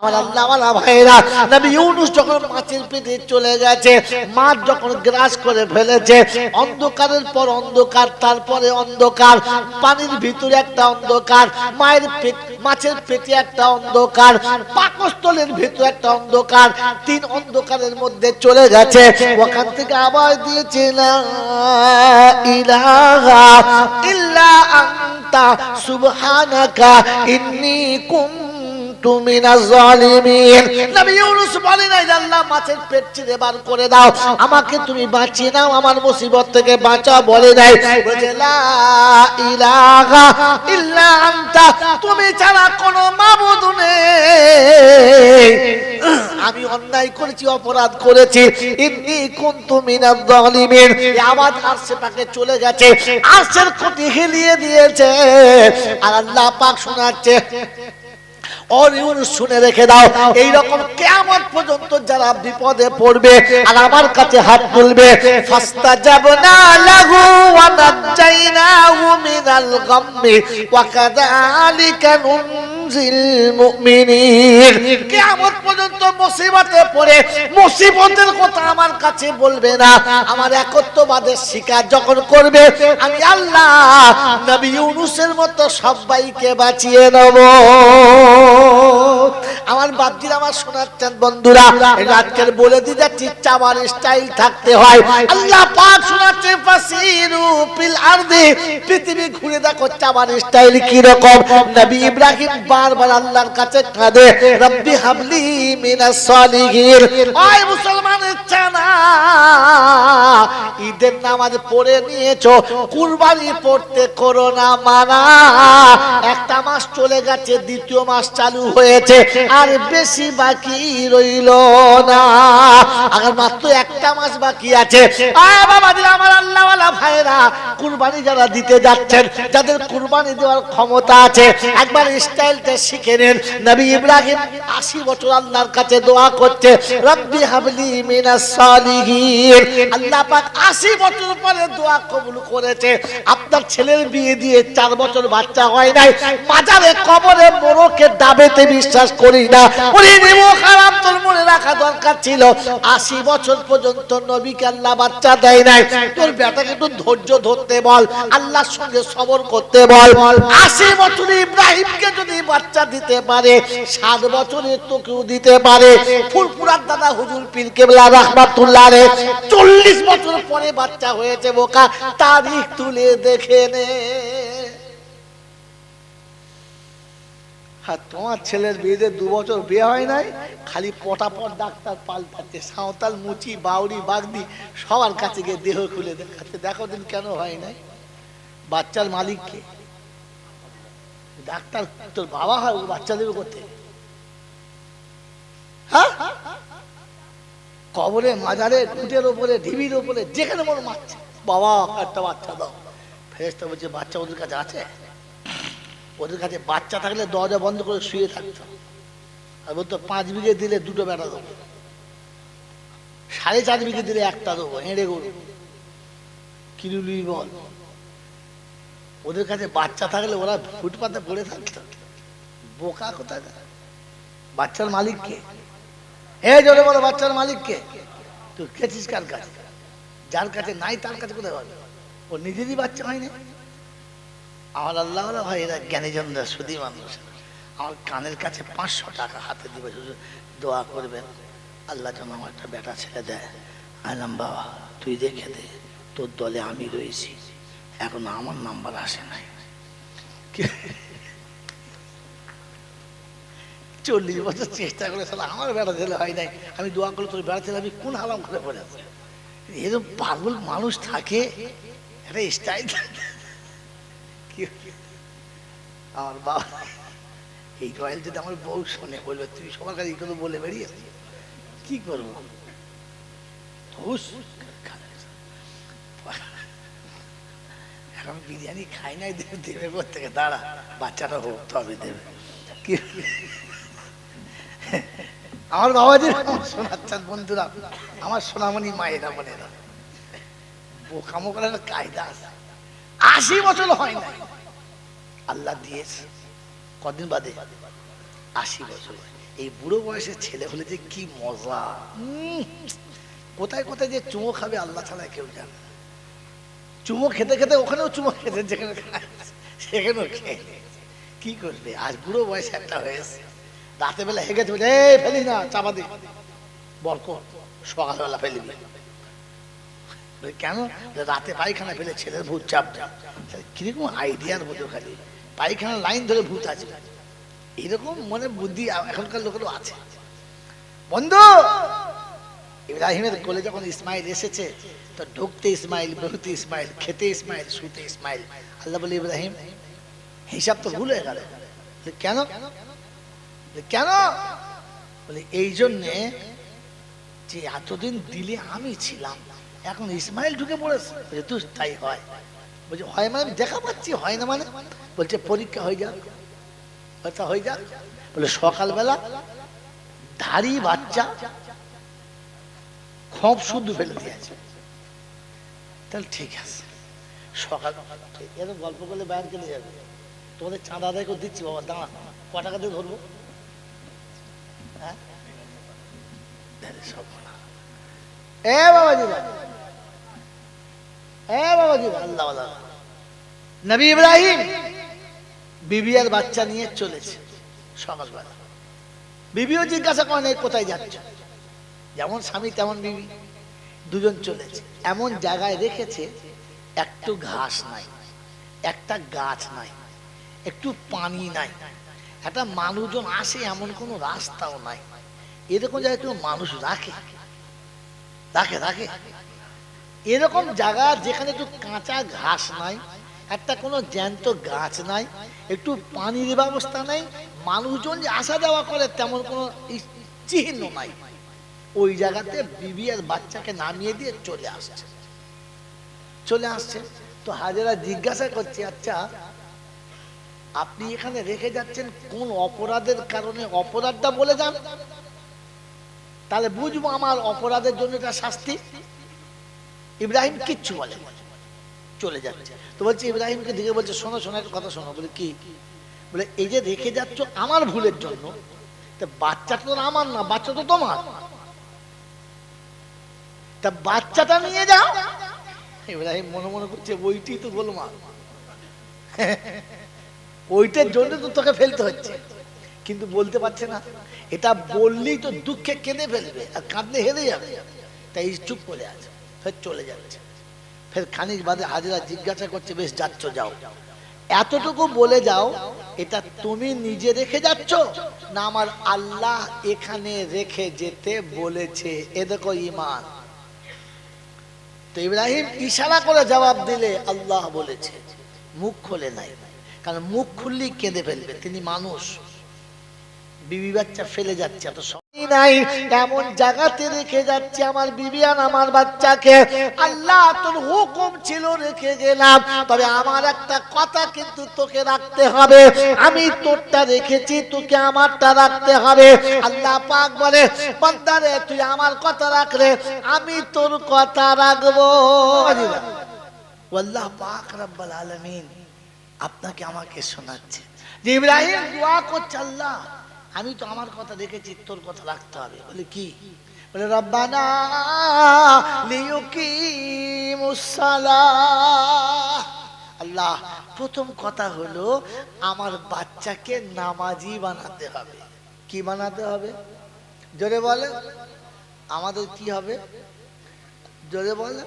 আল্লাহওয়ালা ভাইরা, নবী ইউনূস যখন মাছের পেটে চলে গেছে, মাছ যখন গ্রাস করে ফেলেছে, অন্ধকারের পর অন্ধকার, তারপরে অন্ধকার, পানির ভিতরে একটা অন্ধকার, মায়ের পেট মাছের পেটে একটা অন্ধকার, পাকস্থলের ভিতরে একটা অন্ধকার, তিন অন্ধকারের মধ্যে চলে গেছে। ওখান থেকে আবার দিয়েছে লা ইলাহা ইল্লা আনতা সুবহানাকা ইন্নী কুনতু মিনাজ জালিমিন। নবী ইউনূস বলে নাই আল্লাহ মাছের পেট চিরে বার করে দাও, আমাকে তুমি বাঁচিয়ে নাও, আমার মুসিবত থেকে বাঁচাও, বলে নাই। বলে লা ইলাহা ইল্লা আনতা, তুমি ছাড়া কোনো মাবুদ নেই, আমি অন্যায় করেছি, অপরাধ করেছি, ইন্নী কুনতু মিনাজ জালিমিন। আওয়াজ আরশে পাকে চলে গেছে, আরশের খুঁটি হিলিয়ে দিয়েছে, আর আল্লাহ পাক শোনাচ্ছে, और ইউনূস শুনে রেখে দাও, এই রকম কিয়ামত পর্যন্ত যারা বিপদে পড়বে আর আমার কাছে হাত তুলবে, ফাস্তাজাবনা লাহু ওয়া নাজাইনাহু মিনাল গাম্মি ওয়া কাযালিকা নুনজিল মুমিনিন। কিয়ামত পর্যন্ত মুসিবতে পড়ে মুসিবতের কথা আমার কাছে বলবে না, আমার একত্ববাদের স্বীকার যখন করবে, আমি আল্লাহ নবী ইউনূসের মতো সবাইকে বাঁচিয়ে নেব। আমার বাপজিরা, আমার শোনাচ্ছেন বন্ধুরা, আজকের বলে দিয়ে যাচ্ছি, চাবার স্টাইল থাকতে হয়। আল্লাহ পাক শোনাচ্ছে, ফাসিরু ফিল আরদি, পৃথিবী ঘুরে দেখো চাবার স্টাইল কি রকম। নবী ইব্রাহিম বারবার আল্লাহর কাছে কাঁদে, রব্বি হাবলি মিনাস সালিহিন। ওই মুসলমানের চানা, ঈদের নামাজ পড়ে নিয়েছো, কুরবানি পড়তে করো না মানা। একটা মাস চলে গেছে, দ্বিতীয় মাস চালু হয়েছে, আর বেশি বাকি রইল না, আর মাত্র একটা মাস বাকি আছে। আমার আল্লাহওয়ালা ভাইরা, কুরবানি যারা দিতে যাচ্ছেন, যাদের কুরবানি দেওয়ার ক্ষমতা আছে, একবার স্টাইলটা শিখে নেন। নবী ইব্রাহিম 80 বছর আল্লাহর কাছে দোয়া করছে, রব্বি হাবলি মিনাস সালিহিন। আল্লাহ পাক 80 বছর পরে দোয়া কবুল করেছে। আপনার ছেলের বিয়ে দিয়ে 4 বছর বাচ্চা হয় নাই, মাজারে কবরে মোরকে দাবেতে বিশ্বাস করি না, বলি নেব খারাপ, তোর মনে রাখা দরকার ছিল 80 বছর পর্যন্ত নবীকে আল্লাহ বাচ্চা দেয় নাই। তোর বেটাকে একটু ধৈর্য ধরতে বল, আল্লাহর সঙ্গে সবর করতে বল। 80 বছরে ইব্রাহিমকে যদি বাচ্চা দিতে পারে, 7 বছরে তোকেও দিতে পারে। ফুরফুরার দাদা হুজুর পীর কেবলা রাহমাতুল্লাহ আলাইহি 40 বছর পরে বাচ্চা হয়েছে। বোকা, তারিখ তুলে দেখে নে। তোমার ছেলের বিয়েতে 2 বছর বিয়ে হয় নাই, খালি পটাপট ডাক্তার পাল্টাচ্ছে, সাঁওতাল, মুচি, বাউরি, বাগদি সবার কাছে গিয়ে দেহ খুলে দেখাচ্ছে, দেখো দিন কেন হয় নাই। বাচ্চার মালিক কে? ডাক্তার তোর বাবা হয়, ও বাচ্চা দেবে করতে? হ্যাঁ, কবরে, মাজারে, খুঁটের ওপরে, ঢিবির ওপরে, যেখানে মনে মারছে, বাবা একটা বাচ্চা দাও। ফেরেশতা বলছে, বাচ্চা ওদের কাছে আছে? ওদের কাছে বাচ্চা থাকলে দরজা বন্ধ করে শুয়ে থাকতো, আর বলতো 5 বিঘে দিলে 2টো বেটা দেবো, 4.5 বিঘে দিলে 1টা দেবো, হেঁড়ে গরু কিরুলি বল। ওদের কাছে বাচ্চা থাকলে ওরা ফুটপাতে পড়ে থাকতো। বোকা কোথায়? বাচ্চার মালিক কে? এই জোরে বলো, বাচ্চার মালিক কে? তুই খেয়েছিস কার কাছে? যার কাছে নাই তার কাছে কোথায় হবে? ও নিজেরই বাচ্চা হয় না। আমার আল্লাহ ভাই, এরা জ্ঞানীজনরা সুদী মানুষ। আমার কানের কাছে 500 টাকা হাতে দিবে, দোয়া করবেন আল্লাহ যেন আমার একটা বেটা ছেলে দেয়। আইলাম, বাবা তুই দেখে দে, তোর দলে আমি রয়েছি, এখন আমার নাম্বার আসে নাই। 40 বছর চেষ্টা করে সালা আমার বেটা ছেলে হয় নাই, আমি দোয়া করলে তোর বেটা ছেলে আমি কোন হালাম করে পড়ে আছে। এরকম পাগল মানুষ থাকে, একটা স্টাইল থাকে। আমার বাবা এই রয়েল যদি আমার বউ শোনে, বলবে তুই সবার কাছে এইগুলো বলে বেরিয়ে কি করবো? এখন বিরিয়ানি খাই নাই, দেবে কোথেকে? দাঁড়া, বাচ্চাটা হোক তবে দেবে। কি আমার বাবাজি শোনাচ্ছেন বন্ধুরা, আমার সোনামণি মায়েরা বোনেরা, বোকামো করার কায়দা আছে। 80 বছর হয় না, আল্লাহ দিয়েছে কদিন বাদে 80 বছর। এই বুড়ো বয়সের ছেলে হলে যে কি মজা। কোথায় কোথায় যে চুমো খাবে আল্লাহ ছাড়া কেউ জানে। চুমো খেতে খেতে ওখানেও চুমো খেতে, যেখানে সেখানেও খেয়ে কি করবে। আজ বুড়ো বয়সে একটা হয়েছে, রাতে বেলা হেগে চলে ফেলি না চাপা দি বরক, সকালবেলা ফেলিবি কেন? রাতে পায়খানা ফেলে ছেলের ভূত চাপ দেয়। কিরকম আইডিয়ার মতো, খালি পায়খানা লাইন ধরে ভূত আছে, এরকম মনে বুদ্ধি এখনকার লোকেরও আছে। বন্ধু, ইব্রাহিমের কোলে যখন ইসমাইল এসেছে, তো ঢুকতে ইসমাইল, বেরোতে ইসমাইল, খেতে ইসমাইল, শুতে ইসমাইল। আল্লাহ বলে ইব্রাহিম হিসাব তো ভুল হয়ে গেল। কেন? কেন? বলে এই জন্যে যে এতদিন দিলে আমি ছিলাম, এখন ইসমাইল ঢুকে পড়েছে। তুই তাই হয়? বলছে হয় মানে দেখা পাচ্ছি, হয় না মানে? বলছে পরীক্ষা হয়ে যাক, হয়ে যাক। বলে সকালবেলা ধাড়ি বাচ্চা খপ শুদ্ধ ফেলে দিয়েছে, তাহলে ঠিক আছে। সকাল এরকম গল্প করলে বাইরে চলে যাবে। তোমাদের চাঁদা আদায় করে দিচ্ছি বাবা, দাঁড়া, ক টাকা দিয়ে ধরবো? হ্যাঁ সব এ বাবাজিরা, এ বাবাজিরা, আল্লাহ নবী ইব্রাহিম বিবি আর বাচ্চা নিয়ে চলেছে সকালবেলা। বিবিও জিজ্ঞাসা করেন কোথায় যাচ্ছ? যেমন স্বামী তেমন বিবি, দুজন চলেছে। এমন জায়গায় রেখেছে একটু ঘাস নাই, একটা গাছ নাই, একটু পানি নাই, একটা মানুষজন আসে এমন কোনো রাস্তাও নাই। এরকম জায়গায় কেউ মানুষ রাখে? রাখে রাখে এরকম জায়গা যেখানে একটু কাঁচা ঘাস নাই, একটা কোনো জ্যান্ত গাছ নাই, একটু পানির ব্যবস্থা নাই, মানুষজন যে আসা যাওয়া করে তেমন কোনো চিহ্ন নাই, ওই জায়গাতে বিবি আর বাচ্চাকে নামিয়ে দিয়ে চলে আসছে। চলে আসছে তো হাজেরা জিজ্ঞাসা করছে, আচ্ছা আপনি এখানে রেখে যাচ্ছেন কোন অপরাধের কারণে? অপরাধটা বলে যান, তাহলে বুঝবো আমার অপরাধের জন্য এটা শাস্তি। ইব্রাহিম কিচ্ছু বলে, চলে যাচ্ছে। তো বলছে ইব্রাহিমকে দিকে বলছে, শোনো শোনো একটা কথা শোনো। বলে কি? বলে এই যে রেখে যাচ্ছ আমার ভুলের জন্য, তা বাচ্চাটা তো আমার না, বাচ্চা তো তোমার, তা বাচ্চাটা নিয়ে যাও। ইব্রাহিম মনে মনে করছে ওইটি তো গোলমাল, ওইটার জন্য তো তোকে ফেলতে হচ্ছে, কিন্তু বলতে পারছে না। এটা বললেই তো দুঃখে কেঁদে ফেলবে আর কাঁদলে হেরে যাবে, তাই চুপ করে আছে। ফের চলে যাচ্ছে। ফের খানিক বাদে হাজেরা জিজ্ঞাসা করছে, বেশ যাচ্ছ যাও, এতটুকু বলে যাও এটা তুমি নিজে রেখে যাচ্ছ না আমার আল্লাহ এখানে রেখে যেতে বলেছে? এ দেখো ঈমান। তো ইব্রাহিম ইশারা করে জবাব দিলে আল্লাহ বলেছে, মুখ খোলে নাই, কারণ মুখ খুললেই কেঁদে ফেলবে, তিনি মানুষ। বিবি বাচ্চা ফেলে যাচ্ছে, এত সময় নাই, এমন জায়গাতে রেখে যাচ্ছে আমার বিবি আর আমার বাচ্চাকে। আল্লাহ তোর হুকুম ছিল রেখে গেলাম, তবে আমার একটা কথা কিন্তু তোকে রাখতে হবে। আমি তোরটা রেখেছি, তোকে আমারটা রাখতে হবে। আল্লাহ পাক বলে, বান্দারে তুই আমার কথা রাখলে আমি তোর কথা রাখবো। আল্লাহ পাক রব্বুল আলামিন আপনাকে আমাকে শোনাচ্ছে যে ইব্রাহিম দোয়া করছে, আল্লাহ আমি তো আমার কথা রেখেছি, তোর কথা রাখতে হবে। বলে কি? বলে রব্বানা লিয়ুকিমুস সালাহ। আল্লাহ প্রথম কথা হলো আমার বাচ্চাকে নামাজি বানাতে হবে। কি বানাতে হবে? জোরে বলে, আমাদের কি হবে? জোরে বলে,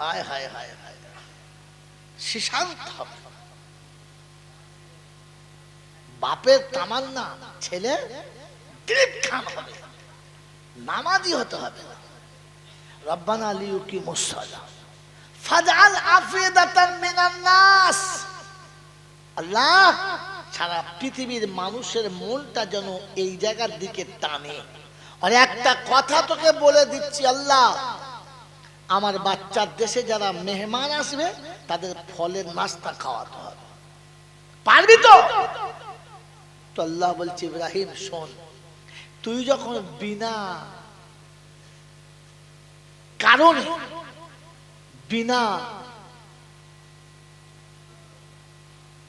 হায় হায় হায় হায়, শিশান্ত হবে। বাপের তামান্না ছেলে দিলীপ খান হবে, নামাজি হতে হবে। রব্বানা লিয়ুকিমুস সালাহ ফাজআল আফিদাতান মিনান নাস। আল্লাহ সারা পৃথিবীর মানুষের মনটা যেন এই জায়গার দিকে টানে। আর একটা কথা তোকে বলে দিচ্ছি, আল্লাহ আমার বাচ্চার দেশে যারা মেহমান আসবে তাদের ফলের নাস্তা খাওয়াতে হবে, পারবি তো? তো আল্লাহ বলছে, ইব্রাহিম শোন, তুই যখন বিনা কারণে বিনা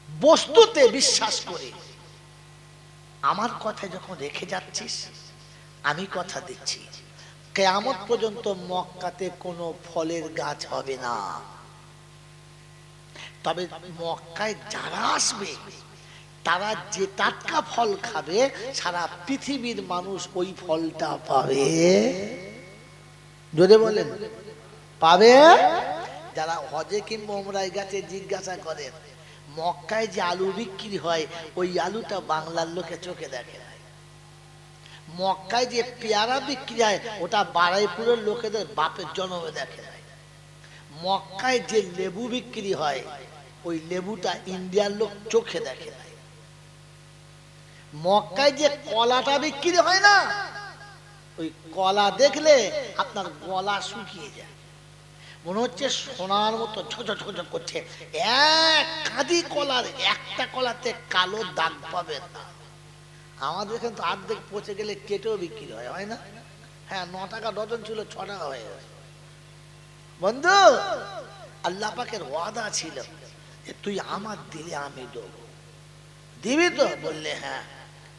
বস্তুতে বিশ্বাস করে আমার কথা যখন রেখে যাচ্ছিস, আমি কথা দিচ্ছি কিয়ামত পর্যন্ত মক্কাতে কোনো ফলের গাছ হবে না। তবে মক্কায় যারা আসবে তারা যে টাটকা ফল খাবে, সারা পৃথিবীর মানুষ ওই ফলটা পাবে। জোরে বলেন, পাবে। যারা হজে কিংবা ওমরায় গেছে জিজ্ঞাসা করেন, মক্কায় যে আলু বিক্রি হয় ওই আলুটা বাংলার লোকে চোখে দেখে না। মক্কায় যে পেয়ারা বিক্রি হয় ওটা বারাইপুরের লোকেদের বাপের জন্মে দেখে না। মক্কায় যে লেবু বিক্রি হয় ওই লেবুটা ইন্ডিয়ার লোক চোখে দেখে না। মক্কায় যে কলাটা বিক্রি হয় না, ওই কলা দেখলে আপনার গলা শুকিয়ে যায়, মনে হচ্ছে সোনার মতো ঝকঝক করছে। এক কাঁদি কলার একটা কলাতে কালো দাগ পাবেন না। আমাদের এখানে তো অর্ধেক পচে গেলে কেটেও বিক্রি হয়, হয় না? হ্যাঁ, 9 টাকা ডজন ছিল, 6 টাকা হয়ে গেছে। বন্ধু, আল্লাহ পাকের ওয়াদা ছিল যে তুই আমার দিলে আমি দেবো, দিবি তো? বললে হ্যাঁ।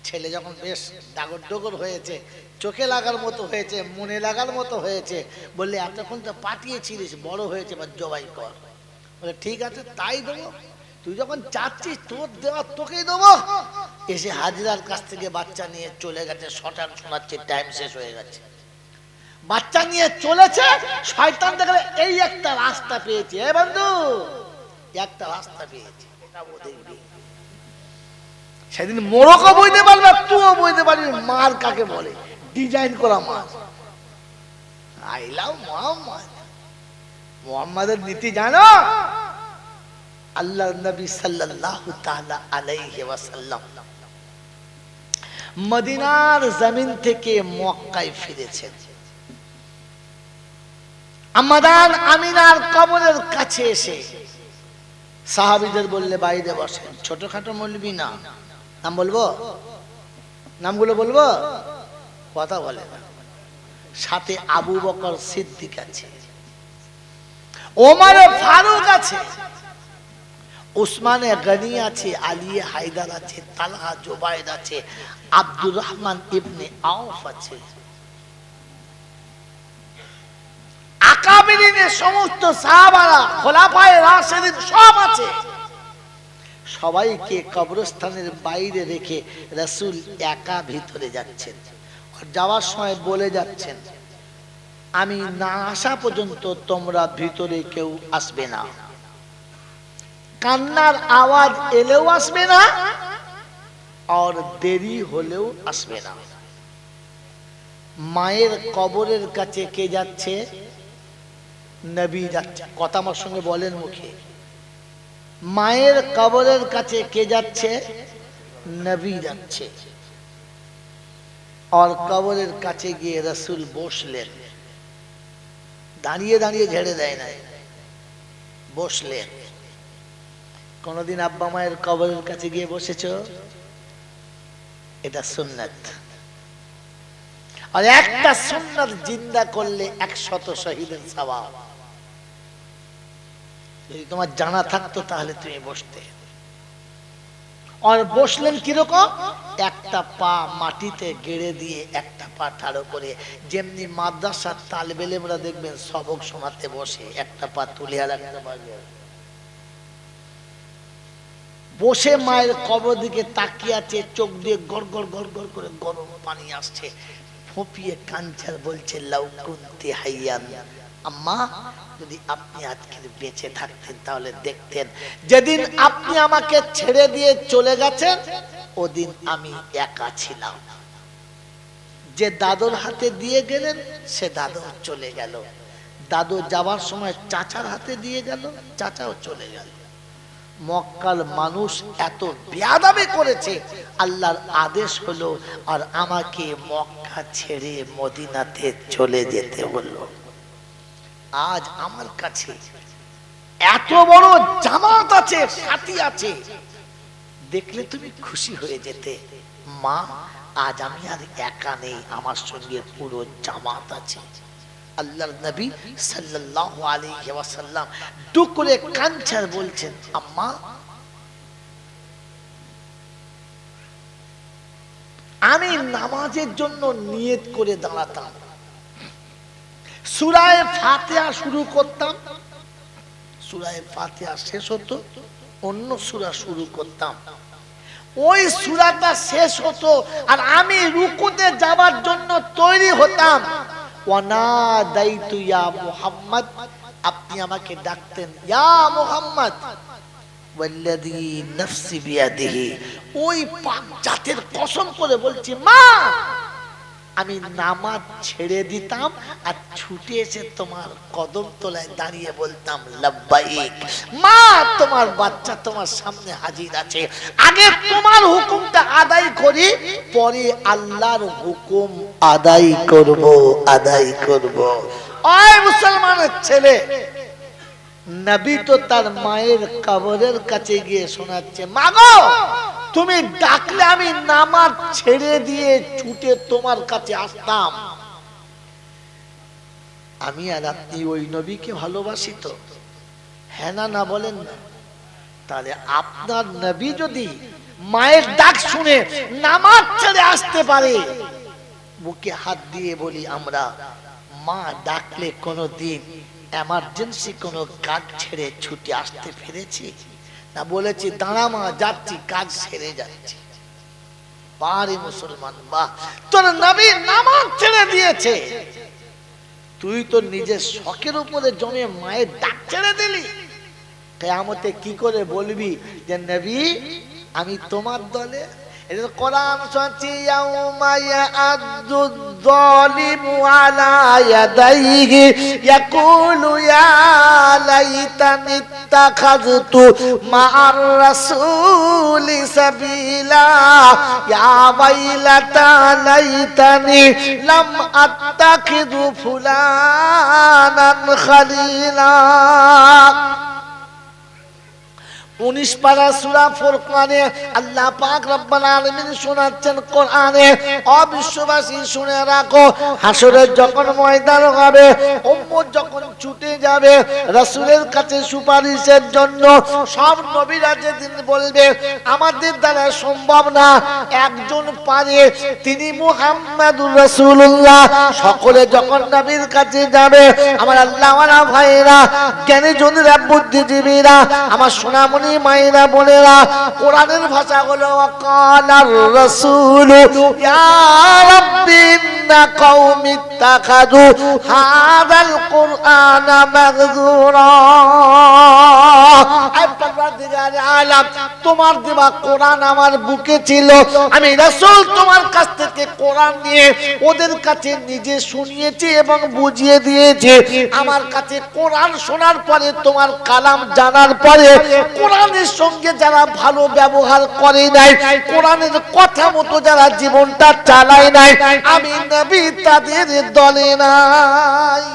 ছেলে যখন বেশ ডাগর ডগর হয়েছে, চোখে লাগার মতো হয়েছে, মনে লাগার মতো হয়েছে, বললে এতক্ষণ তো পাঠিয়েছিলিস, বড় হয়েছে, বা জবাই কর। বলে ঠিক আছে, তাই দেবো। তুই যখন চাচ্ছিস তোর দেওয়া তোকেই দেবো। এসে হাজিরার কাছ থেকে বাচ্চা নিয়ে চলে গেছে, শটান শোনাচ্ছে, টাইম শেষ হয়ে গেছে। বাচ্চা নিয়ে চলেছে, শয়তান দেখলে এই একটা রাস্তা পেয়েছে, এ বন্ধু একটা রাস্তা পেয়েছে, এটা ও দেখবি। সেদিন মোরকও বইতে পারবে, তুইও বইতে পারবি মার কাকে বলে, ডিজাইন করা মাছ। I love Muhammad. মুহাম্মাদের নীতি জানো? আল্লাহ নবী সাল্লাল্লাহু তাআলা আলাইহি ওয়াসাল্লাম মদিনার জমিন থেকে মক্কায় ফিরেছেন। আমাদান আমিনার কবরের কাছে এসে সাহাবীদের বললে বাইরে বসেন। ছোটখাটো মৌলবি না, নাম বলবো, নামগুলো বলবো, কথা বলে না। সাথে আবু বকর সিদ্দিক আছে, ওমর ফারুক আছে, উসমানে গনি আছে, আলী হায়দার আছে, তালহা জুবাইর আছে, আব্দুর রহমান ইবনে আউফ আছে। আকাবিরিনের সমস্ত সাহাবারা, খোলাফায়ে রাশিদিন সব আছে। সবাইকে কবরস্থানের বাইরে রেখে রাসূল একা ভিতরে যাচ্ছেন। আর যাওয়ার সময় বলে যাচ্ছেন, আমি না আসা পর্যন্ত তোমরা ভিতরে কেউ আসবে না, কান্নার আওয়াজ এলেও আসবে না, আর দেরি হলেও আসবে না। মায়ের কবরের কাছে কে যাচ্ছে? নবী যাচ্ছে। কথা আমার সঙ্গে বলেন মুখে। মায়ের কবরের কাছে কে যাচ্ছে? নবী যাচ্ছে। আর কবরের কাছে গিয়ে রাসূল বসলেন, দাঁড়িয়ে দাঁড়িয়ে ঝেড়ে দেয় না, বসলেন। কোনদিন আব্বা মায়ের কবরের কাছে গিয়ে বসেছো? এটা সুন্নাত। আর একটা সুন্নাত জিন্দা করলে 100 শহীদের সওয়াব। যদি তোমার জানা থাকতো তাহলে তুমি বসতে। আর বসলেন কিরকম? একটা পা মাটিতে গেড়ে দিয়ে একটা পা ঠাড়ো করে, যেমনি মাদ্রাসার তালেবে ইলমরা দেখবেন সবক শোনাতে বসে, একটা পা তুলে আর একটা পা বসে মায়ের কবর দিকে তাকিয়ে আছে, চোখ দিয়ে গড় গড় গড় গড় করে গরম পানি আসছে, ফুপিয়ে কাঁদছে, বলছে লাউ কুনতি হাইয়ান, আম্মা যদি আপনি আজকে বেঁচে থাকতেন তাহলে দেখতেন যেদিন আপনি আমাকে ছেড়ে দিয়ে চলে গেছেন ওদিন আমি একা ছিলাম। যে দাদুর হাতে দিয়ে গেলেন সে দাদু চলে গেল, দাদু যাওয়ার সময় চাচার হাতে দিয়ে গেল, চাচাও চলে গেল। মক্কার মানুষ এত বেয়াদবি করেছে, আল্লাহর আদেশ হলো আর আমাকে মক্কা ছেড়ে মদিনাতে চলে যেতে হলো। আজ আমার কাছে এত বড় জামাত আছে, সাথী আছে, দেখলে তুমি খুশি হয়ে যেতে। মা, আজ আমি আর একা নেই, আমার সঙ্গে পুরো জামাত আছে। আল্লাহর নবী সাল্লাল্লাহু আলাইহি ওয়াসাল্লাম দুঃখ করে কাঁদছেন, বলছেন আম্মা আমি নামাজের জন্য নিয়ত করে দাঁড়াতাম, সূরা ফাতিহা শুরু করতাম, সূরা ফাতিহা শেষ হতো, অন্য সূরা শুরু করতাম, ওই সূরাটা শেষ হতো আর আমি রুকুতে যাবার জন্য তৈরি হতাম। ওয়ানাদাইতু ইয়া মুহাম্মদ, আপনি আমাকে ডাকতেন ইয়া মুহাম্মদ, ওয়াল্লাযী নাফসি বিয়াদিহি, ওই পাক জাতের কসম করে বলছি মা, আমি নামাজ ছেড়ে দিতাম আর ছুটে এসে তোমার কদম তলায় দাঁড়িয়ে বলতাম লাব্বাইক, মা তোমার বাচ্চা তোমার সামনে হাজির আছে, আগে তোমার হুকুমটা আদায় করি, পরে আল্লাহর হুকুম আদায় করব, আদায় করব। ওই মুসলমানের ছেলে, নবী তো তার মায়ের কবরের কাছে গিয়ে শোনাচ্ছে, মা গো তুমি ডাকলে আমি নামাজ ছেড়ে দিয়ে ছুটে তোমার কাছে আসতাম। আমি আর আপনি ওই নবীকে ভালোবাসি তো? হ্যাঁ না না বলেন না? তাহলে আপনার নবী যদি মায়ের ডাক শুনে নামাজ ছেড়ে আসতে পারে, বুকে হাত দিয়ে বলি আমরা, মা ডাকলে কোনোদিন এমার্জেন্সি কোনো কাজ ছেড়ে ছুটে আসতে পেরেছি না? বলেছি দাঁড়া মা, যাচ্ছি, কাজ সেরে যাচ্ছি। পারে মুসলমান, বাহ, তোর নবী নামাজ ছেড়ে দিয়েছে, তুই তো নিজের শখের উপরে জমে মায়ের ডাক ছেড়ে দিলি। কিয়ামতে কি করে বলবি যে নবী আমি তোমার দলে? এটা কোরআন শুনছি, ইয়াউমা ইয়াআদ্দু যালিমু আলা ইয়াদাইহি ইয়াকুলু ইয়া লাইতানি ইত্তাখাযতু মা'আর রাসূলি সাবিলা ইয়া ওয়াইলাতা লাইতানি লাম আত্তাখিযু ফুলানান খালিলা। 19 পারা সূরা ফুরকানে আল্লাহ পাক রব্বুল আলামিন শোনাচ্ছেন কোরআনে, অবিশ্ববাসী শুনে রাখো, হাসরের যখন ময়দান হবে, উম্মত যখন ছুটে যাবে রাসূলের কাছে সুপারিশের জন্য, সব নবীরা যেদিন বলবে আমাদের দ্বারা সম্ভব না, একজন পারে, তিনি মুহাম্মাদুর রাসূলুল্লাহ, সকলে যখন নবীর কাছে যাবে, আমার আল্লাহওয়ালা ভাইরা, জ্ঞানী জনেরা, বুদ্ধিজীবীরা, আমার সোনামণি মায়েরা বোনেরা, কোরআনের ভাষা হলো ওয়াকালার রাসূলু ইয়া রাব্বি ইন্না কওমি ইত্তাখাযু হাযাল কুরআনা মাহজুরা। আয় পরওয়ারদিগারে আলাম, তোমার দেওয়া কোরআন আমার বুকে ছিল, আমি রাসূল তোমার কাছ থেকে কোরআন নিয়ে ওদের কাছে নিজে শুনিয়েছি এবং বুঝিয়ে দিয়েছি। আমার কাছে কোরআন শোনার পরে, তোমার কালাম জানার পরে, কোরআনের সঙ্গে যারা ভালো ব্যবহার করে নাই, কোরআনের কথা মতো যারা জীবনটা চালায় নাই, আমি নবী তাদের দলে নাই।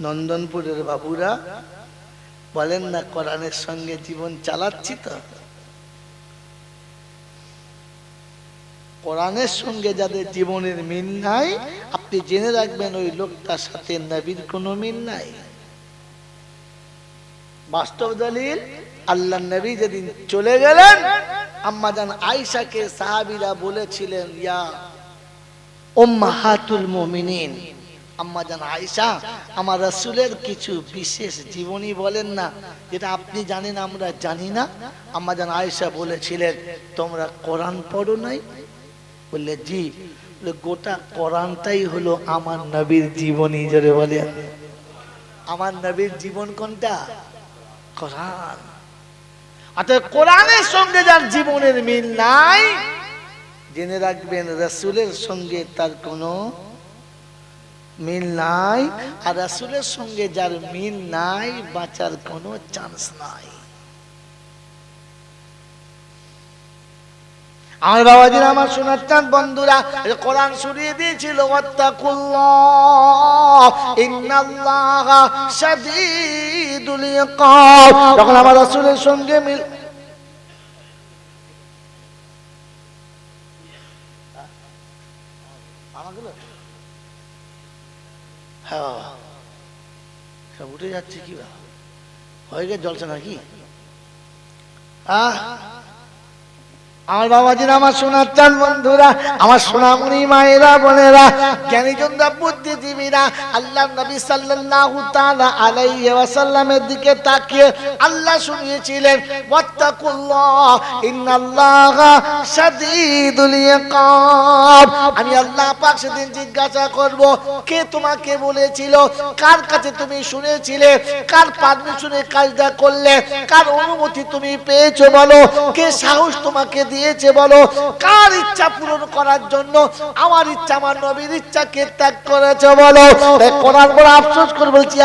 নন্দনপুরের বাবুরা বলেন না কোরআনের সঙ্গে জীবন চালাচ্ছি তো? কোরআনের সঙ্গে যাদের জীবনের মিল নাই, আপনি জেনে রাখবেন ওই লোকটার সাথে নবীর কোনো মিল নাই। বাস্তব দলিল, আল্লাহ নবী যেদিন চলে গেলেন, আম্মা জান আয়েশাকে সাহাবীরা বলেছিলেন ইয়া উম্মাহাতুল মুমিনিন, আম্মা জান আয়েশা আমার রাসূলের কিছু বিশেষ জীবনী বলেন না, যেটা আপনি জানেন আমরা জানি না। আম্মা জান আয়েশা বলেছিলেন তোমরা কোরআন পড়ো নাই? বললে জি। গোটা কোরআনটাই হলো আমার নবীর জীবনী। জোরে বলে আমার নবীর জীবন কোনটা? কোরআন। অর্থাৎ কোরআনের সঙ্গে যার জীবনের মিল নাই, জেনে রাখবেন রাসূলের সঙ্গে তার কোনো মিল নাই, আর রাসূলের সঙ্গে যার মিল নাই, বাঁচার কোনো চান্স নাই। আমার বাবাজিরা, আমার সোনার চাঁদ বন্ধুরা, কোরআন শুনিয়ে দিয়েছিল ওয়াত্তাকুল্লাহ ইন্নাল্লাহা শাদীদুল ইকাব। যখন আমার রাসূলের সঙ্গে মিল, হ্যাঁ সব উঠে যাচ্ছে কি হয়ে গেছে জলসা নাকি? আমার বাবাজিরা, আমার সোনার চাঁদ বন্ধুরা, আমার সোনামণি মায়েরা বোনেরা, জ্ঞানীজনরা, বুদ্ধিজীবীরা, আল্লাহর নবী সাল্লাল্লাহু তাআলা আলাইহি ওয়াসাল্লামের দিকে তাকিয়ে আল্লাহ শুনিয়েছিলেন, ওয়াত্তাকুল্লাহ ইন্নাল্লাহা শাদীদুল ইকাব। আমি আল্লাহ পাক সেদিন জিজ্ঞাসা করব, কে তোমাকে বলেছিল, কার কাছে তুমি শুনেছিলে, কার পারমিশনে কাজটা করলে, কার অনুমতি তুমি পেয়েছো বলো, কে সাহস তোমাকে দিয়েছে বলো, কার ইচ্ছা পূরণ করার জন্য আমার ইচ্ছা, আমার নবীর ইচ্ছাকে ত্যাগ করেছে বলো। করার পর আফসোস করে বলছি,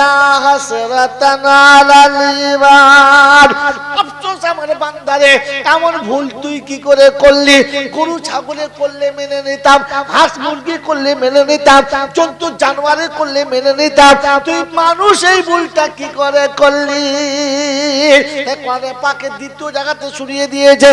হাসরাতান আলাল ইবাদ, আফসোস আমার বান্দারে, এমন ভুল তুই কি করে করলি? গরু ছাগলে করলে মেনে নিতাম, হাঁস মুরগি করলে মেনে নিতাম, জন্তু জানোয়ারে করলে মেনে নিতাম, তুই মানুষ এই ভুলটা কি করে করলি? কোরআনে পাকে দ্বিতীয় জায়গাতে শুনিয়ে দিয়েছে,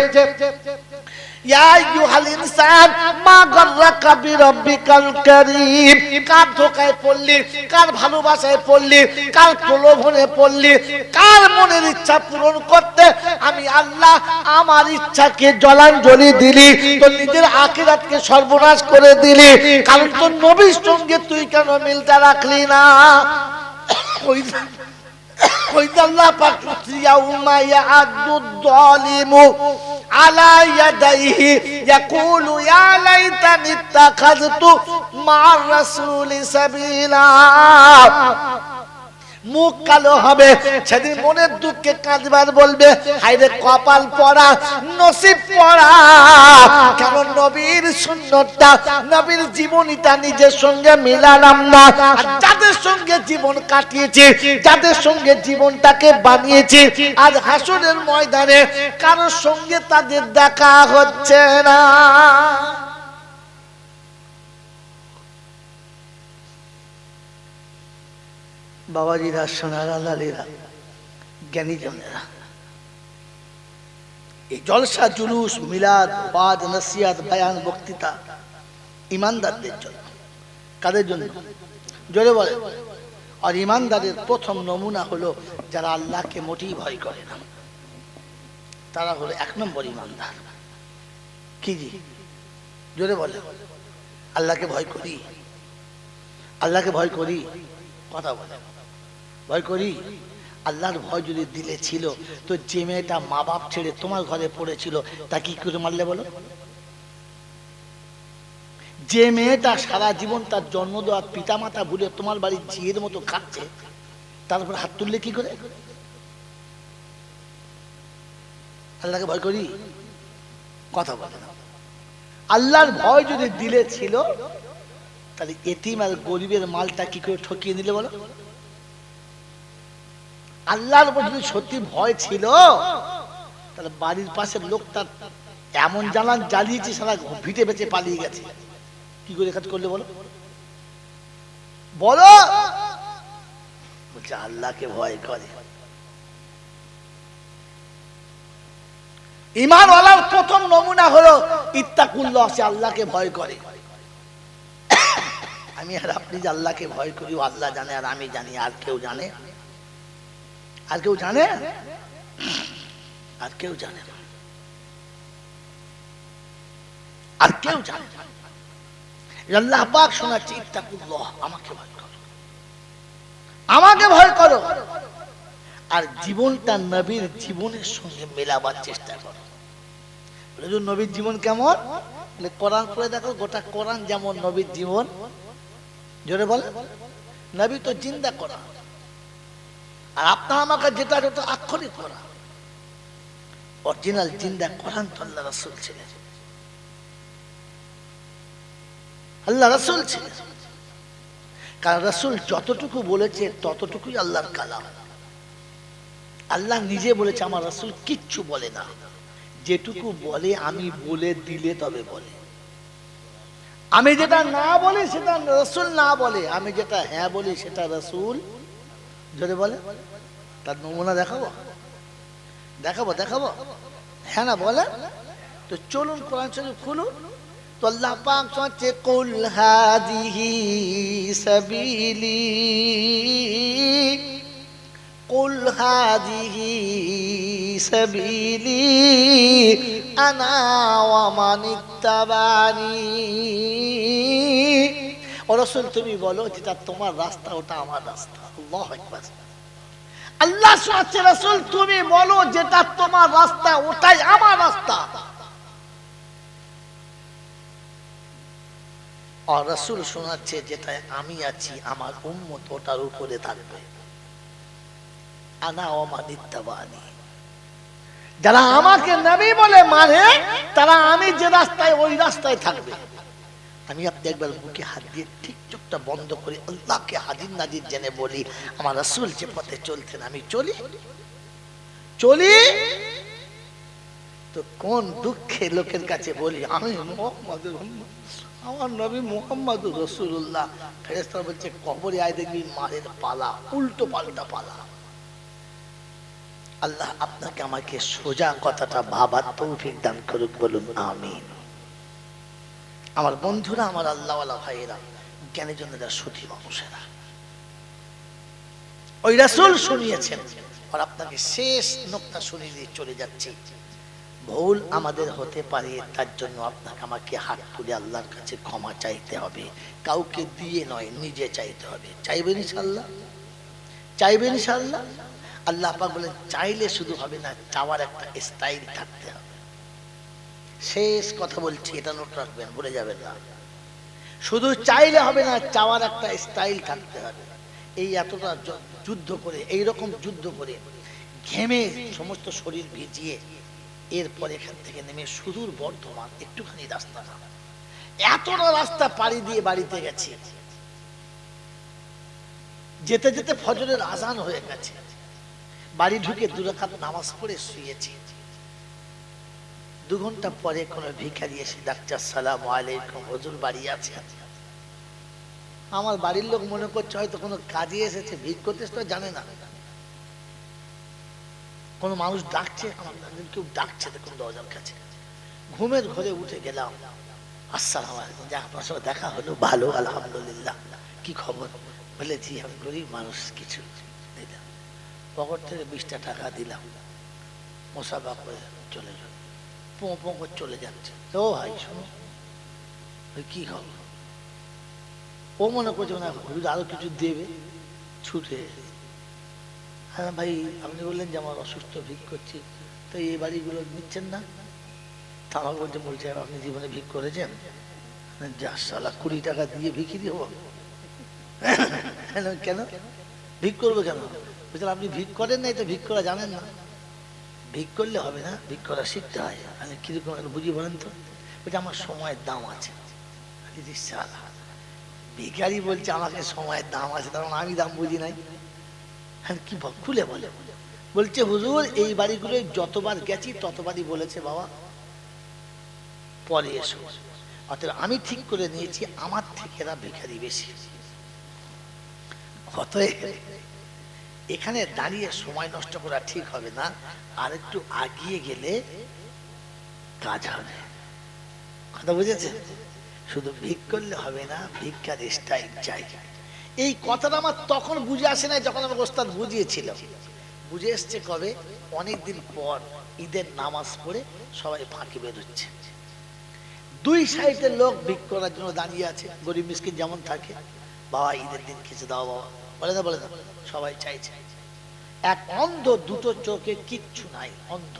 ইয়া আইয়ুহাল ইনসান মা গাররাকা বিরাব্বিকাল কারীম। কার ধোঁকায় পড়লি, কার ভালোবাসায় পড়লি, কার প্রলোভনে পড়লি, কার মনের ইচ্ছা পূরণ করতে আমি আল্লাহ আমার ইচ্ছাকে জলাঞ্জলি দিলি, তোর নিজের আখিরাতকে সর্বনাশ করে দিলি। কারণ তোর নবীর সঙ্গে তুই কেন মিলটা রাখলি না? আল্লাহ পাক ইয়াউমা ইয়া'আদুদ যালিমু আলা ইয়াদাইহি ইয়াকুলু ইয়া লাইতানি ইত্তাখাযতু মা'আর রাসূলি সাবিলা। মুখ কালো হবে সেদিন, মনের দুঃখে কাঁদবার বলবে, হায়রে কপাল পড়া, নসিব পড়া, কেন নবীর সুন্নতটা, নবীর জীবনীটা নিজের সঙ্গে মিলালাম না। আর যাদের সঙ্গে জীবন কাটিয়েছি, যাদের সঙ্গে জীবনটাকে বানিয়েছি, আজ হাসরের ময়দানে কারোর সঙ্গে তাদের দেখা হচ্ছে না। বাবাজিরা, সোনারা, লালেরা, জ্ঞানীজনেরা, এই জলসা, জুলুস, মিলাদ, ওয়াজ, নসিহত, বয়ান, বক্তৃতা ইমানদারদের জন্য। কাদের জন্য? জোরে বলে। আর ইমানদারের প্রথম নমুনা হলো যারা আল্লাহকে মোটেই ভয় করে না, তারা হলো 1 নম্বর ইমানদার। কি জি? জোরে বলে। আল্লাহকে ভয় করি, আল্লাহকে ভয় করি, কথা বলে ভয় করি। আল্লাহর ভয় যদি দিলে ছিল তো যে মেয়েটা মা বাপ ছেড়ে তোমার ঘরে পড়েছিল তা কি করে মারলে বলো? যে মেয়েটা সারা জীবন তার জন্ম দেওয়ার পিতা মাতা ভুলে তোমার বাড়ির ঝিয়ের মতো খাচ্ছে, তারপর হাত তুললে কি করে? আল্লাহকে ভয় করি, কথা বলে না। আল্লাহর ভয় যদি দিলে ছিল তাহলে এতিম আর গরিবের মালটা কি করে ঠকিয়ে দিলে বলো? আল্লাহর উপর যদি সত্যি ভয় ছিল তাহলে বাড়ির পাশের লোকটা এমন জানান জ্বালিয়েছে, সারা ভিটে বেঁচে পালিয়ে গেছে, কি করে কাজ করলে বলো? বলো। বলছে আল্লাহকে ভয় করে। ঈমানওয়ালার প্রথম নমুনা হলো ইত্তাকুল্লাহ, সে আল্লাহকে ভয় করে। আমি আর আপনি যে আল্লাহকে ভয় করি ও আল্লাহ জানে, আর আমি জানি, আর কেউ জানে? আর কেউ জানে? আর কেউ জানে না, আর কেউ জানে না। আল্লাহ পাক শোনাচ্ছে, ইত্তাকুল্লাহ, আমাকে ভয় করো, আমাকে ভয় করো, আর জীবনটা নবীর জীবনের সঙ্গে মেলাবার চেষ্টা করো। নবীর জীবন কেমন? কোরআন পড়ে দেখো, গোটা কোরআন যেমন নবীর জীবন। জোরে বলে। নবী তো জিন্দা কোরআন, আর আপনার আমাকে যেটা যেটা আক্ষরিক কোরআন, অরিজিনাল জিন্দা কোরআন তো আল্লাহ রাসূল ছিলেন। আল্লাহ রাসূল ছিলেন, কারণ রাসূল যতটুকু বলেছে ততটুকুই আল্লাহর কালাম। আল্লাহ নিজে বলেছে, আমার রাসূল কিচ্ছু বলে না, যেটুকু বলে আমি বলে দিলে তবে বলে। আমি যেটা না বলি সেটা রাসূল না বলে, আমি যেটা হ্যাঁ বলি সেটা রাসূল জোরে বলে। তার নমুনা দেখাবো, দেখাবো, দেখাবো, হ্যাঁ না বলে? তো চলুন কোরআন শরীফ খুলুন। তো আল্লাহ পাক বলছে, কুল হাদিহি সাবিলি কুল হাদিহি সাবিলি আনা ওয়া মান ইত্তাবানি। ও রাসূল তুমি বলো যেটা তোমার রাস্তা ওটা আমার রাস্তা। আল্লাহু আকবার। আল্লাহ শোনাচ্ছে রাসূল তুমি বলো যেটা তোমার রাস্তা ওটাই আমার রাস্তা। আর রাসূল শোনাচ্ছে যেটায় আমি আছি আমার উম্মত ওটার উপরে থাকবে। আনা ওয়া মান ইত্তাবানি, যারা আমাকে নবী বলে মানে তারা আমি যে রাস্তায় ওই রাস্তায় থাকবে। আমি আপনি একবার বুকে হাত দিয়ে ঠিক চোখটা বন্ধ করে আল্লাহকে হাজির নাজির জেনে বলি আমার রাসূল যে পথে চলতেন আমি চলি চলি। তো কোন দুঃখে লোকের কাছে বলি আমি মুহাম্মদের উম্মত, আমার নবী মুহাম্মদুর রাসূলুল্লাহ। ফেরেশতারা বলছে কবরে আয় দেখবি মারের পালা, উল্টো পাল্টা পালা। আল্লাহ আপনাকে আমাকে সোজা কথাটা ভাবার তৌফিক দান করুক, বলুন আমিন। আমার বন্ধুরা, আমার আল্লাহওয়ালা ভাইয়েরা, জ্ঞানের জন্য সুধী মানুষেরা, ওই রাসূল শুনিয়েছেন। আর আপনাকে শেষ নোকতা শুনিয়ে দিয়ে চলে যাচ্ছি। ভুল আমাদের হতে পারে, তার জন্য আপনাকে আমাকে হাত তুলে আল্লাহর কাছে ক্ষমা চাইতে হবে। কাউকে দিয়ে নয়, নিজে চাইতে হবে। চাইবেন ইনশাআল্লাহ? চাইবেন ইনশাআল্লাহ? আল্লাহ পাক বলেন চাইলে শুধু হবে না, চাওয়ার একটা স্টাইল থাকতে হবে। শেষ কথা বলছি, এটা নোট রাখবেন, ভুলে যাবেন না। শুধু চাইলে হবে না, চাওয়ার একটা স্টাইল থাকতে হবে। এই এতটা যুদ্ধ করে, এইরকম যুদ্ধ করে ঘেমে সমস্ত শরীর ভিজিয়ে এরপর এখান থেকে নেমে সুদূর বর্ধমান একটুখানি রাস্তা না, এতটা রাস্তা পাড়ি দিয়ে বাড়িতে গেছি। যেতে যেতে ফজরের আজান হয়ে গেছে। বাড়ি ঢুকে 2 রাকাত নামাজ পড়ে শুয়েছি। 2 ঘন্টা পরে কোন ভিখারি এসে ডাকছে আসসালামু আলাইকুম, হুজুর বাড়ি আছে? আমার বাড়ির লোক মনে করছে হয়তো কোনো কাজে এসেছে, ভিড় করতে তো জানে না। কোন মানুষ ডাকছে, কেউ ডাকছে দেখুন দরজার কাছে। ঘুমের ঘরে উঠে গেলাম। আসসালামু আলাইকুম, যা আপনার সঙ্গে দেখা হলো, ভালো আলহামদুলিল্লাহ, কি খবর? বলে জি আমি গরিব মানুষ, কিছু দিলাম। পকেট থেকে 20টা টাকা দিলাম, মোসাফা করে চলে যান। পোঁ পোঁ করে চলে যাচ্ছে। ও ভাই শোনো, কি হবে? ও মনে করছে না হুজুর আরো কিছু দেবে, ছুটে। হ্যাঁ ভাই, আপনি বললেন যে আমার অসুস্থ, ভিক করছি, তো এই বাড়িগুলো নিচ্ছেন না? তা আমাকে বলছে বলছে আপনি জীবনে ভিক করেছেন? যা শালা 20 টাকা দিয়ে ভিখিরি হবো? কেন ভিক করবো কেন? বুঝলেন আপনি ভিক করেন নাই তো ভিক করা জানেন না। ভিক করলে হবে না, ভিক করা শিখতে হয়। আমি কিরকম বুঝি বলেন তো? বলছে আমার সময়ের দাম আছে। শালা ভিখারি বলছে আমাকে সময়ের দাম আছে, তার আমি দাম বুঝি নাই। হ্যাঁ কি খুলে বলে? বলছে হুজুর এই বাড়িগুলো যতবার গেছি ততবারই বলেছে বাবা পরে এসো। অতএব আমি ঠিক করে নিয়েছি আমার থেকে এরা ভিখারি বেশি। অতএব এখানে দাঁড়িয়ে সময় নষ্ট করা ঠিক হবে না, আর একটু আগিয়ে গেলে কাজ হবে। কথা বুঝেছে? শুধু ভিক করলে হবে না, ভিক্ষার স্টাইল চাই। এই কথাটা আমার তখন বুঝে আসে না, যখন আমার ওস্তাদ বুঝিয়েছিল। বুঝে এসছে কবে? অনেকদিন পর ঈদের নামাজ পড়ে সবাই ফাঁকি বেরোচ্ছে। 2 সাইডের লোক ভিক করার জন্য দাঁড়িয়ে আছে। গরিব মিসকিন যেমন থাকে, বাবা ঈদের দিন কিছু দাও বাবা, বলে না বলে না, সবাই চাইছে। এক অন্ধ, 2টো চোখে কিচ্ছু নাই, অন্ধ,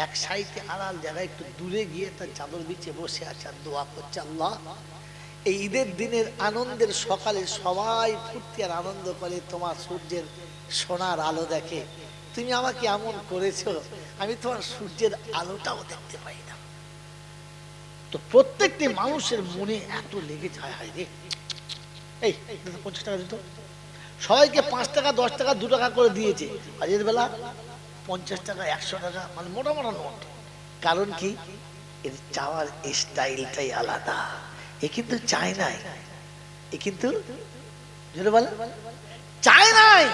এক সাইডে আড়াল জায়গায় একটু দূরে গিয়ে তার চাদর বিছে বসে আছে আর দোয়া করছে, আল্লাহ এই ঈদের দিনের আনন্দের সকালে সবাই ফুর্তি আর আনন্দ করে, তোমার সূর্যের সোনার আলো দেখে। তুমি আমাকে এমন করেছো আমি তোমার সূর্যের আলোটাও দেখতে পাই না। তো প্রত্যেকটি মানুষের মনে এত লেগে যায়, হায় রে এই 50 টাকা দিত, সবাইকে 5 টাকা 10 টাকা 2 টাকা করে দিয়েছে। আজের বেলা 50 টাকা 100 টাকা, মানে মোটা মোটা নোট। কারণ কি? এর চাওয়ার স্টাইলটাই আলাদা। এ কিন্তু চায় নাই, এ কিন্তু চায় নাই,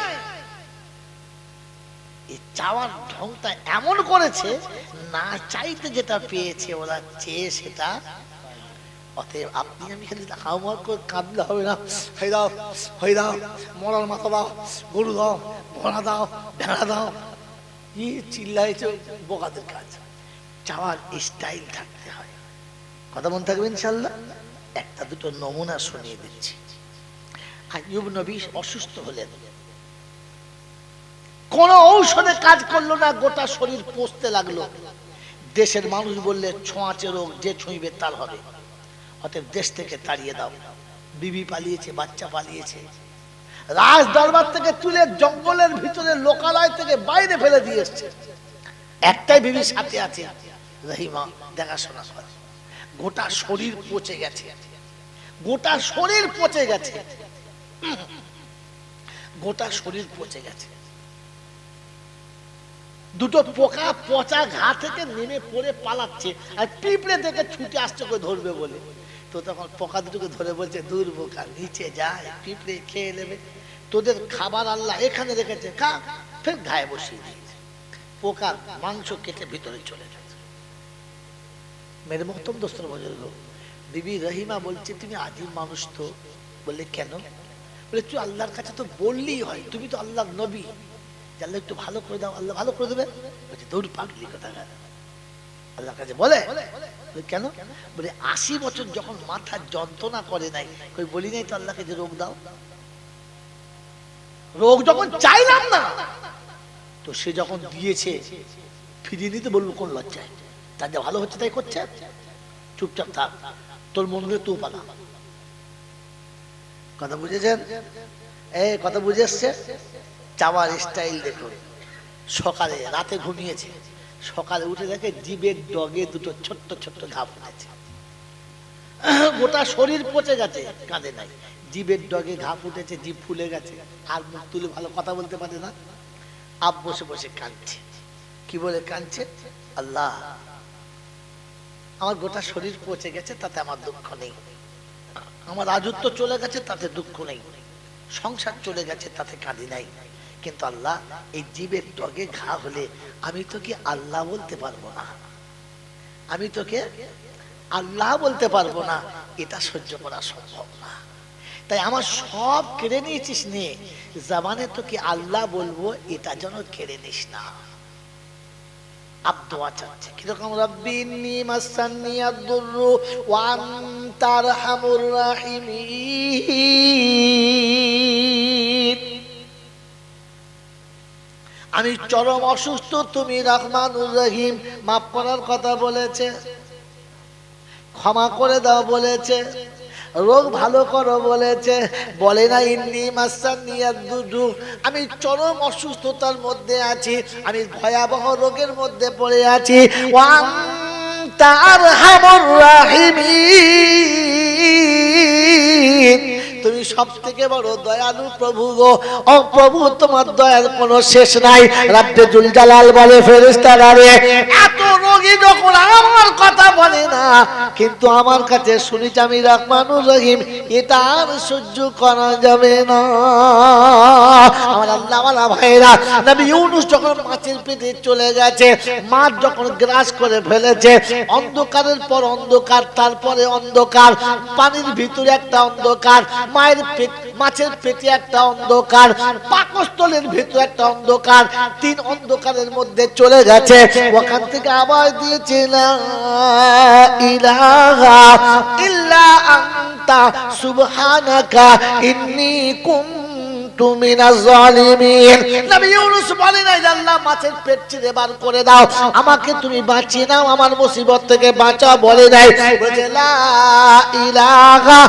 এই চাওয়ার ঢংটা এমন করেছে, না চাইতে যেটা পেয়েছে ওরা চেয়ে সেটা। অতএব আপনি আমি খালি হাওয়া করে কাঁদলে হবে না। হয়ে দাও, হয়ে দাও, মরার মাথা দাও, গরু দাও, ঘোড়া দাও, ভেড়া দাও, কি চিল্লাইছে, বোকাদের কাজ। চাওয়ার স্টাইল থাকতে হয়। কথা মনে থাকবে ইনশাআল্লাহ। একটা দুটো নমুনা শুনিয়ে দিচ্ছি। আইয়ুব নবী অসুস্থ হলেন, কোন ঔষধে কাজ করলো না, গোটা শরীর পচতে লাগলো। দেশের মানুষ বললে ছোঁয়াচে রোগ, যে ছুঁইবে তার হবে, অতএব দেশ থেকে তাড়িয়ে দাও। বিবি পালিয়েছে, বাচ্চা পালিয়েছে, রাজ দরবার থেকে তুলে জঙ্গলের ভিতরে লোকালয় থেকে বাইরে ফেলে দিয়ে এসছে। একটাই বিবি সাথে আছে, রহিমা, দেখাশোনা করে। গোটা শরীর পচে গেছে, গোটা শরীর পচে গেছে, গোটা শরীর পচে গেছে। দুটো পোকা পচা ঘা থেকে নেমে পড়ে পালাচ্ছে, আর পিঁপড়ে থেকে ছুটে আসছে করে ধরবে বলে। তো তখন পোকা দুটোকে ধরে বলছে, দূর বোকা, নিচে যায়, পিঁপড়ে খেয়ে নেবে, তোদের খাবার আল্লাহ এখানে রেখেছে, খা। ফের গায়ে বসিয়ে দিয়েছে, পোকার মাংস কেটে ভিতরে চলে যাচ্ছে। মেরে মোহতম দোস্তর বুজুর্গ, বিবি রহিমা বলছে, তুমি আজীব মানুষ তো। বললে কেন? বলে তুই আল্লাহর কাছে তো বললেই হয়, তুমি তো আল্লাহর নবী, আল্লাহ একটু ভালো করে দাও, আল্লাহ ভালো করে দেবে। বলছে দৌড় পাগলি কথা, আল্লাহর কাছে বলে কেন? বলে 80 বছর যখন মাথা যন্ত্রণা করে নাই, কই বলি নাই তো আল্লাহকে যে রোগ দাও। রোগ যখন চাইলাম না, তো সে যখন দিয়েছে ফিরিয়ে নিতে বলবো কোন লজ্জায়? তার যা ভালো হচ্ছে তাই করছে, চুপচাপ থাক, তোর মন হলে তুই পালা। কথা বুঝেছেন? এই কথা বুঝে এসছে? চাওয়ার স্টাইল দেখুন। সকালে, রাতে ঘুমিয়েছে, সকালে উঠে দেখে জিভের ডগে দুটো ছোট্ট ছোট্ট ঘা ফুটেছে, গোটা শরীর পচে গেছে, কাঁদে নাই, জিভের ডগে ঘা ফুটেছে, জিভ ফুলে গেছে, আর মুখ তুলে ভালো কথা বলতে পারে না। আপ বসে বসে কাঁদছে। কি বলে কাঁদছে? আল্লাহ, আমার গোটা শরীর পচে গেছে, তাতে আমার দুঃখ নেই, আমার রাজত্ব চলে গেছে, তাতে দুঃখ নেই, সংসার চলে গেছে, তাতে কাঁদি নাই, কিন্তু আল্লাহ, এই জীবের ডগে ঘা হলে আমি তোকে আল্লাহ বলতে পারবো না, আমি তোকে আল্লাহ বলতে পারবো না, এটা সহ্য করা সম্ভব না। তাই আমার সব কেড়ে নিয়েছিস, নিয়ে জবানে তোকে আল্লাহ বলবো, এটা যেন কেড়ে নিস না। আব দোয়া চাচ্ছে কিরকম? রব্বি ইন্নী মাসান্নি আদ-দুররু ওয়া আনতা আরহামুর রাহিমিন। আমি চরম অসুস্থ, তুমি রহমানুর রহিম, মাফ করার কথা বলেছে, ক্ষমা করে দাও বলেছে, রোগ ভালো করো বলেছে, বলে না ইন্নী মাসান্নি আদ-দুররু, আমি চরম অসুস্থতার মধ্যে আছি, আমি ভয়াবহ রোগের মধ্যে পড়ে আছি। ওয়া আনতা আরহামুর রাহিমিন, তুমি সব থেকে বড় দয়ালু প্রভু গো। ও প্রভু, তোমার দয়ার কোনো শেষ নাই। রাব্বে জুল জালাল বলে, ফেরেশতারা রে, এত রোগী যখন আমার কথা বলে না, কিন্তু আমার কাছে শুনিস আমি রহমানুর রহিম, এটা আর সহ্য করা যাবে না। আমার আল্লাহওয়ালা ভাইরা, নবী ইউনূস যখন মাছের পেটে চলে গেছে, মাছ যখন গ্রাস করে ফেলেছে, অন্ধকারের পর অন্ধকার, তারপরে অন্ধকার, পানির ভিতরে একটা অন্ধকার, মায়ের পেট, মাছের পেটে একটা অন্ধকার, পাকস্থলের ভিতরে একটা অন্ধকার, তিন অন্ধকারের মধ্যে চলে গেছে। ওখান থেকে আবার দিয়েছে, লা ইলাহা ইল্লা আনতা সুবহানাকা ইন্নী কুনতু মিনাজ জালিমিন। নবী ইউনূস বলেন, আল্লাহ মাছের পেট চিরে বার করে দাও, আমাকে তুমি বাঁচিয়ে নাও, আমার মুসিবত থেকে বাঁচাও। বলে নাই, বলে লা ইলাহা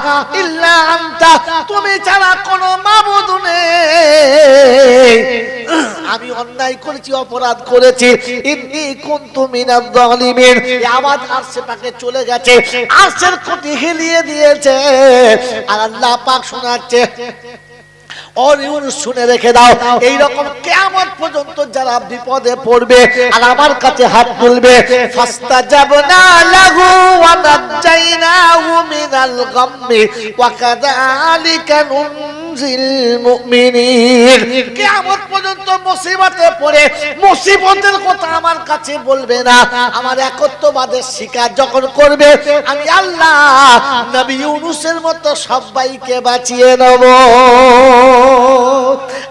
ইল্লা আনতা, তুমি ছাড়া কোনো মাবুদ নেই, আমি অন্যায় করেছি, অপরাধ করেছি, ইন্নী কুনতু মিনাজ জালিমিন। এই আওয়াজ আরশে পাকে চলে গেছে, আরশের খুঁটি হিলিয়ে দিয়েছে, আর আল্লাহ পাক শোনাচ্ছে, শুনে রেখে দাও, এইরকম কিয়ামত পর্যন্ত যারা বিপদে পড়বে আর আমার কাছে হাত তুলবে, ফাস্তাজাবনা লাহু ওয়া নাজাইনাহু মিনাল গাম্মি ওয়া কাযালিকা নুনজিল মুমিনিন। কিয়ামত পর্যন্ত মুসিবতে পড়ে মুসিবতের কথা আমার কাছে বলবে না, আমার একত্ববাদের স্বীকার যখন করবে, আমি আল্লাহ নবী ইউনূসের মতো সবাইকে বাঁচিয়ে নেব।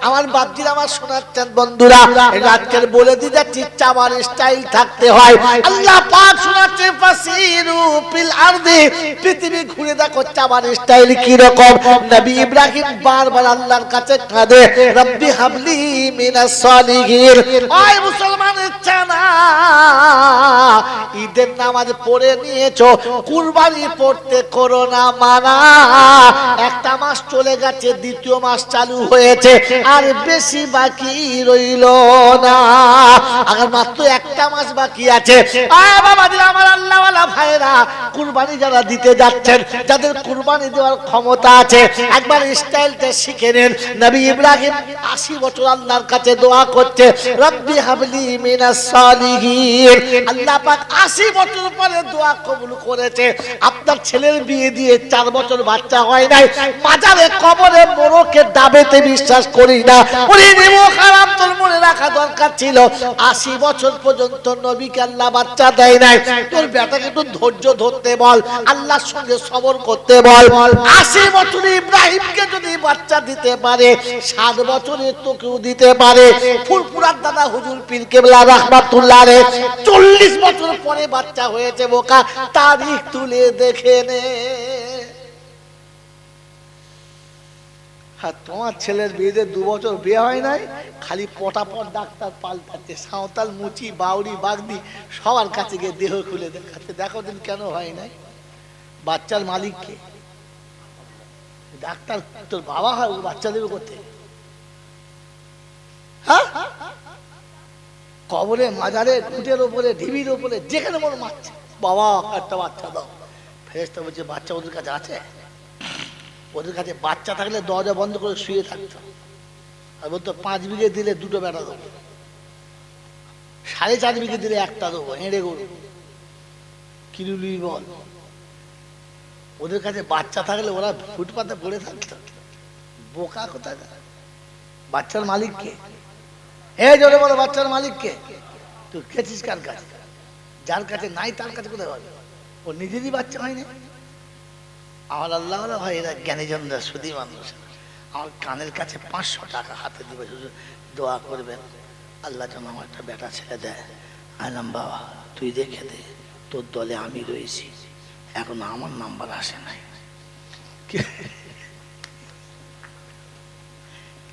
আমার বাপজির আমার শোনাচ্ছেন বন্ধুরা, আজকের বলে দিয়ে যাচ্ছি চাওয়ার স্টাইল থাকতে হয়। আল্লাহ পাক শোনাচ্ছে ফাসিরু ফিল আরদি, পৃথিবী ঘুরে দেখো চাওয়ার স্টাইল কি রকম। নবী ইব্রাহিম বারবার আল্লাহর কাছে কাঁদে, রব্বি হাবলি মিনাস সালিহিন। ওই মুসলমানের চানা, ঈদের নামাজ পড়ে নিয়েছো, কুরবানি পড়তে করো না মানা। একটা মাস চলে গেছে, দ্বিতীয় মাস চালু হয়েছে, আর বেশি বাকি রইল না, আর মাত্র একটা মাস বাকি আছে। বাবাদের আমার আল্লাহওয়ালা ভাইরা, কুরবানি যারা দিতে যাচ্ছেন, যাদের কুরবানি দেওয়ার ক্ষমতা আছে, একবার স্টাইলটা শিখে নেন। নবী ইব্রাহিম 80 বছর আল্লাহর কাছে দোয়া করছে, রব্বি হাবলি মিনাস সালিহিন। আল্লাহ পাক 80 বছর পরে দোয়া কবুল করেছে। আপনার ছেলের বিয়ে দিয়ে 4 বছর বাচ্চা হয় নাই, মাজারে কবরে মোরকে দাবেতে বিশ্বাস করি না, ওরে নেমো খারাপ। তোর মনে রাখা দরকার ছিল 80 বছর পর্যন্ত নবীকে আল্লাহ বাচ্চা দেয় নাই। তোর বেটাকে একটু ধৈর্য ধরতে বল, আল্লাহর সঙ্গে সবর করতে বল। 80 বছরে ইব্রাহিমকে যদি বাচ্চা দিতে পারে, 60 বছরে তোকেও দিতে পারে। ফুরফুরার দাদা হুজুর পীর কেবলা রাহমাতুল্লাহ আলাইহি 40 বছর পরে বাচ্চা হয়েছে। বোকা, তারিখ তুলে দেখে নে। তোমার ছেলের বিয়েতে 2 বছর বিয়ে হয় নাই, খালি পটাপট ডাক্তার পাল্টাচ্ছে। সাঁওতাল, মুচি, বাউরি, বাগদি সবার কাছে গিয়ে দেহ খুলে দেখাচ্ছে, দেখো দিন কেন হয় নাই। বাচ্চার মালিক কে? ডাক্তার তোর বাবা হয়, বাচ্চা দেবে করতে? হ্যাঁ, কবরে, মাজারে, খুঁটের ওপরে, ঢিবির ওপরে, যেখানে মনে মারছে, বাবা একটা বাচ্চা দাও। ফেরেশতা বলছে বাচ্চা ওদের কাছে আছে? ওদের কাছে বাচ্চা থাকলে দরজা বন্ধ করে শুয়ে থাকতো, আর বলতো 5 বিঘে দিলে 2টো বেটা দেবো, 4.5 বিঘে দিলে 1টা দেবো, হেঁড়ে গরু কিরুলি বল। ওদের কাছে বাচ্চা থাকলে ওরা ফুটপাতে পড়ে থাকতো। বোকা কোথায়? বাচ্চার মালিক কে? এই জোরে বলো, বাচ্চার মালিক কে? তুই খেয়েছিস কার কাছে? যার কাছে নাই তার কাছে কোথায় হবে? ও নিজেরই বাচ্চা হয়নি। আমার আল্লাহ ভাই, এরা জ্ঞানীজনরা, সুদী মানুষ। আমার কানের কাছে 500 টাকা হাতে দিবে, দোয়া করবেন আল্লাহ যেন আমার একটা বেটা ছেলে দেয়। আইলাম বাবা তুই দেখে দে, তোর দলে আমি রয়েছি, এখন আমার নাম্বার আসে নাই।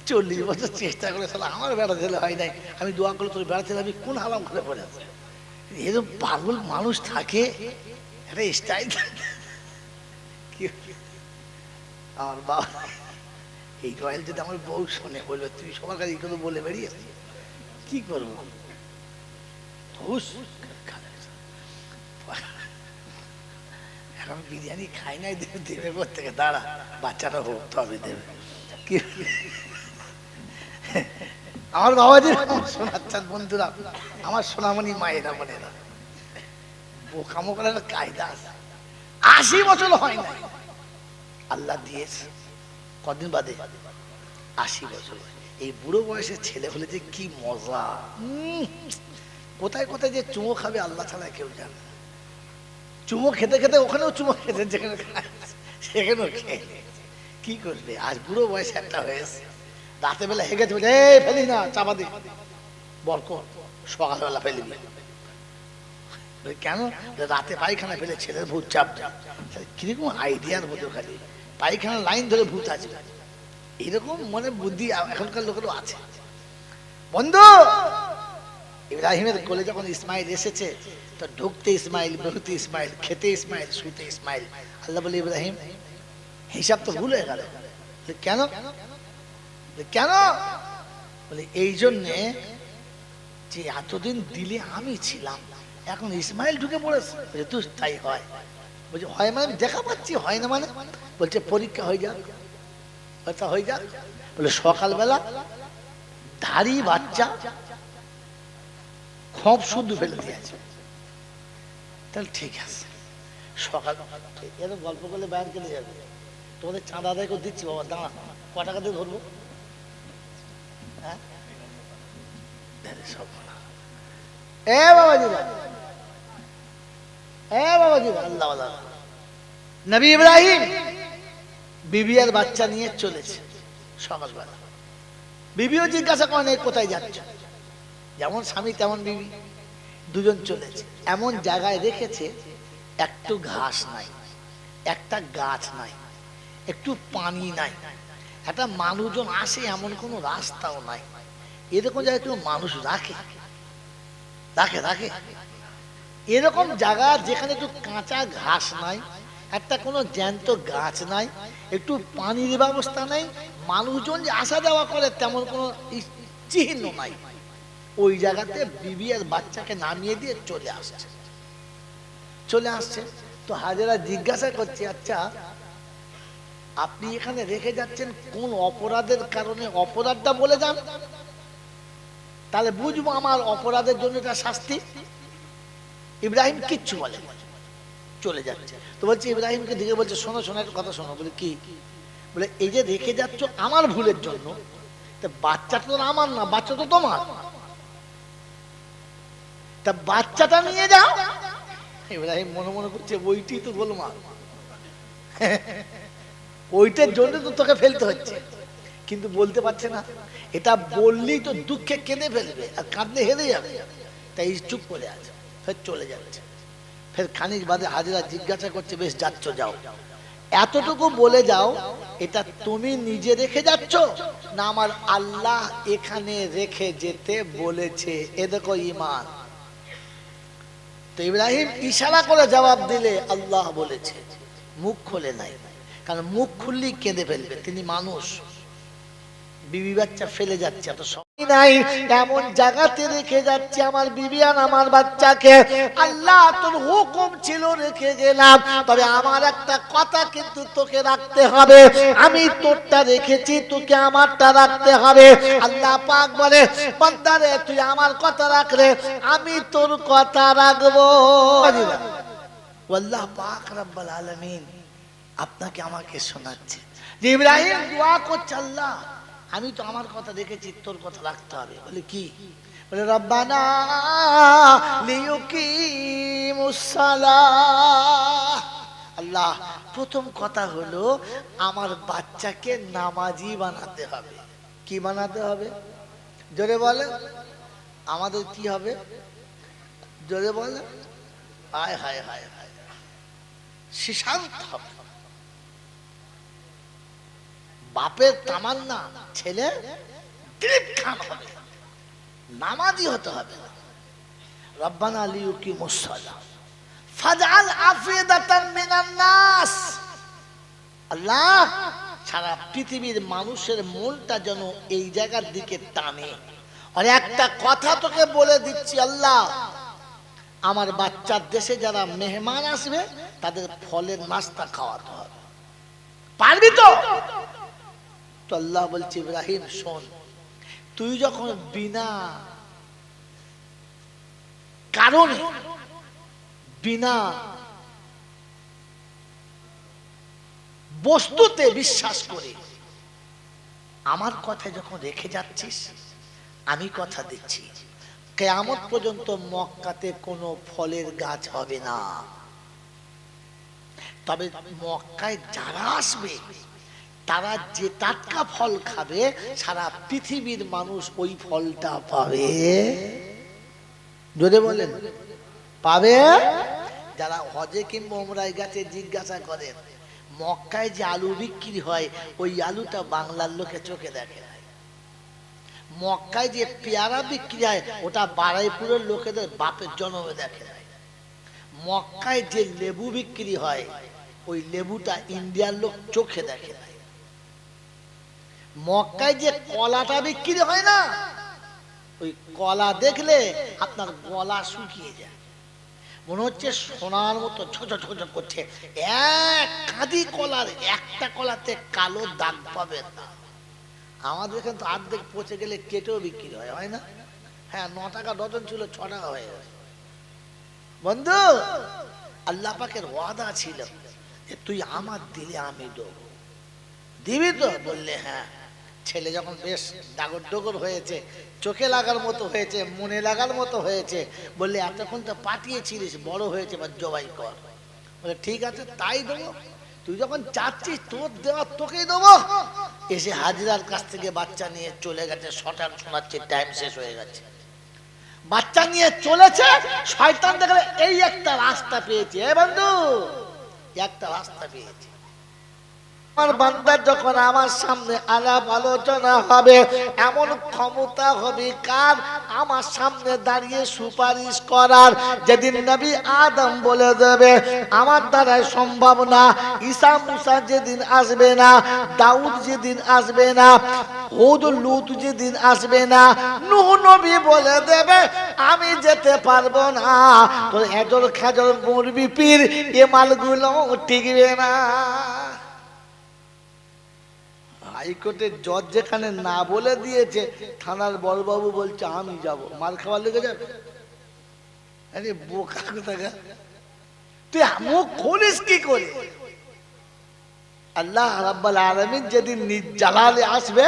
40 বছর চেষ্টা করে আমার বেটা ছেলে হয় নাই, আমি দোয়া করলে তোর বেটা ছেলে আমি কোন হালাম করে পড়ে আছে। এরকম পাগল মানুষ থাকে, একটা স্টাইল থাকে। আমার বাবা এই রয়েল যদি আমার বউ শোনে, বলবে তুই সবার কাছে এই কথা বলে বেরিয়ে কি করবো? এখন বিরিয়ানি খাই নাই, দেবে কোথেকে? দাঁড়া, বাচ্চাটা হোক তবে দেবে। কি আমার বাবাজি শোনাচ্ছেন বন্ধুরা, আমার সোনামণি মায়েরা বোনেরা, বোকামো করার কায়দা আছে। 80 বছর হয় না, আল্লাহ দিয়েছে কদিন বাদে 80 বছর। এই বুড়ো বয়সের ছেলে হলে যে কি মজা! কোথায় কোথায় যে চুমো খাবে আল্লাহ ছাড়া কেউ জানে। চুমো খেতে খেতে ওখানেও চুমো খেতে, যেখানে সেখানেও খেয়ে কি করবে। আজ বুড়ো বয়সে একটা হয়েছে, রাতে বেলা হেগেছে, ফেলি না, চাপা দি বরক, সকালবেলা ফেলিবি কেন? রাতে পায়খানা ফেলে ছেলের ভূত চাপ দেয়। কিরকম আইডিয়ার মতো, খালি পায়খানা লাইন ধরে ভূত আছে, এরকম মনে বুদ্ধি এখনকার লোকেরও আছে। বন্ধু, ইব্রাহিমের কোলে যখন ইসমাইল এসেছে, তো ঢুকতে ইসমাইল, বেরোতে ইসমাইল, খেতে ইসমাইল, শুতে ইসমাইল। আল্লাহ বলে ইব্রাহিম হিসাব তো ভুল হয়ে গেল। কেন? কেন? বলে এই জন্যে যে এতদিন দিলে আমি ছিলাম, এখন ইসমাইল ঢুকে পড়েছে। তুই তাই হয়? বলছে হয় মানে দেখা পাচ্ছি, হয় না মানে? বলছে পরীক্ষা হয়ে যাক, হয়ে যাক। বলে সকালবেলা ধাড়ি বাচ্চা খপ শুদ্ধ ফেলে দিয়েছে, তাহলে ঠিক আছে। সকাল এত গল্প করলে বাইরে কেটে যাবে। তোমাদের চাঁদা আদায় করে দিচ্ছি বাবা, দাঁড়া, ক টাকা দিয়ে ধরবো? হ্যাঁ সব নবী ইব্রাহিম বিবি আর বাচ্চা নিয়ে চলেছে। সকালবেলা বিবিও জিজ্ঞাসা করেন এই কোথায় যাচ্ছ, যেমন স্বামী তেমন বিবি, দুজন চলেছে। এমন জায়গায় রেখেছে একটু ঘাস নাই, একটা গাছ নাই, একটু পানি নাই, একটা মানুষজন আসে এমন কোনো রাস্তাও নাই। এরকম জায়গায় কেউ মানুষ রাখে? রাখে রাখে এরকম জায়গা যেখানে একটু কাঁচা ঘাস নাই, একটা কোনো জ্যান্ত গাছ নাই, একটু পানির ব্যবস্থা নাই, মানুষজন যে আসা যাওয়া করে তেমন কোনো চিহ্ন নাই, ওই জায়গাতে বিবি আর বাচ্চাকে নামিয়ে দিয়ে চলে আসছে। তো হাজেরা জিজ্ঞাসা করছে, আচ্ছা আপনি এখানে রেখে যাচ্ছেন কোন অপরাধের কারণে? অপরাধটা বলে যান, তাহলে বুঝবো আমার অপরাধের জন্য এটা শাস্তি। ইব্রাহিম কিচ্ছু বলে, চলে যাচ্ছে। তো বলছে ইব্রাহিমকে দিকে বলছে, শোনো শোনো একটা কথা শোনো। বলে কি? বলে এই যে রেখে যাচ্ছ আমার ভুলের জন্য, তা বাচ্চাটা তো আমার না, বাচ্চা তো তোমার, তা বাচ্চাটা নিয়ে যাও। ইব্রাহিম মনে মনে করছে ওইটি তো গোলমাল, ওইটার জন্য তো তোকে ফেলতে হচ্ছে, কিন্তু বলতে পারছে না। এটা বললেই তো দুঃখে কেঁদে ফেলবে আর কাঁদলে হেরে যাবে, তাই চুপ করে আছে, ফের চলে যাচ্ছে। ফের খানিক বাদে হাজেরা জিজ্ঞাসা করছে, বেশ যাচ্ছ যাও, এতটুকু বলে যাও এটা তুমি নিজে রেখে যাচ্ছ না আমার আল্লাহ এখানে রেখে যেতে বলেছে? এ দেখো ঈমান। তো ইব্রাহিম ইশারা করে জবাব দিলে আল্লাহ বলেছে, মুখ খোলে নাই, কারণ মুখ খুললেই কেঁদে ফেলবে, তিনি মানুষ। বিবি বাচ্চা ফেলে যাচ্ছে, এত সময় নাই, এমন জায়গাতে রেখে যাচ্ছে আমার বিবি আর আমার বাচ্চাকে। আল্লাহ তোর হুকুম ছিল রেখে গেলাম, তবে আমার একটা কথা কিন্তু তোকে রাখতে হবে, আমি তোরটা রেখেছি, তোকে আমারটা রাখতে হবে। আল্লাহ পাক বলে, বান্দারে তুই আমার কথা রাখলে আমি তোর কথা রাখবো। আল্লাহ পাক রব্বুল আলামিন আপনাকে আমাকে শোনাচ্ছে যে ইব্রাহিম দোয়া করছে, আল্লাহ আমি তো আমার কথা রেখেছি, তোর কথা রাখতে হবে। বলে কি? বলে রব্বানা লিয়ুকিমুস সালাহ। আল্লাহ প্রথম কথা হলো আমার বাচ্চাকে নামাজি বানাতে হবে। কি বানাতে হবে? জোরে বলে, আমাদের কি হবে? জোরে বলে, হায় হায় হায় হায়, শিশান্ত হবে। বাপের তামান্না ছেলে দিলীপ খান হবে, নামাজি হতে হবে। রব্বানা লিয়ুকিমুস সালাহ ফাজআল আফিদাতাম মিনান নাস। আল্লাহ সারা পৃথিবীর মানুষের মনটা যেন এই জায়গার দিকে টানে। আর একটা কথা তোকে বলে দিচ্ছি, আল্লাহ আমার বাচ্চার দেশে যারা মেহমান আসবে তাদের ফলের নাস্তা খাওয়াতে হবে, পারবি তো? তো আল্লাহ বলছে, ইব্রাহিম শোন, তুই যখন বিনা কারণে বিনা বস্তুতে বিশ্বাস করে আমার কথা যখন রেখে যাচ্ছিস, আমি কথা দিচ্ছি কিয়ামত পর্যন্ত মক্কাতে কোনো ফলের গাছ হবে না, তবে মক্কায় যারা আসবে তারা যে টাটকা ফল খাবে সারা পৃথিবীর মানুষ ওই ফলটা পাবে। যদি বলেন পাবে। যারা হজে কিংবা ওমরায় গেছে জিজ্ঞাসা করেন, মক্কায় যে আলু বিক্রি হয় ওই আলুটা বাংলার লোকে চোখে দেখে না। মক্কায় যে পেয়ারা বিক্রি হয় ওটা বারাইপুরের লোকেদের বাপের জন্মে দেখে না। মক্কায় যে লেবু বিক্রি হয় ওই লেবুটা ইন্ডিয়ার লোক চোখে দেখে না। মক্কায় যে কলাটা বিক্রি হয় না, ওই কলা দেখলে আপনার গলা শুকিয়ে যায়, মনে হচ্ছে সোনার মতো ঝকঝক করছে। এক কাঁদি কলার একটা কলাতে কালো দাগ পাবে না। আমাদের এখানে তো অর্ধেক পচে গেলে কেটেও বিক্রি হয়, হয় না? হ্যাঁ, 9 টাকা ডজন ছিল, 6 টাকা হয়ে গেছে। বন্ধু, আল্লাহ পাকের ওয়াদা ছিল যে তুই আমার দিলে আমি দেবো, দিবি তো? বললে হ্যাঁ। ছেলে যখন বেশ ডাগর ডগর হয়েছে, চোখে লাগার মতো হয়েছে, মনে লাগার মতো হয়েছে, বললে এতক্ষণ তো পাঠিয়েছিলিস, বড় হয়েছে, বা জবাই কর। বলে ঠিক আছে তাই দেবো। তো তুই যখন চাচ্ছিস তোর দেওয়া তোকেই দেবো। এসে হাজিরার কাছ থেকে বাচ্চা নিয়ে চলে গেছে, শটান শোনাচ্ছে, টাইম শেষ হয়ে গেছে। বাচ্চা নিয়ে চলেছে, শয়তান দেখলে এই একটা রাস্তা পেয়েছে, এ বন্ধু একটা রাস্তা পেয়েছে। আমার বান্দার যখন আমার সামনে আলাপ আলোচনা হবে, এমন ক্ষমতা হবে কার আমার সামনে দাঁড়িয়ে সুপারিশ করার। যেদিন নবী আদম বলে দেবে আমার দ্বারাই সম্ভব না, ঈসা মুসা যেদিন আসবে না, দাউদ যেদিন আসবে না, হুদ লুত যেদিন আসবে না, নূহ নবী বলে দেবে আমি যেতে পারবো না, তোর এজল খেজল মুরবি পীর এ মালগুলো টিকবে না। হাইকোর্টের জজ যেখানে না বলে দিয়েছে, থানার বড়বাবু বলছে আমি যাব, মার খাওয়ার লেগে যাবে। আরে বোকা কোথাকার, তুই মুখ খুলিস কি করে? আল্লাহ রাব্বুল আলামিন যেদিন নিজ জালালে আসবে,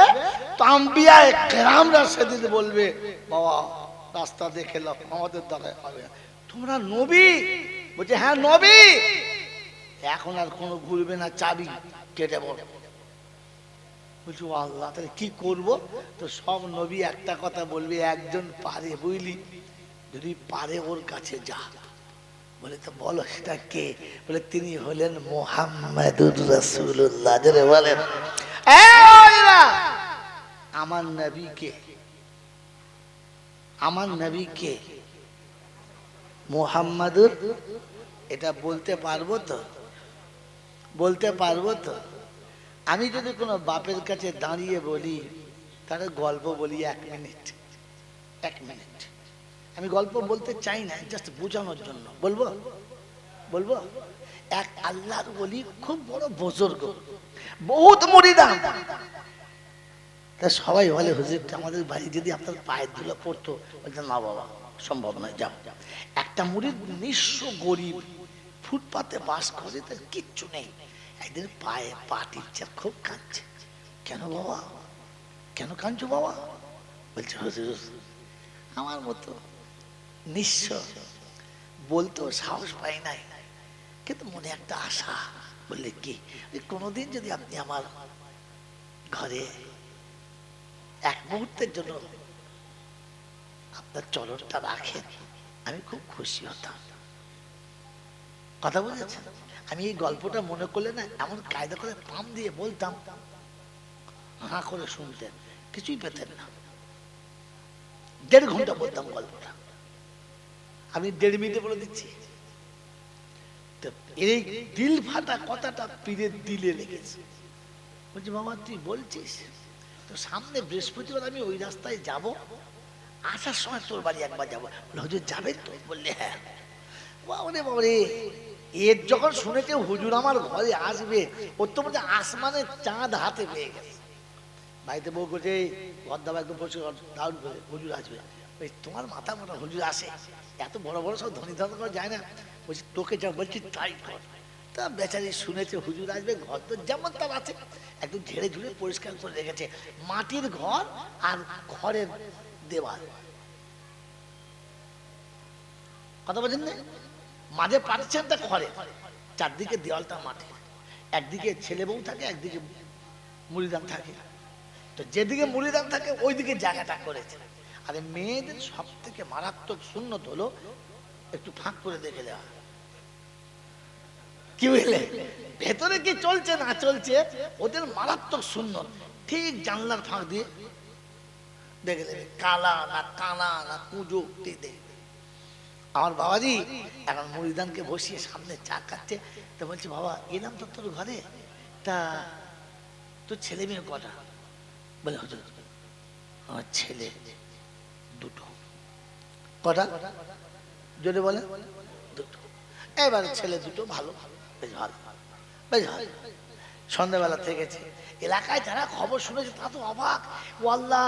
তো আম্বিয়া কেরামরা সেদিন বলবে বাবা রাস্তা দেখে লাও, আমাদের দ্বারা হবে। তোমরা নবী? বলছে হ্যাঁ নবী। এখন আর কোনো ঘুরবে না, চাবি কেটে পড়ে। বলছি আল্লাহ তাহলে কি করব? তো সব নবী একটা কথা বলবে, একজন পারে বুঝলি, যদি পারে ওর কাছে যা। বলে তো বলো সেটা কে? বলে তিনি হলেন মুহাম্মাদুর রাসূলুল্লাহ। যারা বলেন আমার নবী কে? আমার নবী কে? মুহাম্মাদুর। এটা বলতে পারবো তো? বলতে পারবো তো? আমি যদি কোনো বাপের কাছে দাঁড়িয়ে বলি, তাহলে গল্প বলি 1 মিনিট, 1 মিনিট। আমি গল্প বলতে চাই না, জাস্ট বোঝানোর জন্য বলবো। বলবো এক আল্লাহর ওলি, খুব বড় বুজুর্গ, বহুত মুরিদান। তা সবাই বলে হুজুর আমাদের বাড়ি যদি আপনার পায়ের ধুলো পড়তো। বলছে না বাবা সম্ভব নয়, যাও। একটা মুরিদ নিঃস্ব গরিব, ফুটপাতে বাস করে, তার কিচ্ছু নেই। একদিন পায়ে পা টিপছে, খুব কাঁদছে। কেন বাবা, কেন কাঁদছো বাবা? বলছে হুজুর আমার মতো নিঃস্ব, বলতেও সাহস পাই নাই, কিন্তু মনে একটা আশা। বললে কি? কোনোদিন যদি আপনি আমার ঘরে এক মুহূর্তের জন্য আপনার চলনটা রাখেন, আমি খুব খুশি হতাম। কথা বুঝেছেন? আমি এই গল্পটা মনে করলে না, এমন কায়দা করে পাম দিয়ে বলতাম, হাঁ করে শুনতেন, কিছুই পেতেন না। 1.5 ঘন্টা বলতাম গল্পটা, আমি 1.5 মিনিটে বলে দিচ্ছি। এই দিল ফাটা কথাটা পীরের দিলে লেগেছে। বলছি বাবা তুই বলছিস তো, সামনে বৃহস্পতিবার আমি ওই রাস্তায় যাব, আসার সময় তোর বাড়ি একবার যাবো। হুজুর যাবেন তো? বললে হ্যাঁ। বাবারে বাবারে, এর যখন শুনেছে হুজুর আমার ঘরে আসবে, ওর তো মধ্যে আসমানের চাঁদ হাতে পেয়ে গেছে। বাড়িতে বউ করছে ঘর দাবা একদম পরিষ্কার দারুণ করে, হুজুর আসবে। তোমার মাথা মোটা, হুজুর আসে, এত বড় বড় সব ধনী ধন করা যায় না। বলছি তোকে যা বলছি তাই কর। তা বেচারি শুনেছে হুজুর আসবে, ঘর তো যেমন তার আছে একদম ঝেড়ে ঝুড়ে পরিষ্কার করে রেখেছে। মাটির ঘর আর ঘরের দেওয়াল, কথা বলছেন না? মাঝে পার্টিশনটা ঘরের, চারদিকে দেওয়ালটা মাটির, একদিকে ছেলে বউ থাকে, একদিকে মুড়িদান থাকে। তো যেদিকে মুড়িদান থাকে ওইদিকে জায়গাটা করেছে। আর মেয়েদের সব থেকে মারাত্মক সুন্নত হলো একটু ফাঁক করে দেখে দেওয়া। কি বুঝলে? ভেতরে কি চলছে না চলছে ওদের মারাত্মক সুন্নত। ঠিক জানলার ফাঁক দিয়ে দেখে দেবে, কালা না কানা না কুঁজো দেখে। আমার বাবাজি এখন মুড়িদানকে বসিয়ে সামনে চা খাচ্ছে, তো বলছি বাবা এলাম তো তোর ঘরে, তা তোর ছেলে মেয়ে কটা? বলে হুজুর আমার ছেলে 2টো। কটা? জোরে বলে 2টো। এবার ছেলে 2টো, ভালো, বেশ ভালো, বেশ ভালো। সন্ধ্যাবেলা থেকেছে, এলাকায় যারা খবর শুনেছে তা তো অবাক। ও আল্লাহ,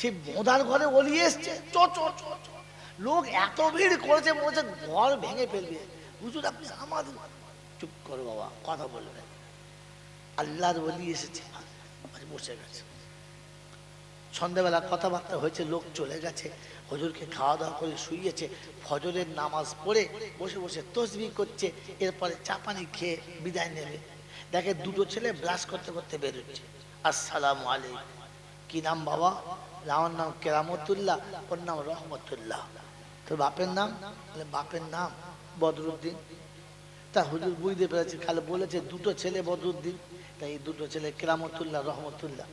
সেই বোঁদার ঘরে ওলি এসছে, চ চ চ চ। লোক এত ভিড় করেছে, মনে হচ্ছে ঘর ভেঙে ফেলবে। হুজুর আপনি আমাদের, চুপ করো বাবা, কথা বলবেন। আল্লাহর ওলি এসেছে, বসে গেছে। সন্ধ্যাবেলা কথাবার্তা হয়েছে, লোক চলে গেছে, হুজুরকে খাওয়া দাওয়া করে শুইয়েছে, ফজরের নামাজ পড়ে বসে বসে তসবিহ করছে, এরপরে চা পানি খেয়ে বিদায় নেবে। দেখে দুটো ছেলে ব্রাশ করতে করতে বেরোচ্ছে। আসসালামু আলাইকুম। কি নাম বাবা? আমার নাম কেরামতুল্লাহ, ওর নাম রহমতুল্লাহ। তোর বাপের নাম? বাপের নাম বদরুদ্দিন। তা হুজুর বুঝতে পেরেছে, খালি বলেছে দুটো ছেলে বদরুদ্দিন, তাই এই দুটো ছেলে কেরামতুল্লাহ রহমতুল্লাহ।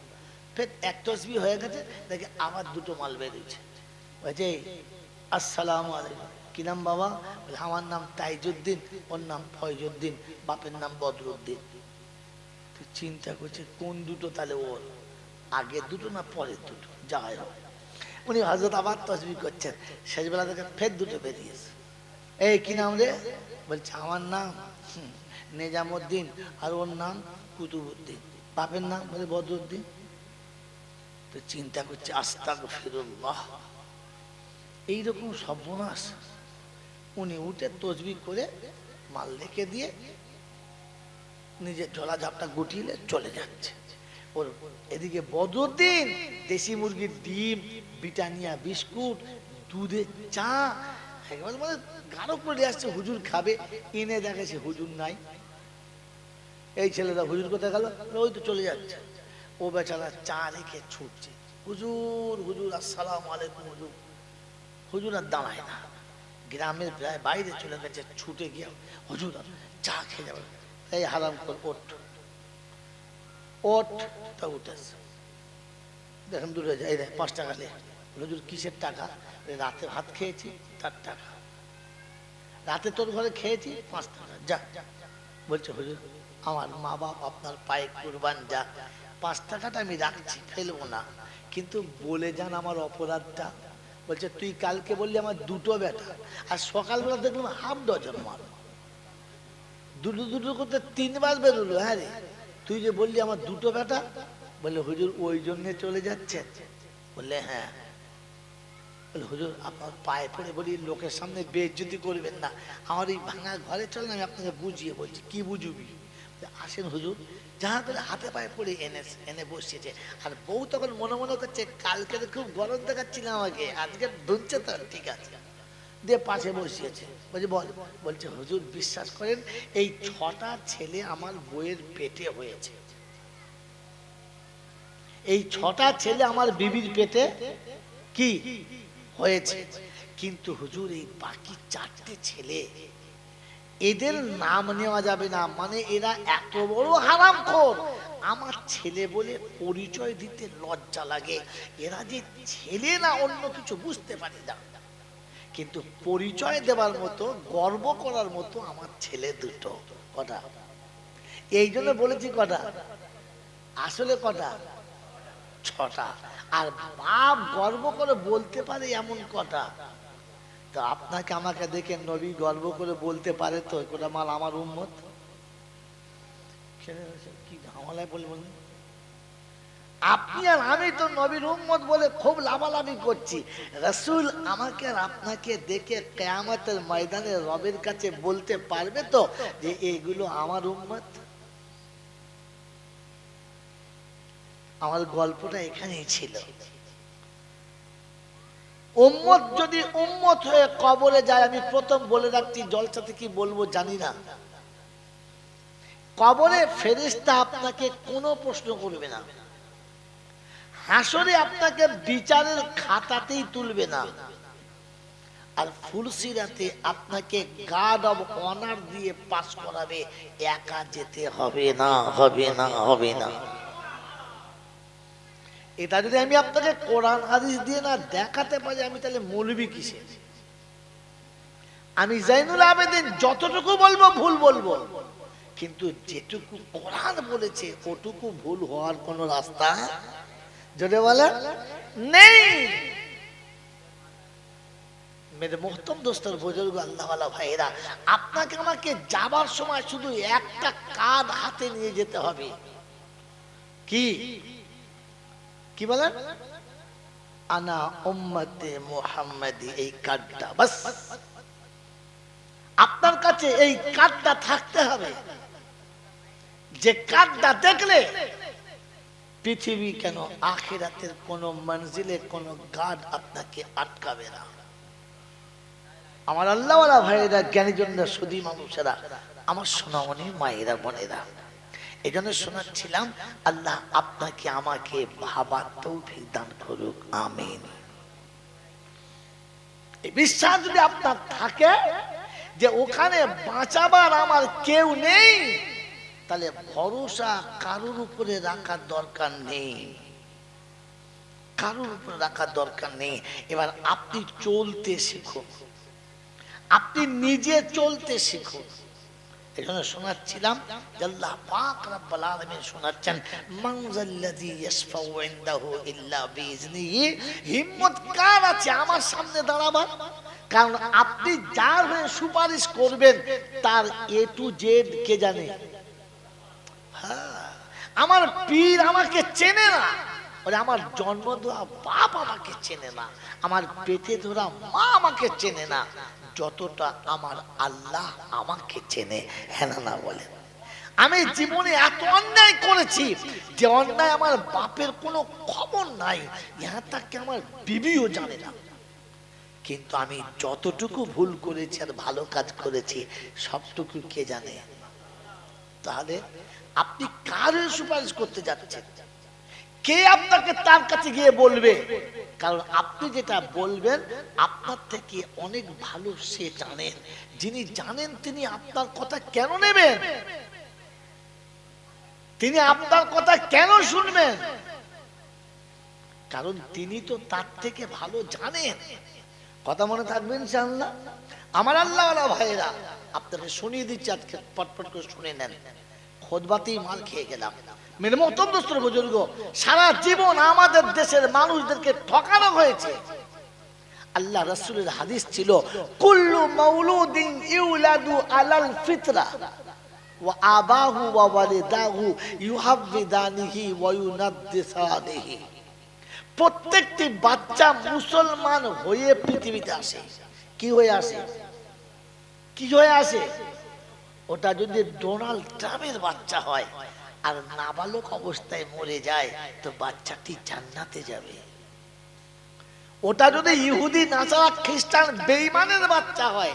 ফের এক তসবিহ হয়ে গেছে, দেখে আবার দুটো মাল বেরিয়েছে। বলছে আসসালামু আলাইকুম। কি নাম বাবা? আমার নাম তাইজুদ্দিন, ওর নাম ফয়জুদ্দিন, বাপের নাম বদরুদ্দিন। তুই চিন্তা করছে কোন দুটো তাহলে ওর, আগে দুটো না পরের দুটো? যাই হোক, উনি হযরত আবার তসবিহ করছেন, শেষবেলা থেকে ফের দুটো বেরিয়েছে। এই কি নাম রে? বলছে আমার নাম নেজামুদ্দিন, আর ওর নাম কুতুবুদ্দিন। বাপের নাম? বলে বদরুদ্দিন। তো চিন্তা করছে আস্তাগফিরুল্লাহ, এইরকম সর্বনাশ। উনি উঠে তসবিহ করে মাল রেখে দিয়ে নিজের ঝোলা ঝাপটা গুটিয়ে চলে যাচ্ছে। ওর এদিকে বদরুদ্দিন দেশি মুরগির ডিম, ব্রিটানিয়া বিস্কুট, দুধের চা একেবারে মানে গাঢ় করে আসছে, হুজুর খাবে। এনে দেখেছে হুজুর নাই। এই ছেলেটা হুজুর কোথায় গেল? ওই তো চলে যাচ্ছে। ও বেচারা চা রেখে ছুটছে, হুজুর হুজুর আসসালামু আলাইকুম হুজুর। হুজুর আর দাঁড়ায় না, গ্রামের প্রায় বাইরে চলে গেছে, ছুটে গিয়ে হুজুর চা খেয়ে যাবে। এই হারাম কর, ওঠ ওঠ। তা উঠেছে, দেখেন দূরে যায়, 5 টাকা লে। হুজুর কিসের টাকা? রাতে ভাত খেয়েছি তার টাকা। রাতে তোর ঘরে খেয়েছি 5 টাকা, যা। বলছে হুজুর আমার মা বাপ আপনার পায়ে কুরবান, যা 5 টাকাটা আমি রাখছি, ফেলবো না, কিন্তু বলে যান আমার অপরাধটা। বলছে তুই কালকে বললি আমার দুটো বেটা, আর সকালবেলা দেখলাম হাফ ডজন মাল, দুটো দুটো করতে 3 বার বেরোলো। হ্যাঁ রে, তুই যে বললি আমার দুটো বেটা। বললে হুজুর ওই জন্য চলে যাচ্ছে? বললে হ্যাঁ। বলে হুজুর আপনার পায়ে পড়ে বলি, লোকের সামনে বেইজ্জতি করবেন না, আমার এই ভাঙা ঘরে চলেন, আমি আপনাকে বুঝিয়ে বলছি। কি বুঝবি? আসেন হুজুর। যাহা করে হাতে পায়ে পড়ে এনে বসিয়েছে। আর বউ তখন মনে মনে করছে কালকে খুব গরম দেখাচ্ছিলাম আমাকে, আজকে ধুনছে তো, ঠিক আছে, দিয়ে পাশে বসিয়েছে। বলছে বল। বলছে হুজুর বিশ্বাস করেন এই 6টা ছেলে আমার বউয়ের পেটে হয়েছে, এই 6টা ছেলে আমার বিবির পেটে কি হয়েছে, কিন্তু হুজুর এই বাকি 4টে ছেলে এদের নাম নেওয়া যাবে না, মানে এরা এত বড় হারামখোর, আমার ছেলে বলে পরিচয় দিতে লজ্জা লাগে। এরা যে ছেলে না অন্য কিছু বুঝতে পারি না, কিন্তু পরিচয় দেবার মতো, গর্ব করার মতো আমার ছেলে দুটো। কটা? এই জন্য বলেছি কটা, আসলে কটা? 6টা। আর বাপ গর্ব করে বলতে পারে এমন কটা? তো আপনাকে আমাকে দেখে নবী গর্ব করে বলতে পারে তো কোটা মাল আমার উম্মত? কি ঝামেলায় বলবেন? আপনি আর আমি তো নবীর উম্মত বলে খুব লাভালাভি করছি। রাসূল আমাকে আর আপনাকে দেখে কিয়ামতের ময়দানে রবের কাছে বলতে পারবে তো যে এগুলো আমার উম্মত? আমার গল্পটা এখানেই ছিল। উম্মত যদি উম্মত হয়ে কবরে যায়, আমি প্রথম বলে রাখছি, জলসাতে কি বলবো জানি না, কবরে ফেরেশতা আপনাকে কোনো প্রশ্ন করবে না, হাসরে আপনাকে বিচারের খাতাতেই তুলবে না, আর ফুলসিরাতে আপনাকে গার্ড অব অনার দিয়ে পাস করাবে, একা যেতে হবে না, হবে না, হবে না। এটা যদি আমি আপনাকে কোরআন হাদিস দিয়ে না দেখাতে পারি, আমি তাহলে মৌলবি কিসের? আমি জাইনুল আবেদিন যতটুকু বলবো ভুল বলবো, কিন্তু যেটুকু কোরআন বলেছে ওটুকু ভুল হওয়ার কোনো রাস্তা যদি বলে নেই। মেরে মোহতরম দোস্তর বুজুর্গ আল্লাহওয়ালা ভাইরা, আপনাকে আমাকে যাবার সময় শুধু একটা কার্ড হাতে নিয়ে যেতে হবে। কি কি বলেন? আনা উম্মতে মুহাম্মাদি, এই কার্ডটা বাস আপনার কাছে, এই কার্ডটা থাকতে হবে। যে কার্ডটা দেখলে পৃথিবী কেন আখিরাতের কোন মঞ্জিলে কোন গার্ড আপনাকে আটকাবে না। আমার আল্লাহওয়ালা ভাইয়েরা, জ্ঞানী জনরা, সুধী মানুষেরা, আমার সোনামণি মায়েরা, বোনেরা, এই জন্য শোনাচ্ছিলাম, আল্লাহ আপনাকে আমাকে ভাবার তৌফিক দান করুক, আমিন। এই বিশ্বাস যদি আপনার থাকে যে ওখানে বাঁচাবার আমার কেউ নেই, তাহলে ভরসা কারোর উপরে রাখার দরকার নেই, কারোর উপরে রাখার দরকার নেই। এবার আপনি চলতে শিখুন, আপনি নিজে চলতে শিখুন। এই জন্য শোনাচ্ছিলাম, আল্লাহ পাক রব্বুল আলামিন শোনাচ্ছেন, মানজাল্লাযী ইয়াশফাউ ইনদাহু ইল্লা বিইজনিহি, হিম্মত কার আছে আমার সামনে দাঁড়াবার? কারণ আপনি যার হয়ে সুপারিশ করবেন তার এ টু জেড কে জানে? আমার পীর আমাকে চেনে না, আমার জন্ম দেওয়া বাপ আমাকে চেনে না, আমার পেটে ধরা মা আমাকে চেনে না, যতটা আমার আল্লাহ আমাকে চেনে। হ্যাঁ না বলেন? আমি জীবনে এত অন্যায় করেছি যে অন্যায় আমার বাপের কোনো খবর নাই, ইহা তাকে আমার বিবিও জানে না, কিন্তু আমি যতটুকু ভুল করেছি আর ভালো কাজ করেছি সবটুকু কে জানে? তাহলে আপনি কার সুপারিশ করতে যাচ্ছেন? কে আপনাকে তার কাছে গিয়ে বলবে? কারণ আপনি যেটা বলবেন আপনার থেকে অনেক ভালো সে জানেন। যিনি জানেন তিনি আপনার কথা কেন নেবেন? তিনি আপনার কথা কেন শুনবেন? কারণ তিনি তো তার থেকে ভালো জানেন। কথা মনে থাকবেন ইনশাআল্লাহ? আমার আল্লাহওয়ালা ভাইয়েরা, আপনাকে শুনিয়ে দিচ্ছি, আজকে পটপট করে শুনে নেন, খুতবাতেই মাল খেয়ে গেলাম। মেরে মোহতরম দোস্ত বুজুর্গ, সারা জীবন আমাদের দেশের মানুষদেরকে ঠকানো হয়েছে। আল্লাহ রাসূলের হাদিস ছিল, কুল্লু মাউলুদিন ইউলাদু আলাল ফিতরা ওয়া আবাহু ওয়া ওয়ালিদাহু ইউহাব্বিদানিহি ওয়া ইউনাদ্দিসানিহি। প্রত্যেকটি বাচ্চা মুসলমান হয়ে পৃথিবীতে আসে। কি হয়ে আসে? কি হয়ে আসে? ওটা যদি ডোনাল্ড ট্রাম্পের বাচ্চা হয় আর নাবালক অবস্থায় মরে যায় তো বাচ্চাটি জান্নাতে যাবে। ওটা যদি ইহুদি, নাসারা, খ্রিস্টান, বেঈমানের বাচ্চা হয়,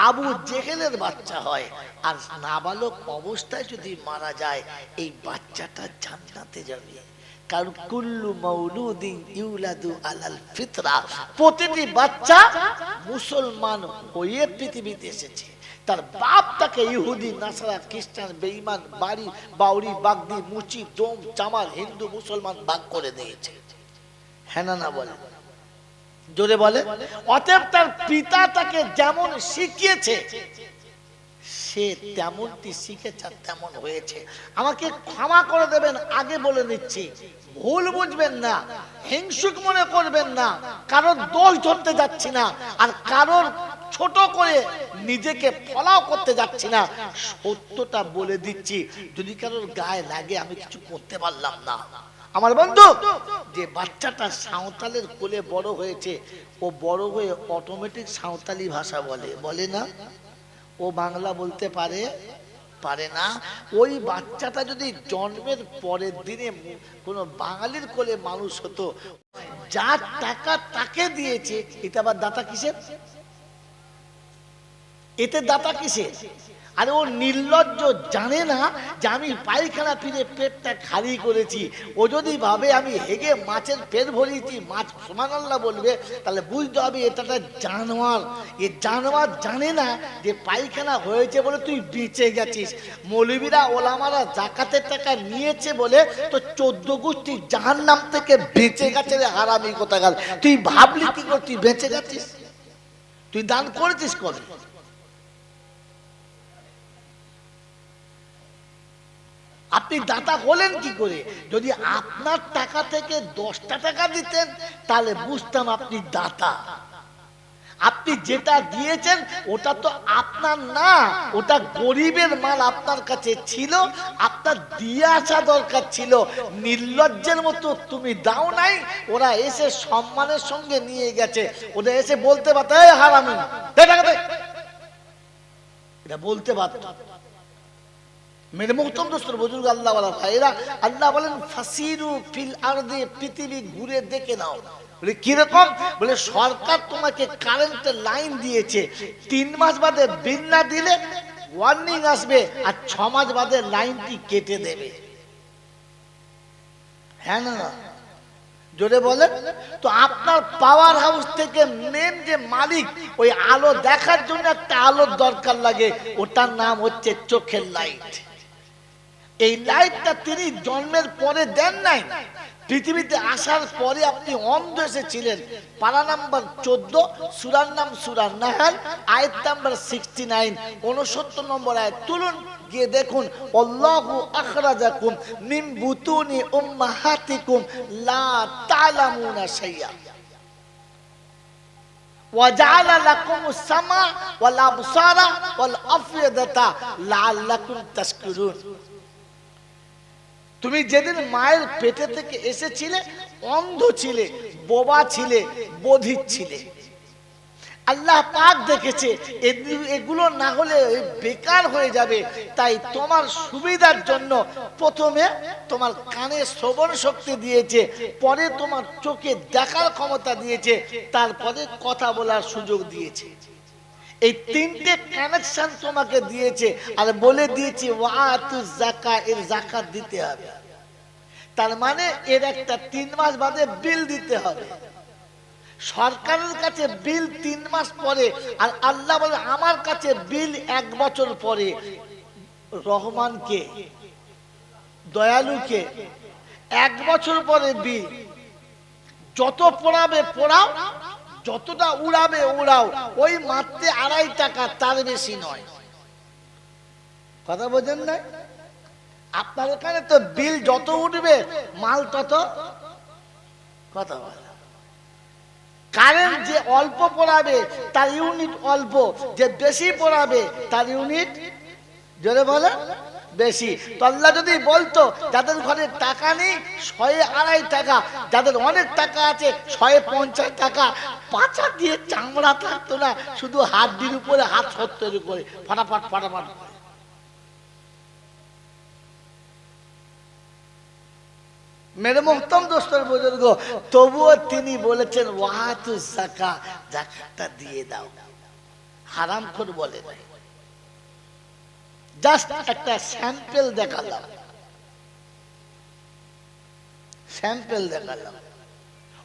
আবু জেহেলের বাচ্চা হয়, আর নাবালক অবস্থায় যদি মারা যায়, এই বাচ্চাটা জান্নাতে যাবে। কারণ কুল্লু মাউলুদিন ইউলাদু আলাল ফিতরা, প্রতিটি বাচ্চা মুসলমান হয়ে পৃথিবীতে এসেছে। তার বাপ তাকে ইহুদি, নাসারা, খ্রিস্টান, বেঈমান, বাড়ি বাউরি, বাগদি, মুচি, দম, চামার, হিন্দু, মুসলমান ভাগ করে দিয়েছে। হ্যাঁ না বলে? জোরে বলে। অতএব তার পিতা তাকে যেমন শিখিয়েছে সে তেমনটি শিখেছে, তেমন হয়েছে। আমাকে ক্ষমা করে দেবেন, আগে বলে নিচ্ছি, ভুল বুঝবেন না, হিংসুক মনে করবেন না, কারোর দোষ ধরতে যাচ্ছি না, আর কারোর ছোট করে নিজেকে ফলাও করতে যাচ্ছি না। সত্যটা বলে দিচ্ছি, যদি কারোর গায়ে লাগে আমি কিছু করতে পারলাম না। আমার বন্ধু, যে বাচ্চাটা সাঁওতালের কোলে বড় হয়েছে, ও বড় হয়ে অটোমেটিক সাঁওতালি ভাষা বলে, বলে না? ও বাংলা বলতে পারে? পারে না। ওই বাচ্চাটা যদি জন্মের পরের দিনে কোনো বাঙালির কোলে মানুষ হতো, যার টাকা তাকে দিয়েছে, এটা আবার দাতা কিসের? এতে দাতা কিসের? আরে ও নির্লজ্জ, জানে না যে আমি পায়খানা ফিরে পেটটা খালি করেছি। ও যদি ভাবে আমি হেগে মাছের পেট ভরিয়েছি, মাছ সুবহানাল্লাহ বলবে, তাহলে বুঝতে হবে এটা একটা জানোয়ার। এ জানোয়ার জানে না যে পায়খানা হয়েছে বলে তুই বেঁচে গেছিস। মৌলবীরা, ওলামারা যাকাতের টাকা নিয়েছে বলে তো 14 গোষ্ঠী জাহান্নাম থেকে বেঁচে গেছে রে হারামি কোথাকার। তুই ভাবলি কি করে তুই বেঁচে গেছিস? তুই দান করেছিস কবে? আপনি দাতা হলেন কি করে? যদি আপনার টাকা থেকে 10টা টাকা দিতেন তাহলে বুঝতাম আপনি দাতা। আপনি যেটা দিয়েছেন ওটা তো আপনার না, ওটা গরিবের মাল আপনার কাছে ছিল, আপনার দিয়ে আসা দরকার ছিল। নির্লজ্জের মতো তুমি দাও নাই, ওরা এসে সম্মানের সঙ্গে নিয়ে গেছে। ওরা এসে বলতে পারত, এই হারামি, এটা বলতে পারত। মেরে মুহতরম দোস্তর বুজুর্গ আল্লাহ ওয়ালা ভাইরা, আল্লাহ বলেন ফাসিরু ফিল আরদি, পৃথিবী ঘুরে দেখে নাও। বলে কিরকম? বলে সরকার তোমাকে কারেন্টের লাইন দিয়েছে, 3 মাস বাদে বিল না দিলে ওয়ার্নিং আসবে, আর 6 মাস বাদে লাইনটি কেটে দেবে। হ্যাঁ না জোরে বলে? তো আপনার পাওয়ার হাউস থেকে মেন যে মালিক, ওই আলো দেখার জন্য একটা আলোর দরকার লাগে, ওটার নাম হচ্ছে চোখের লাইট। এই লাইটটা তিনি জন্মের পরে দেন নাই, পৃথিবীতে আসার পরে আপনি অন্ধ এসেছিলেন। পারা নাম্বার 14, সূরার নাম সূরা নাহল, আয়াত নাম্বার 69, 69 নম্বর আয়াত তুলুন, গিয়ে দেখুন, আল্লাহু আখরাজাকুম মিন বুতুনি উম্মাহাতিকুম লা তা'লামুনা শাইআ ওয়া জাআলা লাকুমুস সামা ওয়াল আবসারা ওয়াল আফইদাতা লাআল্লাকুম তাশকুরুন। তুমি যেদিন মায়ের পেটে থেকে এসেছিলে অন্ধ ছিলে, বোবা ছিলে, বধির ছিলে। আল্লাহ পাক দেখেছে এগুলো না হলে বেকার হয়ে যাবে, তাই তোমার সুবিধার জন্য প্রথমে তোমার কানে শ্রবণ শক্তি দিয়েছে, পরে তোমার চোখে দেখার ক্ষমতা দিয়েছে, তারপরে কথা বলার সুযোগ দিয়েছে। এই 3টে কানেকশন তোমাকে দিয়েছে, আর বলে দিয়েছে ওয়াতু যাকাত, এর যাকাত দিতে হবে। তার মানে এর একটা 3 মাস বাদে বিল দিতে হবে। সরকারের কাছে বিল 3 মাস পরে, আর আল্লাহ বলে আমার কাছে বিল 1 বছর পরে। রহমানকে, দয়ালুকে 1 বছর পরে বিল। যত পড়াবে পড়াও, যতটা উড়াবে উড়াও, ওই মাত্রে 2.5 টাকা, তার বেশি নয়। কথা বোঝেন না? আপনার এখানে তো বিল যত উঠবে মাল তত। কথা বলে কারেন্ট যে অল্প পড়াবে তার ইউনিট অল্প, যে বেশি পড়াবে তার ইউনিট জোরে বলে বেশি। তো আল্লাহ যদি বলতো যাদের ঘরে টাকা নেই 100-2.5 টাকা, যাদের অনেক টাকা আছে 150 টাকা, পাঁচা দিয়ে চামড়া থাকতো না, শুধু হাড্ডির উপরে হাত 70 করে ফটাফট ফটাফট। মেরে মুহতরম দোস্তর বুজুর্গ, তবুও তিনি বলেছেন ওয়াতু যাকাত, যাকাতটা দিয়ে দাও। হারাম খোর বলে নাই, জাস্ট একটা স্যাম্পল দেখালাম, স্যাম্পল দেখালাম।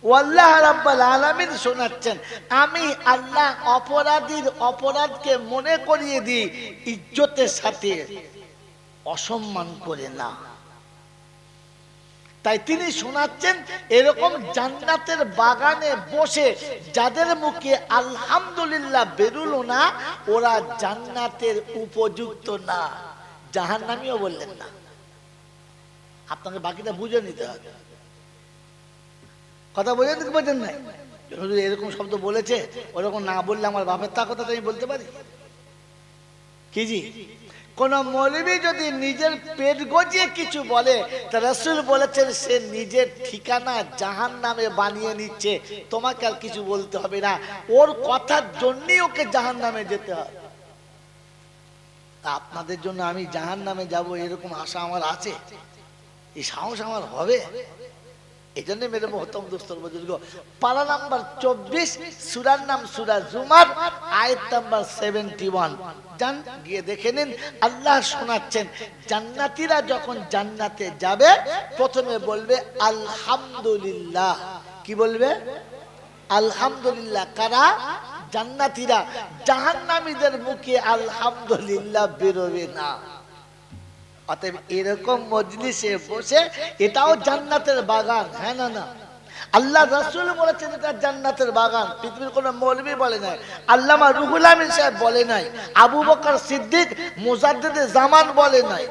আল্লাহ রাব্বুল আলামিন শোনাচ্ছেন, আমি আল্লাহ অপরাধীর অপরাধকে মনে করিয়ে দিই, ইজ্জতের সাথে অসম্মান করে না। তাই তিনি শোনাচ্ছেন, এরকম জান্নাতের বাগানে বসে যাদের মুখে আলহামদুলিল্লাহ বেরুলো না, ওরা জান্নাতের উপযুক্ত না, জাহান্নামীও বললেন না। আপনাকে বাকিটা বুঝে নিতে হবে। কথা বোঝেন নাই? এরকম শব্দ বলেছে, ওরকম না বললে আমার বাপের তা কথা আমি বলতে পারি কি? জি, কোন মৌলবী যদি নিজের পেট গজিয়ে কিছু বলে, তা রাসূল বলেছেন সে নিজের ঠিকানা জাহান্নামে বানিয়ে নিচ্ছে, তোমাকে আর কিছু বলতে হবে না, ওর কথার জন্যই ওকে জাহান্নামে যেতে হবে। আপনাদের জন্য আমি জাহান্নামে যাব এরকম আশা আমার আছে, এই সাহস আমার হবে? এই জন্য মেরে মুহতরম দোস্তর বুজুর্গ, পারা নাম্বার 24, সূরার নাম সূরা জুমার, আয়াত নাম্বার 71 যান, গিয়ে দেখে নিন। আল্লাহ শোনাচ্ছেন, জান্নাতীরা যখন জান্নাতে যাবে প্রথমে বলবে আলহামদুলিল্লাহ। কি বলবে? আলহামদুলিল্লাহ। কারা? জান্নাতীরা। জাহান্নামীদের মুখে আলহামদুলিল্লাহ বেরোবে না। অতএব এরকম মজলিসে বসে, এটাও জান্নাতের বাগান। হ্যাঁ না না, আল্লাহ রাসূল বলেছেন এটা জান্নাতের বাগান, পৃথিবীর কোনো মৌলবী বলে নাই, আল্লামা রুহুল আমিন সাহেব বলে নাই, আবু বকর সিদ্দিক মুজাদ্দিদে জামান বলে নাই,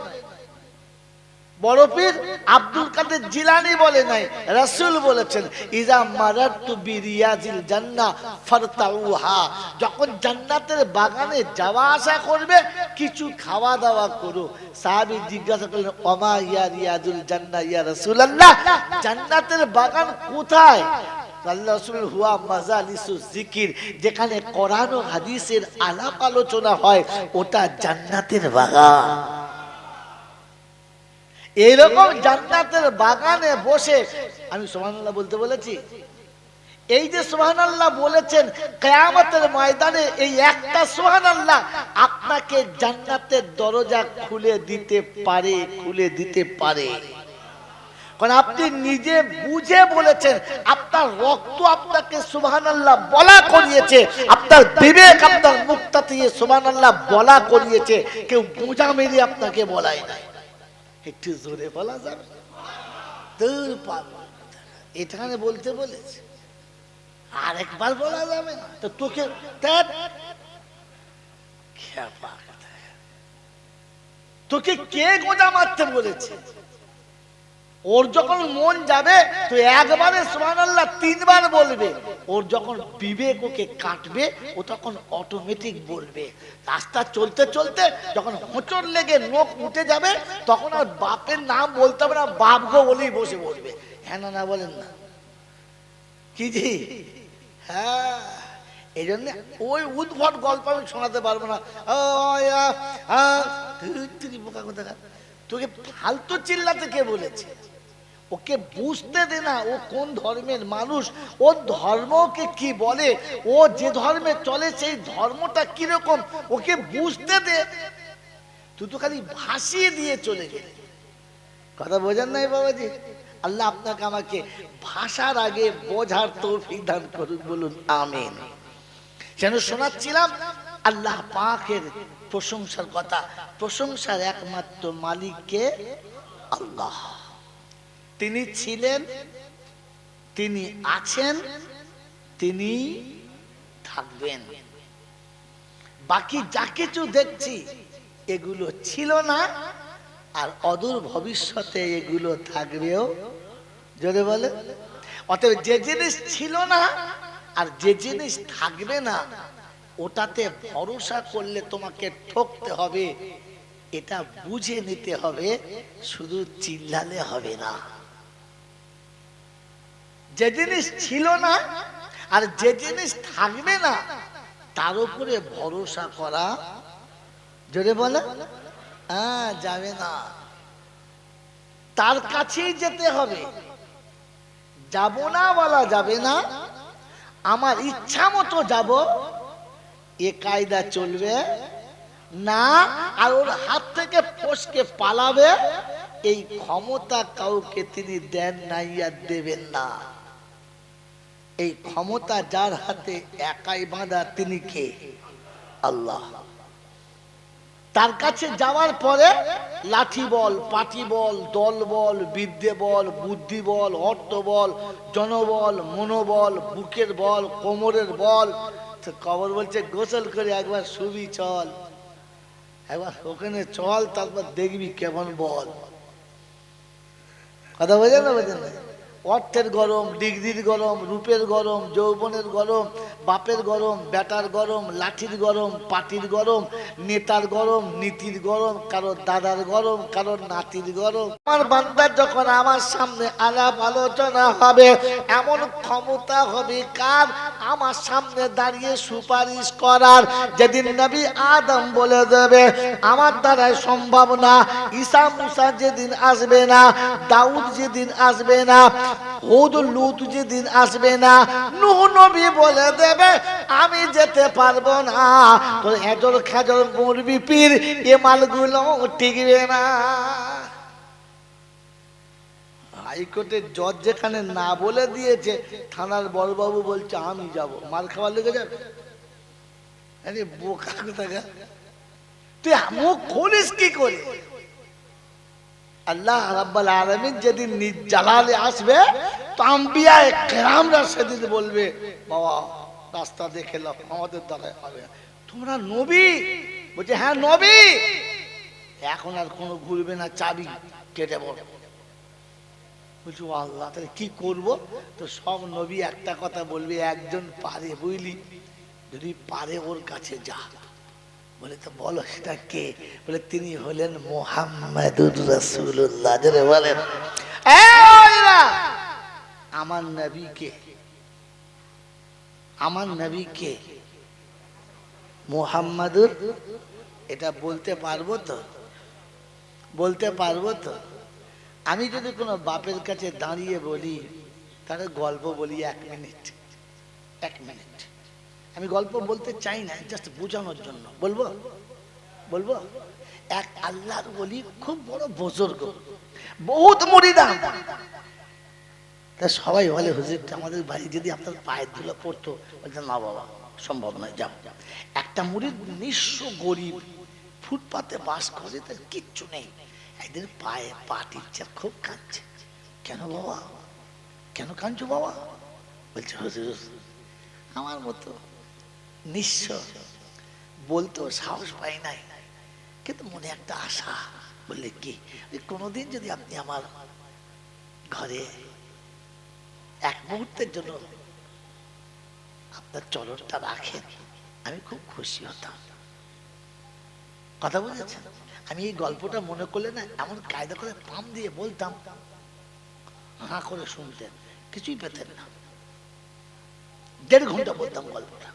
বড় পীর আব্দুল কাদের জিলানী বলে নাই, রাসূল বলেছেন ইজা মারাতু বিরিয়াজিল জান্নাহ ফারতাউহা, যখন জান্নাতের বাগানে যাওয়া আসা করবে কিছু খাওয়া দাওয়া করো। সাহাবী জিজ্ঞাসা করলেন ওমা ইয়া রিয়াজুল জান্নাহ ইয়া রাসূলুল্লাহ, জান্নাতের বাগান কোথায়? আল্লাহ রাসূল হুয়া মাজালিসু যিকির, যেখানে কোরআন ও হাদিসের আলাপ আলোচনা হয়, ওটা জান্নাতের বাগান। এইরকম জান্নাতের বাগানে বসে আমি সুবহানাল্লাহ বলতে বলেছি? এই যে সুবহানাল্লাহ বলেছেন, কিয়ামতের ময়দানে এই একটা সুবহানাল্লাহ আপনাকে জান্নাতের দরজা খুলে দিতে পারে, খুলে দিতে পারে। কারণ আপনি নিজে বুঝে বলেছেন, আপনার রক্ত আপনাকে সুবহানাল্লাহ বলা করিয়েছে, আপনার বিবেক আপনার মুখটা দিয়ে সুবহানাল্লাহ বলা করিয়েছে, কেউ বোঝা মেরে আপনাকে বলাই নাই। একটু জোরে বলা যাবে? দূর পাগল, এখানে বলতে বলেছে, আরেকবার বলা যাবে না তো? তোকে তোকে কে গোজা মারতে বলেছে? ওর যখন মন যাবে তো একবারে সুবহানাল্লাহ তিনবার বলবে। ওর যখন বিবেক ওকে কাটবে ও তখন অটোমেটিক বলবে। রাস্তা চলতে চলতে যখন হোঁচট লেগে নখ উঠে যাবে তখন আর বাপের নাম বলতে হবে না, বাপ গো বলেই বসে বলবে। হ্যাঁ না বলেন না? কি জি? হ্যাঁ, এই জন্য ওই উদ্ভট গল্প আমি শোনাতে পারবো না। তোকে ফালতু চিল্লাতে কে বলেছে? ওকে বুঝতে দে না ও কোন ধর্মের মানুষ, ও ধর্মকে কি বলে, ও যে ধর্মে চলে সেই ধর্মটা কিরকম ওকে বুঝতে দে। তুই তো খালি ভাসিয়ে দিয়ে চলে গেলে। কথা বোঝেন নাই বাবাজি? আল্লাহ আপনাকে আমাকে ভাষার আগে বোঝার তৌফিক দান করুন, বলুন আমিন। যেন শোনাচ্ছিলাম আল্লাহ পাকের প্রশংসার কথা। প্রশংসার একমাত্র মালিককে আল্লাহ। তিনি ছিলেন, তিনি আছেন, তিনি থাকবেন। বাকি যা কিছু দেখছি এগুলো ছিল না, আর অদূর ভবিষ্যতে এগুলো থাকবেও। জোরে বলে। অতএব যে জিনিস ছিল না আর যে জিনিস থাকবে না ওটাতে ভরসা করলে তোমাকে ঠকতে হবে, এটা বুঝে নিতে হবে, শুধু চিল্লালে হবে না। যে জিনিস ছিল না আর যে জিনিস থাকবে না তার উপরে ভরসা করা, জোরে বলে, যাবে না। তার কাছেই যেতে হবে, যাব না বলা যাবে না। আমার ইচ্ছা মতো যাব এ কায়দা চলবে না, আর ওর হাত থেকে ফসকে পালাবে এই ক্ষমতা কাউকে তিনি দেন নাই আর দেবেন না। এই ক্ষমতা যার হাতে একাই বাঁধা, তিনি কে? আল্লাহ। তার কাছে যাওয়ার পরে লাঠি বল, পাটি বল, দল বল, বিদ্যে বল, বুদ্ধি বল, অর্থ বল, জনবল, মনোবল, বুকের বল, কোমরের বল। কবর বলছে গোসল করে একবার শুবি চল, একবার ওখানে চল, তারপর দেখবি কেমন বল। কথা বোঝেন না? বোঝেন না? অর্থের গরম, ডিগ্রির গরম, রূপের গরম, যৌবনের গরম, বাপের গরম, বেটার গরম, লাঠির গরম, পাটির গরম, নেতার গরম, নীতির গরম, কারোর দাদার গরম, কারোর নাতির গরম। আমার বান্দার যখন আমার সামনে আলাপ আলোচনা হবে, এমন ক্ষমতা হবে কার? আমার সামনে দাঁড়িয়ে সুপারিশ করার। যেদিন নবী আদম বলে দেবে আমার দ্বারাই সম্ভব না, ঈসা মুসা যেদিন আসবে না, দাউদ যেদিন আসবে না, হুদ লুত যেদিন আসবে না, নূহ নবী বলে দেবে আমি যেতে পারবো না, তো এজর খাজর মরবি পীর এ মালগুলো টিকবে না। হাইকোর্টের জজ যেখানে না বলে দিয়েছে, থানার বড়বাবু বলছে আমি যাব, মাল খাওয়ার লেগে যাবে? আরে বোকা কোথাকা, তুই মুখ খুলিস কি করে? আল্লাহ রাব্বুল আলামিন যেদিন নিজ জালালে আসবে তো আম্বিয়া কেরামরা সেদিন বলবে বাবা রাস্তা দেখে লাও, আমাদের দ্বারা হবে। তোমরা নবী? বলছে হ্যাঁ নবী। এখন আর কোনো ঘুরবে না, চাবি কেটে বল। বলছো আল্লাহ তাহলে কি করব? তো সব নবী একটা কথা বলবে, একজন পারে বুঝলি, যদি পারে ওর কাছে যা। বলে তো বলো সেটা কে? বলে তিনি হলেন মুহাম্মাদুর রাসূলুল্লাহ। যারা বলেন আমার নবী কে? আমার নবী কে? মুহাম্মাদুর। এটা বলতে পারবো তো? বলতে পারবো তো? আমি যদি কোনো বাপের কাছে দাঁড়িয়ে বলি তাহলে গল্প বলি 1 মিনিট, 1 মিনিট। আমি গল্প বলতে চাই না, জাস্ট বোঝানোর জন্য বলবো। বলবো এক আল্লাহর ওলি, খুব বড় বুজুর্গ, বহুত মুরিদান। তা সবাই বলে হুজুর আমাদের বাড়ি যদি আপনার পায়ের ধুলো পড়তো, বলছেন না বাবা সম্ভব নয়, যাও। একটা মুরিদ নিঃস্ব গরিব ফুটপাতে বাস করে, তার কিচ্ছু নেই, একদিন পায়ে পা টিপছে, খুব কাঁদছে। কেন বাবা, কেন কাঁদছো বাবা? বলছে হুজুর আমার মতো নিঃস্ব, বলতেও সাহস পাই নাই, কিন্তু মনে একটা আশা। বললে কি? কোনোদিন যদি আপনি আমার ঘরে 1 মুহূর্তের জন্য আপনার চলনটা রাখেন, আমি খুব খুশি হতাম। কথা বুঝেছেন? আমি এই গল্পটা মনে করলে না, এমন কায়দা করে পাম দিয়ে বলতাম, হাঁ করে শুনতেন, কিছুই পেতেন না। 1.5 ঘন্টা বলতাম গল্পটা,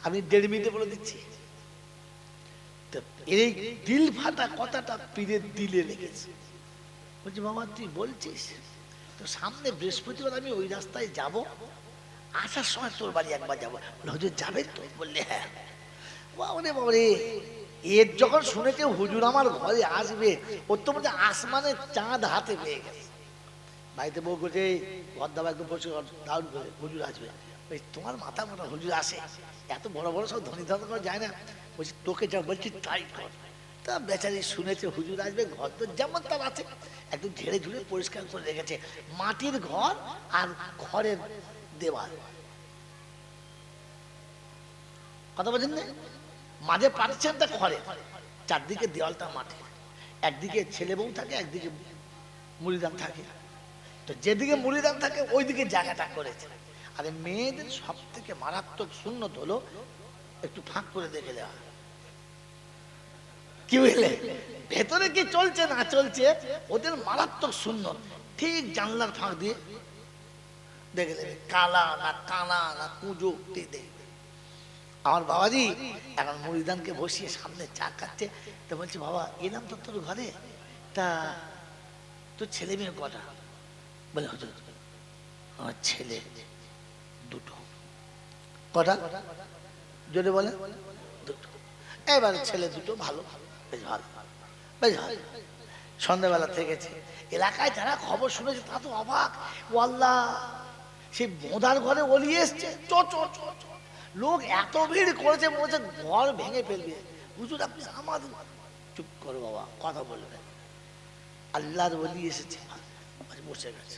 আমি 1.5 মিনিটে বলে দিচ্ছি। এই দিল ফাটা কথাটা পীরের দিলে লেগেছে। বলছি বাবা তুই বলছিস তো, সামনে বৃহস্পতিবার আমি ওই রাস্তায় যাব, আসার সময় তোর বাড়ি একবার যাবো। হুজুর যাবেন তো? বললে হ্যাঁ। বাবারে বাবারে, এর যখন শুনেছে হুজুর আমার ঘরে আসবে, ওর তো মধ্যে আসমানের চাঁদ হাতে পেয়ে গেছে। বাড়িতে বউ করছে ঘর দাবা একদম বসে দাউন করে, হুজুর আসবে। ওই তোমার মাথা মোটা, হুজুর আসে, এত বড় বড় সব ধনী ধনী করা যায় না। বলছি তোকে যা বলছি তাই কর। তা বেচারি শুনেছে হুজুর আসবে, ঘর তো যেমন তার আছে, একদম ঝেড়ে ঝুড়ে পরিষ্কার করে রেখেছে, মাটির ঘর আর ঘরের দেওয়াল। কথা বলছেন না? মাঝে পার্টিশনটা খড়ে, চারদিকে দেওয়ালটা মাটি, একদিকে ছেলে বউ থাকে, একদিকে মুড়িদান থাকে। তো যেদিকে মুড়িদান থাকে ওইদিকে জায়গাটা করেছে। আর মেয়েদের সব থেকে মারাত্মক সুন্নত হলো একটু ফাঁক করে দেখে দেওয়া। কি বুঝলে? ভেতরে কি চলছে না চলছে ওদের মারাত্মক সুন্নত। ঠিক জানলার ফাঁক দিয়ে দেখে দেবে, কালা না কানা না কুঁজো দেখবে। আমার বাবাজি এখন মুড়িদানকে বসিয়ে সামনে চা খাচ্ছে, তো বলছি বাবা এলাম তো তোর ঘরে, তা তোর ছেলে মেয়ে কটা? বলে হুজুর আমার ছেলে 2টো। কটা? জোরে বলে 2টো। এবারে ছেলে 2টো, ভালো, বেশ ভালো, বেশ ভালো। সন্ধ্যাবেলা থেকেছে, এলাকায় যারা খবর শুনেছে তা তো অবাক। ও আল্লাহ, সেই বোঁদার ঘরে ওলি এসছে, চ চ চ চ। লোক এত ভিড় করেছে, মনে হচ্ছে ঘর ভেঙে ফেলবে। হুজুর আপনি আমাদের, চুপ করো বাবা, কথা বলবেন। আল্লাহর ওলি এসেছে, বসে গেছে।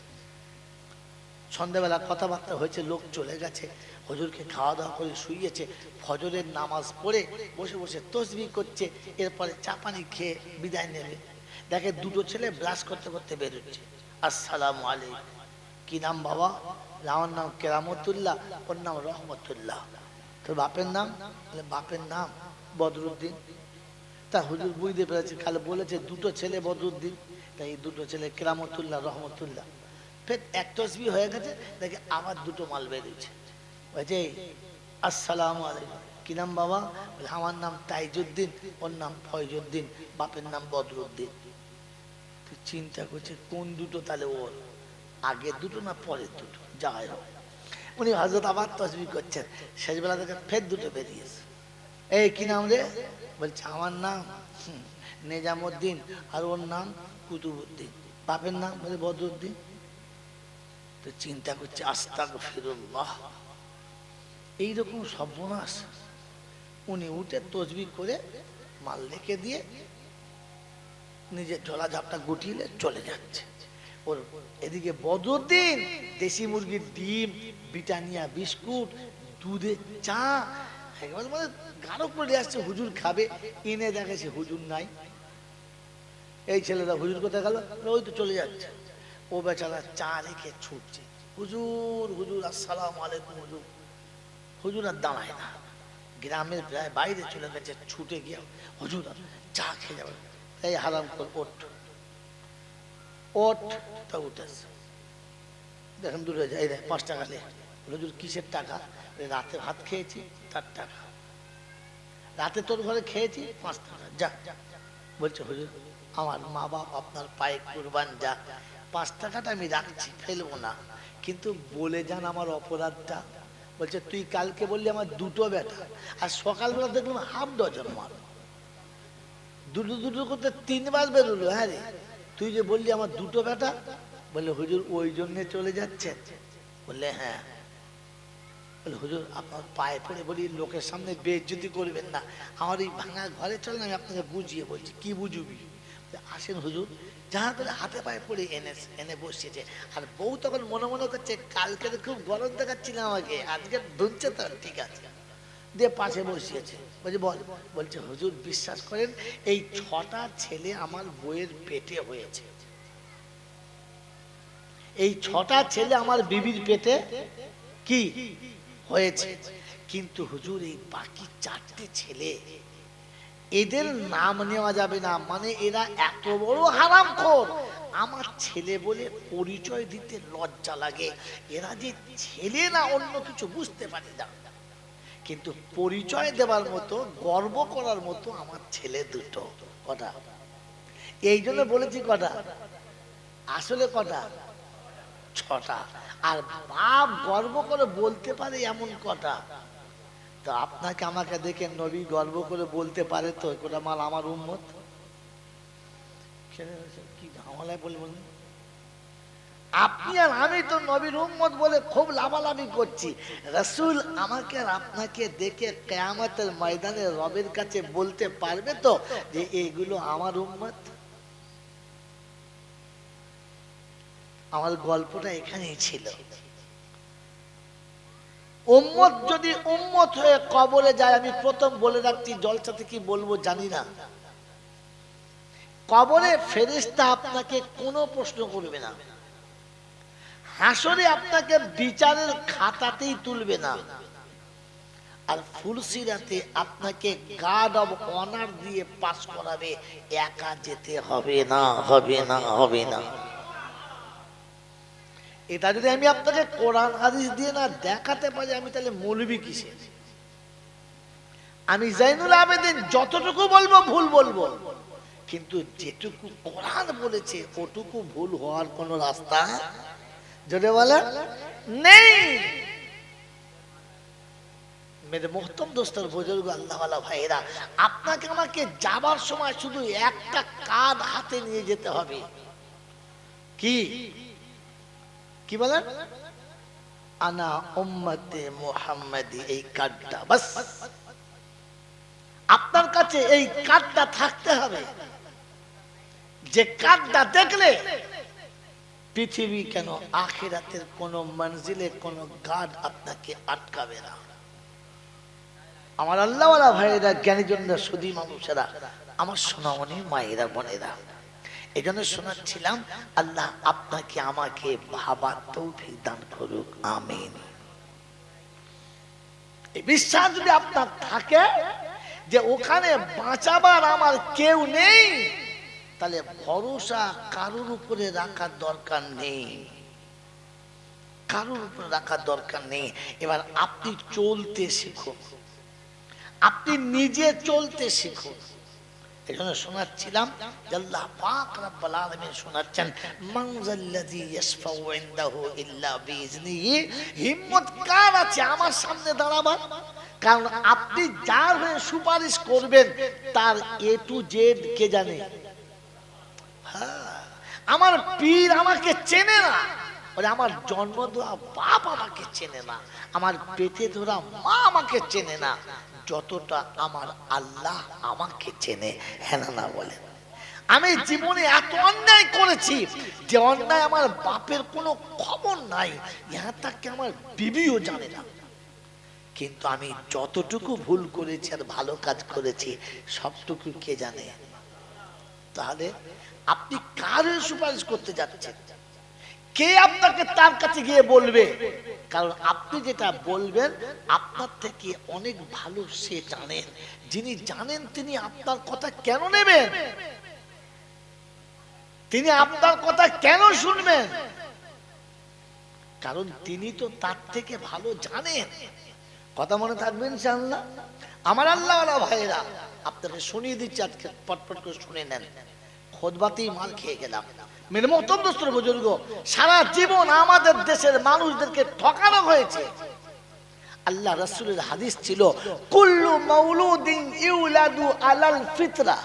সন্ধ্যাবেলা কথাবার্তা হয়েছে, লোক চলে গেছে, হুজুরকে খাওয়া দাওয়া করে শুইয়েছে। ফজরের নামাজ পড়ে বসে বসে তসবিহ করছে, এরপরে চা পানি খেয়ে বিদায় নেবে। দেখে 2টো ছেলে ব্রাশ করতে করতে বেরোচ্ছে। আসসালামু আলাইকুম। কি নাম বাবা? আমার নাম কেরামতুল্লাহ, ওর নাম রহমতুল্লাহ। তোর বাপের নাম? বাপের নাম বদরুদ্দিন। তা হুজুর বুঝতে পেরেছে, খালি বলেছে 2টো ছেলে বদরুদ্দিন, তাই এই 2টো ছেলে কেরামতুল্লাহ রহমতুল্লাহ। ফের এক তসবিহ হয়ে গেছে, দেখে আবার 2টো মাল বেরিয়েছে। বলছে আসসালামু আলাইকুম। কি নাম বাবা? বলে আমার নাম তাইজুদ্দিন, ওর নাম ফয়জুদ্দিন, বাপের নাম বদরুদ্দিন। তুই চিন্তা করছে কোন 2টো তাহলে ওর, আগের 2টো না পরের 2টো? যাই হোক, উনি হযরত আবার তসবিহ করছেন, শেষবেলা দেখে ফের 2টো বেরিয়েছে। এই কি নাম রে? বলছে আমার নাম নেজামুদ্দিন, আর ওর নাম কুতুবুদ্দিন। বাপের নাম? বলে বদরুদ্দিন। তো চিন্তা করছে আস্তাগফিরুল্লাহ, এইরকম সর্বনাশ। উনি উঠে তসবিহ করে মাল রেখে দিয়ে নিজের ঝোলাঝাপটা গুটিয়ে চলে যাচ্ছে। ওর এদিকে বদরুদ্দিন দেশি মুরগির ডিম, ব্রিটানিয়া বিস্কুট, দুধের চা একবার মানে গাঢ় করে আসছে, হুজুর খাবে। এনে দেখেছে হুজুর নাই। এই ছেলেরা হুজুর কোথায় গেল? ওই তো চলে যাচ্ছে। ও বেচারা চা রেখে ছুটছে, হুজুর হুজুর আসসালামু আলাইকুম। হুজুর, হুজুর আর দাঁড়ায় না, গ্রামের প্রায় বাইরে চলে গেছে। ছুটে গিয়ে হুজুর চা খেয়ে যাবে। এই হারাম কর, ওঠ ওঠ। তা উঠেছে, দেখেন দূরে যাই, 5 টাকা নে। হুজুর কিসের টাকা? রাতে ভাত খেয়েছি তার টাকা। রাতে তোর ঘরে খেয়েছি 5 টাকা, যা বলছে হুজুর আমার মা বাপ আপনার পায়ে কুরবান যাক, 5 টাকাটা আমি রাখছি, ফেলবো না, কিন্তু বলে যান আমার অপরাধটা। বলছে তুই কালকে বললি আমার 2টো বেটা, আর সকালবেলা দেখলাম হাফ ডজন মাল, দুটো দুটো করতে 3 বার বেরোলো। হ্যাঁ রে, তুই যে বললি আমার 2টো বেটা। বললে হুজুর ওই জন্যে চলে যাচ্ছেন? বললে হ্যাঁ। বলে হুজুর আপনার পায়ে পড়ে বলি লোকের সামনে বেইজ্জতি করবেন না, আমার এই ভাঙা ঘরে চলেন, আমি আপনাকে বুঝিয়ে বলছি। কি বুঝবি? আসেন হুজুর। যাহা করে হাতে পায়ে পড়ে এনে বসিয়েছে, আর বউ তখন মনে মনে করছে কালকে তো খুব গরম দেখাচ্ছিলাম আমাকে, আজকে ধুনছে তো, ঠিক আছে, দিয়ে পাশে বসিয়েছে। বলছে বল। বলছে হুজুর বিশ্বাস করেন এই 6টা ছেলে আমার বউয়ের পেটে হয়েছে, এই 6টা ছেলে আমার বিবির পেটে কি হয়েছে, কিন্তু হুজুর এই বাকি 4টে ছেলে এদের নাম নেওয়া যাবে না, মানে এরা এত বড় হারামখোর, আমার ছেলে বলে পরিচয় দিতে লজ্জা লাগে, এরা যে ছেলে না অন্য কিছু বুঝতে পারি না, কিন্তু পরিচয় দেওয়ার মতো গর্ব করার মতো আমার ছেলে 2টো। কটা? এই জন্য বলেছি কটা, আসলে কটা? 6টা। আর বাপ গর্ব করে বলতে পারে এমন কটা। তো আপনাকে আমাকে দেখে নবী গর্ব করে বলতে পারে তো কোটা মাল আমার উম্মত? কি ঝামেলায় বলবেন আপনি আর আমি তো নবীর উম্মত বলে খুব লাভালাভি করছি। রাসূল আমাকে আর আপনাকে দেখে কিয়ামতের ময়দানে রবের কাছে বলতে পারবে তো যে এগুলো আমার উম্মত? আমার গল্পটা এখানেই ছিল। উম্মত যদি উম্মত হয়ে কবরে যায়, আমি প্রথম বলে রাখছি, জলসাতে কি বলবো জানি না, কবরে ফেরেশতা আপনাকে কোনো প্রশ্ন করবে না, হাসরে আপনাকে বিচারের খাতাতেই তুলবে না, আর ফুলসিরাতে আপনাকে গার্ড অব অনার দিয়ে পাস করাবে, একা যেতে হবে না, হবে না, হবে না। এটা যদি আমি আপনাকে কোরআন হাদিস দিয়ে না দেখাতে পারি, আমি তাহলে মৌলবি কিসে? আমি জাইনুল আবেদিন যতটুকু বলবো ভুল বলবো, কিন্তু যেটুকু কোরআন বলেছে ওটুকু ভুল হওয়ার কোনো রাস্তা যদি বলে নেই। মেরে মোহতরম দোস্তর বুজুর্গ আল্লাহওয়ালা ভাইরা, আপনাকে আমাকে যাবার সময় শুধু একটা কাঁধ হাতে নিয়ে যেতে হবে। কি কি বলেন? আনা উম্মতে মুহাম্মাদি, এই কার্ডটা বাস আপনার কাছে, এই কার্ডটা থাকতে হবে, যে কার্ডটা দেখলে পৃথিবী কেন আখিরাতের কোন মঞ্জিলে কোন গার্ড আপনাকে আটকাবে না। আমার আল্লাহওয়ালা ভাইয়েরা, জ্ঞানীজনরা, সুধী মানুষেরা, আমার সোনামণি মায়েরা, বোনেরা, এই জন্য শোনাচ্ছিলাম, আল্লাহ আপনাকে আমাকে ভাবার তৌফিক দান করুক, আমিন। এই বিশ্বাস যদি আপনার থাকে যে ওখানে বাঁচাবার আমার কেউ নেই, তাহলে ভরসা কারোর উপরে রাখার দরকার নেই, কারোর উপরে রাখার দরকার নেই। এবার আপনি চলতে শিখুন, আপনি নিজে চলতে শিখুন। এজন্য শোনাচ্ছিলাম আল্লাহ পাক রব্বুল আলামিন শোনাচ্ছেন, মানজাল্লাযী ইয়াশফাউ ইনদাহু ইল্লা বিইজনিহি, হিম্মত কার আছে আমার সামনে দাঁড়াবার? কারণ আপনি যার হয়ে সুপারিশ করবেন তার এ টু জেড কে জানে? হ্যাঁ, আমার পীর আমাকে চেনে না, আমার জন্ম দেওয়া বাপ আমাকে চেনে না, আমার পেটে ধরা মা আমাকে চেনে না, যতটা আমার আল্লাহ আমাকে চেনে। হ্যাঁ না বলে? আমি জীবনে এত অন্যায় করেছি যে অন্যায় আমার বাপের কোনো খবর নাই, ইহা তাকে আমার বিবিও জানে না, কিন্তু আমি যতটুকু ভুল করেছি আর ভালো কাজ করেছি সবটুকু কে জানে? তাহলে আপনি কার সুপারিশ করতে যাচ্ছেন? কে আপনাকে তার কাছে গিয়ে বলবে? কারণ আপনি যেটা বলবেন আপনার থেকে অনেক ভালো সে জানেন, যিনি জানেন তিনি আপনার কথা কেন নেবেন? তিনি আপনার কথা কেন শুনবেন? কারণ তিনি তো তার থেকে ভালো জানেন। কথা মনে থাকবেন ইনশাআল্লাহ। আমার আল্লাহওয়ালা ভাইরা, আপনাকে শুনিয়ে দিচ্ছি, আজকে পটপট করে শুনে নেন, খুতবাতেই মাল খেয়ে গেলাম। মেরে মোহতরম দোস্ত বুজুর্গ, সারা জীবন আমাদের দেশের মানুষদেরকে ঠকানো হয়েছে। আল্লাহ রাসূলের হাদিস ছিল, কুল্লু মাউলুদিন ইউলাদু আলাল ফিতরা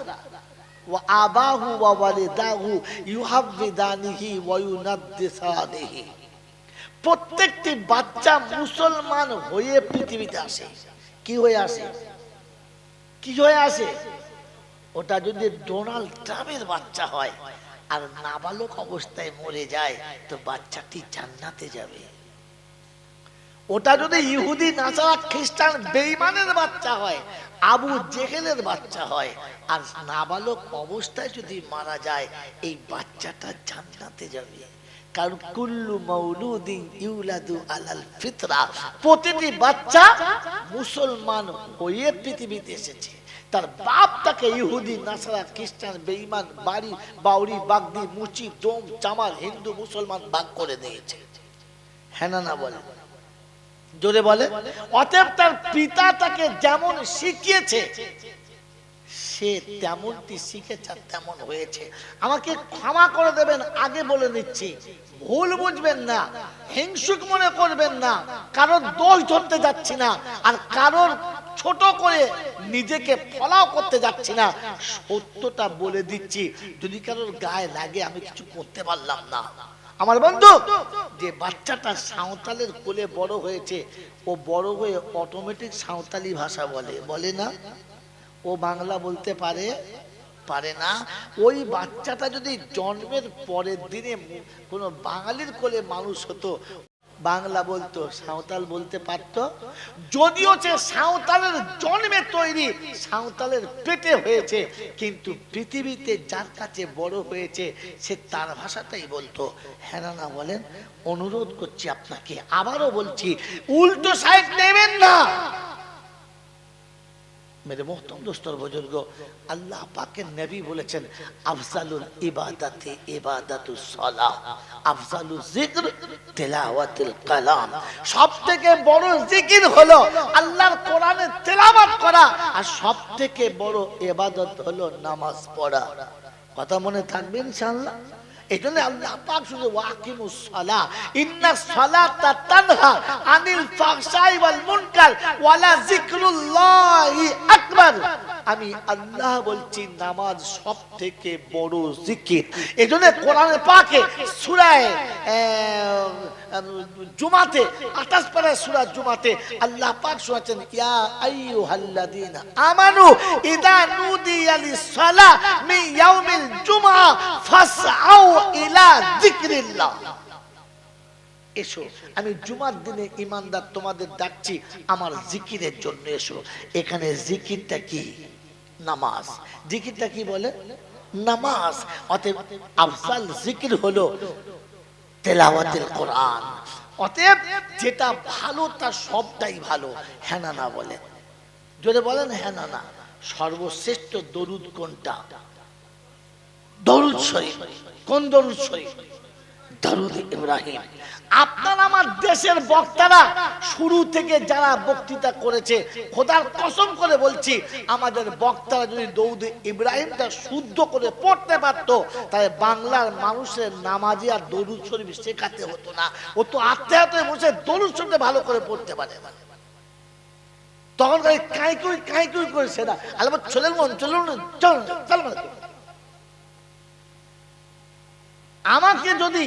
ওয়া আবাহু ওয়া ওয়ালিদাহু ইউহাব্বিদানিহি ওয়া ইউনাদ্দিসানিহি। প্রত্যেকটি বাচ্চা মুসলমান হয়ে পৃথিবীতে আসে। কি হয়ে আসে? কি হয়ে আসে? ওটা যদি ডোনাল্ড ট্রাম্পের বাচ্চা হয় আর নাবালক অবস্থায় মরে যায়, তো বাচ্চাটি জান্নাতে যাবে। ওটা যদি ইহুদি নাসারা খ্রিস্টান বেঈমানের বাচ্চা হয়, আবু জেহেলের বাচ্চা হয়, আর নাবালক অবস্থায় যদি মারা যায়, এই বাচ্চাটা জান্নাতে যাবে। কারণ কুল্লু মাউলুদিন ইউলাদু আলাল ফিতরা, প্রতিটি বাচ্চা মুসলমান হয়ে পৃথিবীতে এসেছে। তার বাপ তাকে ইহুদি নাসারা খ্রিস্টান বেঈমান বাড়ি বাউরি বাগদি মুচি দম চামার হিন্দু মুসলমান ভাগ করে দিয়েছে। হ্যাঁ না বলে? জোরে বলে। অতএব তার পিতা তাকে যেমন শিখিয়েছে, সে তেমনটি শিখেছে, তেমন হয়েছে। আমাকে ক্ষমা করে দেবেন, আগে বলে নিচ্ছি, ভুল বুঝবেন না, হিংসুক মনে করবেন না, কারোর দোষ ধরতে যাচ্ছি না, আর কারোর ছোট করে নিজেকে ফলাও করতে যাচ্ছি না। সত্যটা বলে দিচ্ছি, যদি কারোর গায়ে লাগে আমি কিছু করতে পারলাম না। আমার বন্ধু, যে বাচ্চাটা সাঁওতালের কোলে বড় হয়েছে, ও বড় হয়ে অটোমেটিক সাঁওতালি ভাষা বলে, বলে না? ও বাংলা বলতে পারে? পারে না। ওই বাচ্চাটা যদি জন্মের পরের দিনে কোনো বাঙালির কোলে মানুষ হতো, বাংলা বলতো, সাঁওতাল বলতে পারতো। যদিও সে সাঁওতালের জন্মে তৈরি, সাঁওতালের পেটে হয়েছে, কিন্তু পৃথিবীতে যার কাছে বড় হয়েছে সে তার ভাষাটাই বলতো। হ্যাঁ না বলেন? অনুরোধ করছি আপনাকে, আবারও বলছি, উল্টো সাইড নেবেন না। मेरे मोहतरम दोस्तों बुजुर्गो, अल्लाह पाक के नबी बोलेছেন, अफजलुल इबादति इबादतुस सालाह, अफजलुल जिक्र तिलावतुल कलाम। সবথেকে বড় জিকির হলো আল্লাহর কোরআনের তেলাওয়াত করা, আর সবথেকে বড় ইবাদত হলো নামাজ পড়া। কথা মনে থাকবে ইনশাআল্লাহ। এজন্য আল্লাহ পাক শুধু ওয়াকিমুস সালাহ, ইন্নাস সালাতা তানহা আনিল ফাহশাই ওয়াল মুনকার ওয়ালা যিকরুল্লাহি আকবার। আমি আল্লাহ বলছি, নামাজ সবথেকে বড় জিকির। এজন্য কোরআনে পাকে সূরা জুমাতে 28 পারা সূরা জুমাতে আল্লাহ পাক শোনাচ্ছেন, ইয়া আইয়ুহাল্লাযীনা আমানু ইযা নুদিয়া লিস-সালাহ মিন ইয়াউমিল জুমআ ফাসআউ ইলা যিকরিল্লাহ। এসো, আমি জুমার দিনে ইমানদার তোমাদের ডাকছি আমার জিকিরের জন্য, এসো। এখানে জিকিরটা কি? নামাজ। জিকিরটা কি বলে? নামাজ। অতএব আফজাল জিকির হলো তেলাওয়াতুল কোরআন। অতএব যেটা ভালো তার সবটাই ভালো। হ্যাঁ না বলেন? জোরে বলেন হ্যাঁ না। সর্বশ্রেষ্ঠ দরুদ কোনটা? দরুদ শরীফ। কোন দরুদ শরীফ? দরুদ ইব্রাহিম। আপনার আমার দেশের বক্তারা শুরু থেকে যারা বক্তৃতা করেছে, খোদার কসম করে বলছি, আমাদের বক্তারা যদি দরুদ ইব্রাহিমটা শুদ্ধ করে পড়তে পারত, তাহলে বাংলার মানুষের নামাজি আর দরুদ শরীফ শেখাতে হতো না। ও তো আত্মে হাতে বসে দরুদ শরীফ ভালো করে পড়তে পারে না। তখন কাই করেছে না, আল্লাহ চলেন মন চলুন, চল চল। আমাকে যদি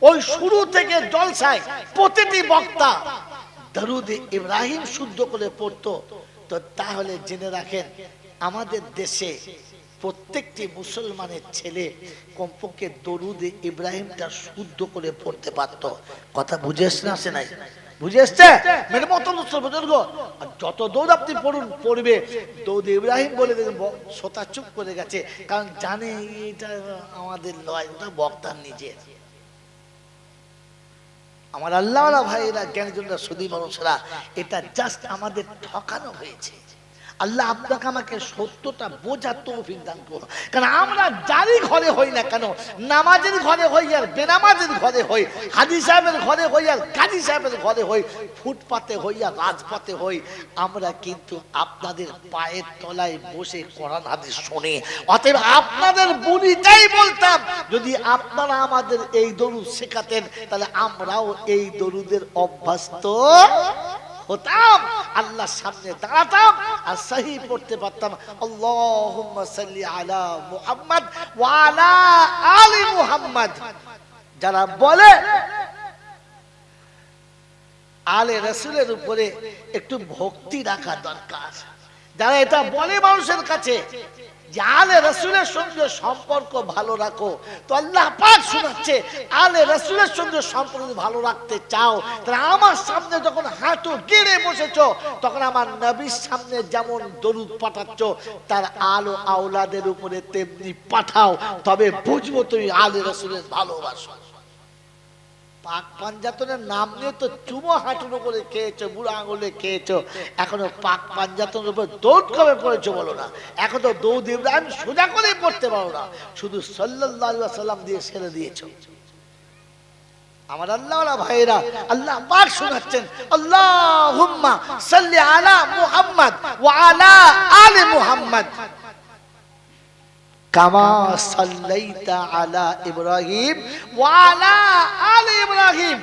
ওই শুরু থেকে জলসায় প্রতিটি বক্তা দরুদ ইব্রাহিম শুদ্ধ করে পড়তো, তো তাহলে জেনে রাখেন আমাদের দেশে প্রত্যেকটি মুসলমানের ছেলে কমপক্ষে দরুদ ইব্রাহিমটা শুদ্ধ করে পড়তে পারত। কথা বুঝে আসে নাই? বুঝে আসছে? মেরে মতো বুজুর্গ, যত দৌড় আপনি পড়বে দৌদ ইব্রাহিম বলে দেখবেন শ্রোতা চুপ করে গেছে, কারণ জানে এটা আমাদের লয়, ওটা বক্তার নিজের। আমার আল্লাহওয়ালা ভাইয়েরা, জ্ঞানীজনরা, সুধী মানুষরা, এটা জাস্ট আমাদের ঠকানো হয়েছে। আল্লাহ আপনাকে আমাকে সত্যটা বোঝার তৌফিক দান করুন। কারণ আমরা যারই ঘরে হই না কেন, নামাজের ঘরে হই আর বেনামাজের ঘরে হই, হাজি সাহেবের ঘরে হই আর গাজী সাহেবের ঘরে হই, ফুটপাতে হই আর রাজপথে হই, আমরা কিন্তু আপনাদের পায়ের তলায় বসে কোরআন হাদিস শুনি। অতএব আপনাদের বুড়িটাই বলতাম, যদি আপনারা আমাদের এই দরুদ শেখাতেন তাহলে আমরাও এই দরুদের অভ্যস্ত হতাম, আল্লাহর সামনে দাঁড়াতাম আর সহি পড়তে পারতাম। আল্লাহুম্মা সাল্লি আলা মুহাম্মদ ওয়া আলা আলি মুহাম্মদ। যারা বলে আলে রাসূলের উপরে একটু ভক্তি রাখা দরকার, যারা এটা বলে মানুষের কাছে যে আলে রাসূলের সঙ্গে সম্পর্ক ভালো রাখো, তো আল্লাহ পাক শোনাচ্ছে আলে রাসূলের সঙ্গে সম্পর্ক ভালো রাখতে চাও তাহলে আমার সামনে যখন হাঁটু গেড়ে বসেছো তখন আমার নবীর সামনে যেমন দরুদ পাঠাচ্ছ তার আলো আওলাদের উপরে তেমনি পাঠাও, তবে বুঝবো তুমি আলে রাসূলের ভালোবাসো। পাক পাঞ্জাতনের নাম নিয়ে তো চুমো হাঁটুর উপরে খেয়েছো, বুড়ো আঙুলে খেয়েছো, এখনো পাক পাঞ্জাতনের উপর দৌড় কবে পড়েছো বলো না, এখন তো দৌদ ইব্রাহিম সোজা করে পড়তে পারো না, শুধু সাল্লাল্লাহু আলাইহি ওয়াসাল্লাম দিয়ে ছেড়ে দিয়েছো। আমার আল্লাহওয়ালা ভাইরা আল্লাহ পাক শোনাচ্ছেন আল্লাহুম্মা সাল্লি আলা মুহাম্মদ ওয়া আলা আলি মুহাম্মদ কামা সাল্লাইতা আলা ইব্রাহিম ওয়া আলা আলি ইব্রাহিম।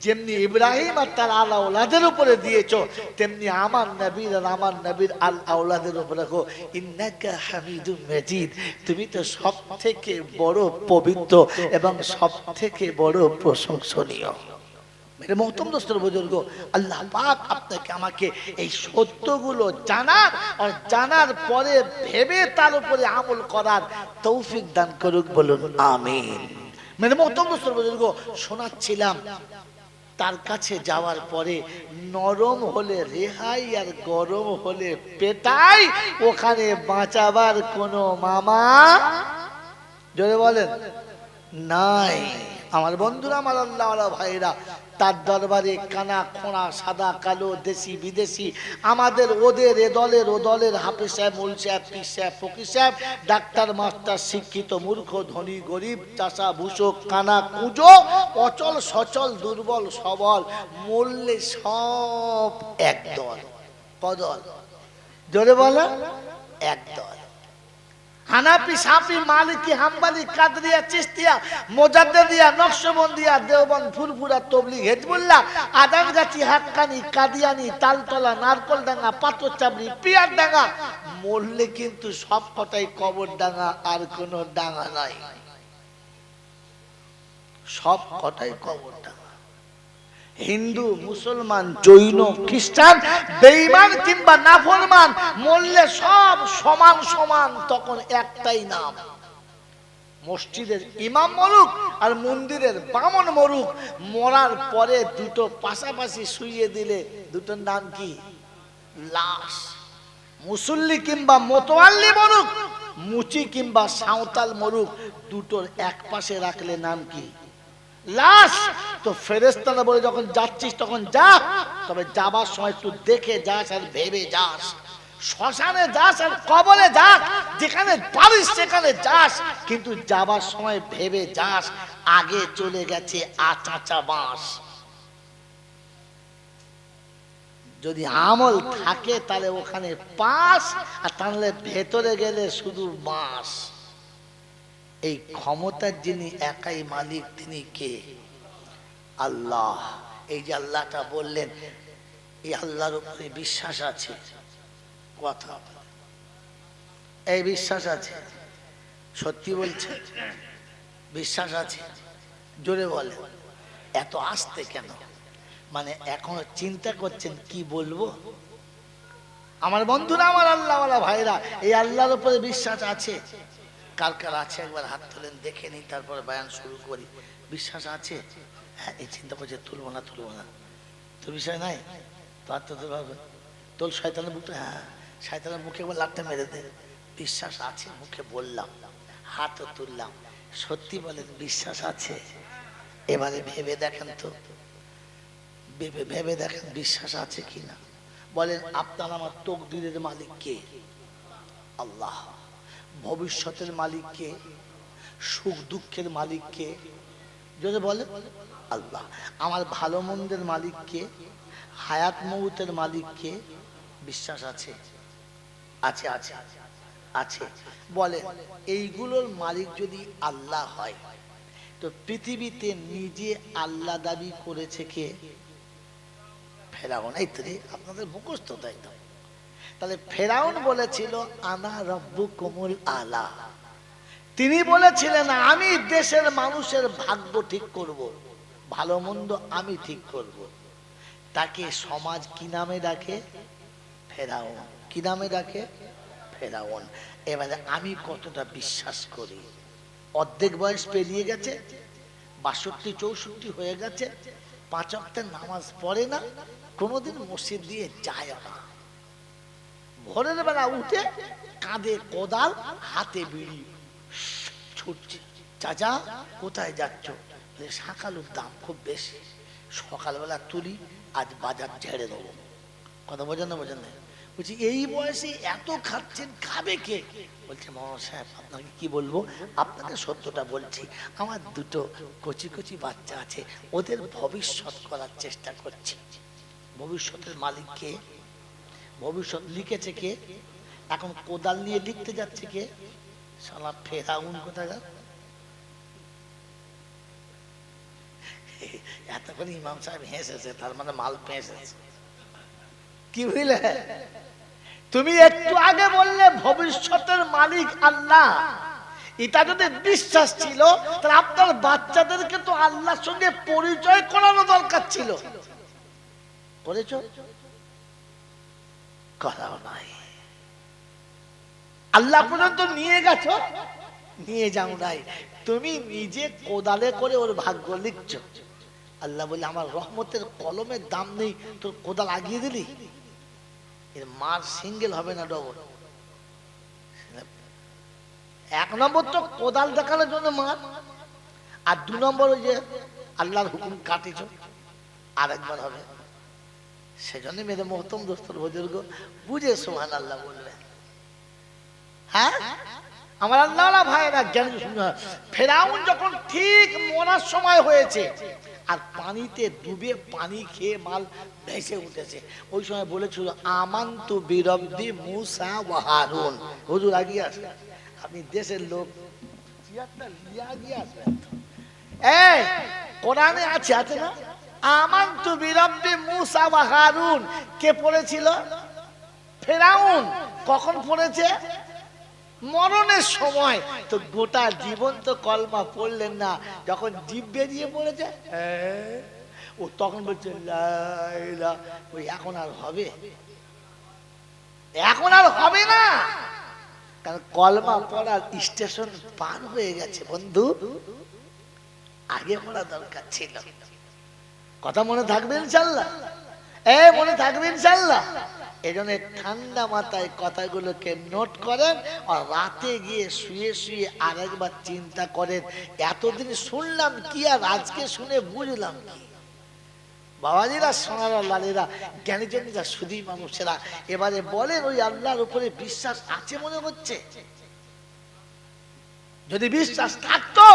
যেমনি ইব্রাহিম আর তার আল আওলাদের উপরে দিয়েছো তেমনি আমার নবীর আর আমার নবীর আল আওলাদের উপরে রাখো। ইন্নাকা হামিদুম মাজিদ, তুমি তো সব থেকে বড় পবিত্র এবং সব থেকে বড় প্রশংসনীয়। মেরে মোহতরম দোস্তর বুজুর্গ, আল্লাহ পাক আপনাকে আমাকে এই সত্যগুলো জানার আর জানার পরে ভেবে তার উপরে আমল করার তৌফিক দান করুক, বলুন আমিন। মেরে মোহতরম দোস্তর বুজুর্গ, শোনাচ্ছিলাম তার কাছে যাওয়ার পরে নরম হলে রেহাই আর গরম হলে পেটাই, ওখানে বাঁচাবার কোনো মামা জোরে বলেন নাই। আমার বন্ধুরা, আমার আল্লাহওয়ালা ভাইরা, তার দরবারে কানা খোঁড়া সাদা কালো দেশি বিদেশি আমাদের ওদের এ দলের ও দলের হাফেজ সাহেব, মুল সাহেব, পীর সাহেব, ফকির সাহেব, ডাক্তার মাস্টার, শিক্ষিত মূর্খ, ধনী গরিব, চাষা ভূষক, কানা কুঁজো, অচল সচল, দুর্বল সবল, মূল্যে সব এক দল। কদল জোরে বলে এক দল। হানাফি, শাফি, মালিকি, হাম্বলি, কাদরিয়া, চিশতিয়া, মুজাদ্দিদিয়া, নকশবন্দিয়া, দেওবন্দ, ফুরফুরা, তবলিগ, হিজবুল্লাহ, আদানগাছি, হাক্কানি, কাদিয়ানি, তালতলা, নারকলডাঙ্গা, পাথরচাবড়ি, পিয়ারডাঙ্গা, মরলে কিন্তু সব কটাই কবরডাঙ্গা, আর কোনো ডাঙ্গা নাই, সব কটাই কবরডাঙ্গা। হিন্দু, মুসলমান, জৈন, খ্রিস্টান, বেঈমান কিংবা নাফরমান মরলে সব সমান সমান, তখন একটাই নাম। মসজিদের ইমাম মরুক আর মন্দিরের বামন মরুক, মরার পরে দুটো পাশাপাশি শুইয়ে দিলে দুটোর নাম কি? লাশ। মুসল্লি কিংবা মোতোয়াল্লি মরুক, মুচি কিংবা সাঁওতাল মরুক, দুটোর এক পাশে রাখলে নাম কি? লাশ। তো ফেরেশতারা বলে যখন যাচ্ছিস তখন যা, তবে যাবার সময় একটু দেখে যাস আর ভেবে যাস। শ্মশানে যাস আর কবরে যাস, যেখানে পারিস সেখানে যাস, কিন্তু যাবার সময় ভেবে যাস আগে চলে গেছে আচাচা বাঁশ। যদি আমল থাকে তাহলে ওখানে পাস, আর তাহলে ভেতরে গেলে শুধু বাঁশ। এই ক্ষমতার যিনি একাই মালিক তিনি কে? আল্লাহ। এই যে আল্লাহটা বললেন, এই আল্লাহর উপরে বিশ্বাস আছে, কথা এই বিশ্বাস আছে, সত্যি বলছে বিশ্বাস আছে, জোরে বলে। এত আসতে কেন? মানে এখনো চিন্তা করছেন কি বলবো? আমার বন্ধুরা, আমার আল্লাহওয়ালা ভাইরা, এই আল্লাহর উপরে বিশ্বাস আছে? কার কার আছে একবার হাত তোলেন, দেখে নিই, তারপরে বয়ান শুরু করি। বিশ্বাস আছে? হ্যাঁ, এই চিন্তা করছে তুলবো না তুলবো না, তোর বিষয় নাই তো আর তো তোর শয়তানের মুখে, হ্যাঁ শয়তানের মুখে একবার লাটটা মেরে দে। বিশ্বাস আছে মুখে বললাম, হাতও তুললাম, সত্যি বলেন বিশ্বাস আছে? এবারে ভেবে দেখেন তো, ভেবে দেখেন বিশ্বাস আছে কিনা। বলেন আপনার আমার তকদিরের মালিক কে? আল্লাহ। ভবিষ্যতের মালিক কে? সুখ দুঃখের মালিক কে? যদি বলেন আল্লাহ। আমার ভালো মন্দের মালিক কে? হায়াত মৌতের মালিক কে? বিশ্বাস আছে? আছে আছে আছে। বলে এইগুলোর মালিক যদি আল্লাহ হয়, তো পৃথিবীতে নিজে আল্লাহ দাবি করেছে কে? ফেরাউন। এই তো আপনাদের মুখস্থ, তাই তো? তাহলে ফেরাউন বলেছিল আনা রব্বুকুমুল আলা। তিনি বলেছিলেন আমি দেশের মানুষের ভাগ্য ঠিক করব, ভালো মন্দ আমি ঠিক করব। তাকে সমাজ কি নামে ডাকে? ফেরাউন। কি নামে ডাকে? ফেরাউন। এবারে আমি কতটা বিশ্বাস করি? অর্ধেক বয়স পেরিয়ে গেছে, 62-64 হয়ে গেছে, 5 ওয়াক্তের নামাজ পড়ে না, কোনোদিন মসজিদ দিয়ে যায় না। ভোরের বেলা উঠে কাঁধে কোদাল, হাতে বিড়ি, ছুটছে। চাচা কোথায় যাচ্ছ? শাকালুর দাম খুব বেশি, সকালবেলা তুলি, আজ বাজার ঝেড়ে দেবো। কথা বোঝেন না? বোঝেন না? বলছি এই বয়সে এত খাচ্ছেন, খাবে কে? বলছে মামা সাহেব আপনাকে কি বলবো, আপনাকে সত্যটা বলছি, আমার দুটো কচি কচি বাচ্চা আছে, ওদের ভবিষ্যৎ করার চেষ্টা করছি। ভবিষ্যতের মালিক কে? ভবিষ্যৎ লিখেছে কে? এখন কোদাল নিয়ে লিখতে যাচ্ছে কে? শালা ফেরাউন কোথাকার। এতক্ষণ ইমাম সাহেব হেসেছে, তার মানে মাল পেয়েছে। কি বুঝলে? তুমি একটু আগে বললে ভবিষ্যতের মালিক আল্লাহ, এটা যদি বিশ্বাস ছিল তাহলে আপনার বাচ্চাদেরকে তো আল্লাহর সঙ্গে পরিচয় করানো দরকার ছিল। করেছো? করাও নাই। আল্লাহ পর্যন্ত নিয়ে গেছো, নিয়ে যাও নাই। তুমি নিজে কোদালে করে ওর ভাগ্য লিখছো। আল্লাহ বলে আমার রহমতের কলমের দাম নেই, তোর কোদাল আগিয়ে দিলি, এর মার সিঙ্গেল হবে না, ডবল। 1 নম্বর তো কোদাল দেখানোর জন্য মার, আর 2 নম্বর ওই যে আল্লাহর হুকুম কাটিছ, আরেকবার হবে। সেজন্য মেরে মহতম দোস্তর বুজুর্গ বুঝে সুবহানাল্লাহ বলবে। হ্যাঁ আমার আল্লাহ ভাইরা জ্ঞান। ফেরাউন যখন ঠিক মরার সময় হয়েছে আর পানিতে ডুবে পানি খেয়ে মাল ভেসে উঠেছে, ওই সময় বলেছিল আমানতু বিরব্বি মুসা ওয়া হারুন। হুজুর আগিয়ে আসেন, আপনি দেশের লোক, চেয়ারটা নিয়ে আগিয়ে আসবেন। এই কোরআনে আছে, আছে না? আমানতু বিরব্বি মুসা ওয়া হারুন। কে পড়েছিল? ফেরাউন। কখন পড়েছে? মরণের সময়। তো গোটা জীবন তো কলমা পড়লেন না, যখন জিভ বেরিয়ে পড়েছে ও তখন বলছে লা ইলাহা। ওই এখন আর হবে? এখন আর হবে না, কারণ কলমা পড়ার স্টেশন পার হয়ে গেছে বন্ধু। আগে পড়া দরকার ছিল। কথা মনে থাকবে ইনশাআল্লাহ? মনে থাকবে ইনশাআল্লাহ? এজন্য ঠান্ডা মাথায় কথাগুলোকে নোট করেন, আর রাতে গিয়ে শুয়ে শুয়ে আরেকবার চিন্তা করেন এতদিন শুনলাম কি আর আজকে শুনে বুঝলাম কি। বাবাজিরা, সোনারা, লালেরা, জ্ঞানীজনীরা, সুধী মানুষেরা, এবারে বলেন ওই আল্লাহর উপরে বিশ্বাস আছে মনে হচ্ছে? যদি বিশ্বাস থাকতো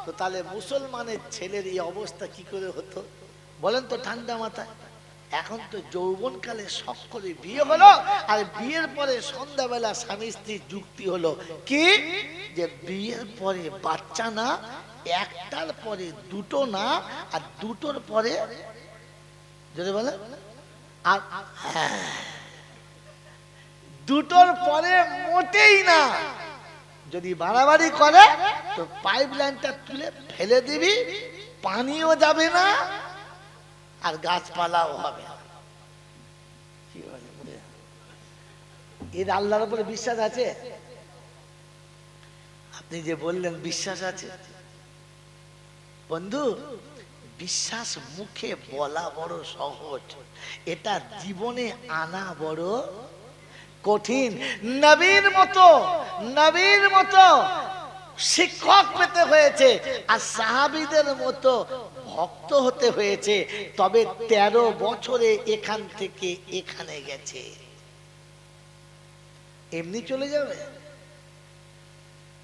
তো তাহলে মুসলমানের ছেলের এই অবস্থা কি করে হতো বলেন তো ঠান্ডা মাথায়? এখন তো যৌবনকালে শখ করে বিয়ে হলো, আর বিয়ের পরে সন্ধ্যাবেলা স্বামী স্ত্রীর যুক্তি হলো কি যে বিয়ের পরে বাচ্চা না, একটার পরে দুটো না, আর দুটোর পরে যদি বলে আর দুটোর পরে মোটেই না। যদি বাড়াবাড়ি করে তো পাইপ লাইনটা তুলে ফেলে দিবি, পানিও যাবে না আর গাছপালাও হবে। এর আল্লাহর উপরে বিশ্বাস আছে? আপনি যে বললেন বিশ্বাস আছে, বন্ধু বিশ্বাস মুখে বলা বড় সহজ, এটা জীবনে আনা বড় কঠিন। নবীর মতো শিক্ষক পেতে হয়েছে, আর সাহাবীদের মতো ভক্ত হতে হয়েছে, তবে 13 বছরে এখান থেকে এখানে গেছে। এমনি চলে যাবে?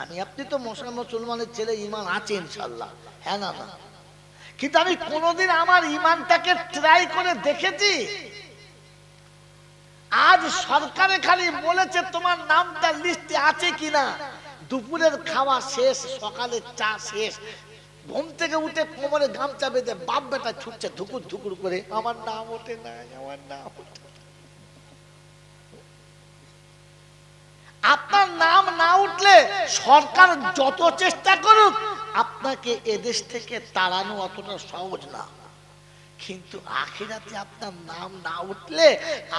আমি আপনি তো মুসলমানের ছেলে, ঈমান আছে ইনশাআল্লাহ, হ্যাঁ না না? কিন্তু আমি কোনোদিন আমার ঈমানটাকে ট্রাই করে দেখেছি? আজ সরকারে খালি বলেছে তোমার নামটা লিস্টে আছে কিনা, দুপুরের খাওয়া শেষ, সকালে চা শেষ, ঘুম থেকে উঠে কোমরে গামছা বেঁধে বাপ বেটা ছুটছে ধুকুর ধুকুর করে, আমার নাম ওঠে না, আমার নাম ওঠে। আপনার নাম না উঠলে সরকার যত চেষ্টা করুক আপনাকে এদেশ থেকে তাড়ানো অতটা সহজ না। কিন্তু আখিরাতে আপনার নাম না উঠলে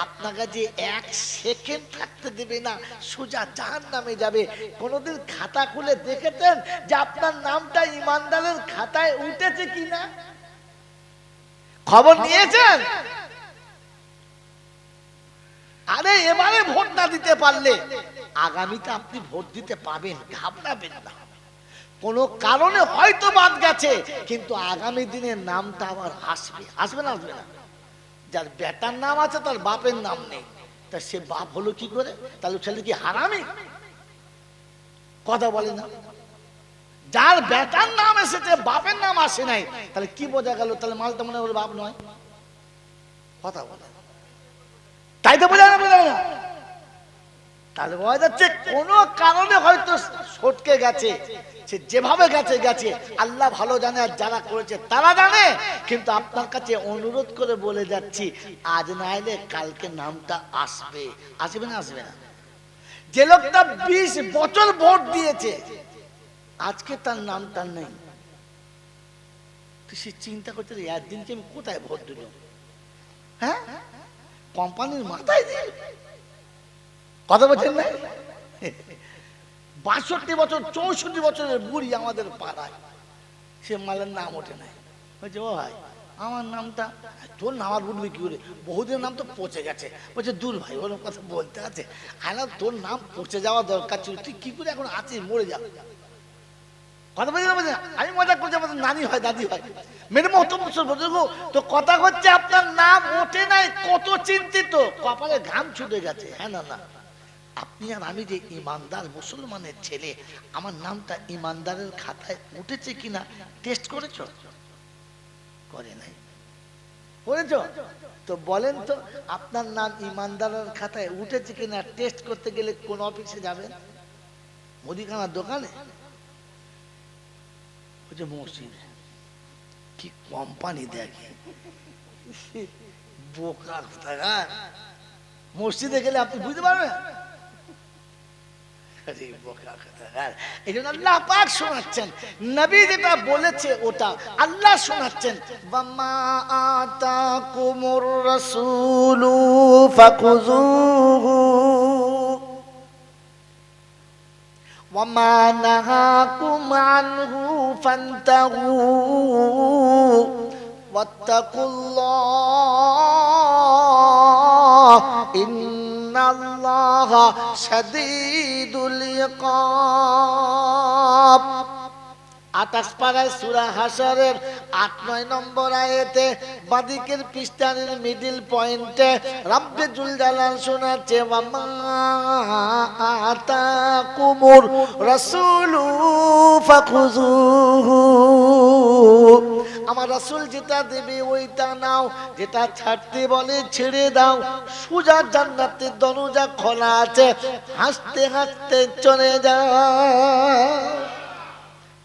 আপনাকে যে 1 সেকেন্ড থাকতে দেবে না, সোজা জাহান্নামে যাবে। কোনদিন খাতা খুলে দেখেছেন যে আপনার নামটা ঈমানদারের খাতায় উঠেছে কিনা? খবর নিয়েছেন? আরে এবারে ভোট না দিতে পারলে আগামীতে আপনি ভোট দিতে পাবেন, ঘাবড়াবেন না। কোন কারণে হয়তো বাদ গেছে, কিন্তু আগামী দিনে নামটা আবার আসবে, আসবে না আসবে না? যার বেটার নাম আছে তার বাপের নাম নেই, তা সে বাপ হলো কি করে? তাহলে ছেলে কি হারামি? কথা বলে না? যার বেটার নাম এসেছে বাপের নাম আসে নাই, তাহলে কি বোঝা গেল? তাহলে মালটা মনে হয় বাপ নয়। কথা বলে, তাই তো বোঝা না? তাহলে বোঝা যাচ্ছে কোন কারণে হয়তো সটকে গেছে, সে যেভাবে গেছে গেছে, আল্লাহ ভালো জানে, আর যারা করেছে তারা জানে। কিন্তু আপনার কাছে অনুরোধ করে বলে যাচ্ছি, আজ না এলে কালকে নামটা আসবে। আসবে না আসবে না? যে লোকটা 20 বছর ভোট দিয়েছে, আজকে তার নামটা নেই, তো সে চিন্তা করছে একদিনকে আমি কোথায় ভোট দিল? হ্যাঁ, কোম্পানির মাথায় দিল। কথা বলছেন না? 62 বছর 64 বছরের বুড়ি আমাদের পাড়ায়, সে মালের নাম ওঠে নাই। বলছে ও ভাই আমার নামটা, তোর নাম আর উঠবে কি করে? বহুদিনের নাম তো পচে গেছে। বলছে দূর ভাই, ওর কথা বলতে আছে, আরে তোর নাম পচে যাওয়া দরকার ছিল, তুই কি করে এখন আছিস, মরে যা। কথা বলছি না? আমি মজা করছি, আমাদের নানি হয় দাদি হয়, মেরে মহতম বুজুর্গ। তো কথা হচ্ছে আপনার নাম ওঠে নাই, কত চিন্তিত, কপালে ঘাম ছুটে গেছে, হ্যাঁ না না? আপনি আর আমি যে ইমানদার মুসলমানের ছেলে, আমার নামটা ইমানদারের খাতায় উঠেছে কিনা টেস্ট করেছ? করে নাই? করেছ? তো বলেন তো, আপনার নাম ইমানদারের খাতায় উঠেছে কিনা টেস্ট করতে গেলে কোন অফিসে যাবেন? মুদিখানার দোকানে? মসজিদে? কি কোম্পানি দেখে, বোকা কোথাকার। মসজিদে গেলে আপনি বুঝতে পারবেন? এই জন্য আল্লাহ পাক শোনাচ্ছেন, নবী যেটা বলেছে ওটা আল্লাহ শোনাচ্ছেন। ওয়ামা আতাকুমুর রাসূলু ফাখুযুহু ওয়ামা নাহাকুম আনহু ফান্তাহু ওয়াত্তাকুল্লাহ ইন্নাল্লাহা শাদীদুল ইকাব। 28 পারায় সূরা হাশরের 8-9 নম্বর আয়াতে বাদিকের পৃষ্ঠার মিডল পয়েন্টে রব্বে জুল জালাল শোনাচ্ছে, ওয়ামা আতাকুমুর রাসূলু ফাখুযুহু। আমার রাসূল যেটা দেবে ওইটা নাও, যেটা ছাড়তে বলে ছেড়ে দাও। সোজা জান্নাতের দরজা খোলা আছে, হাসতে হাসতে চলে যাও।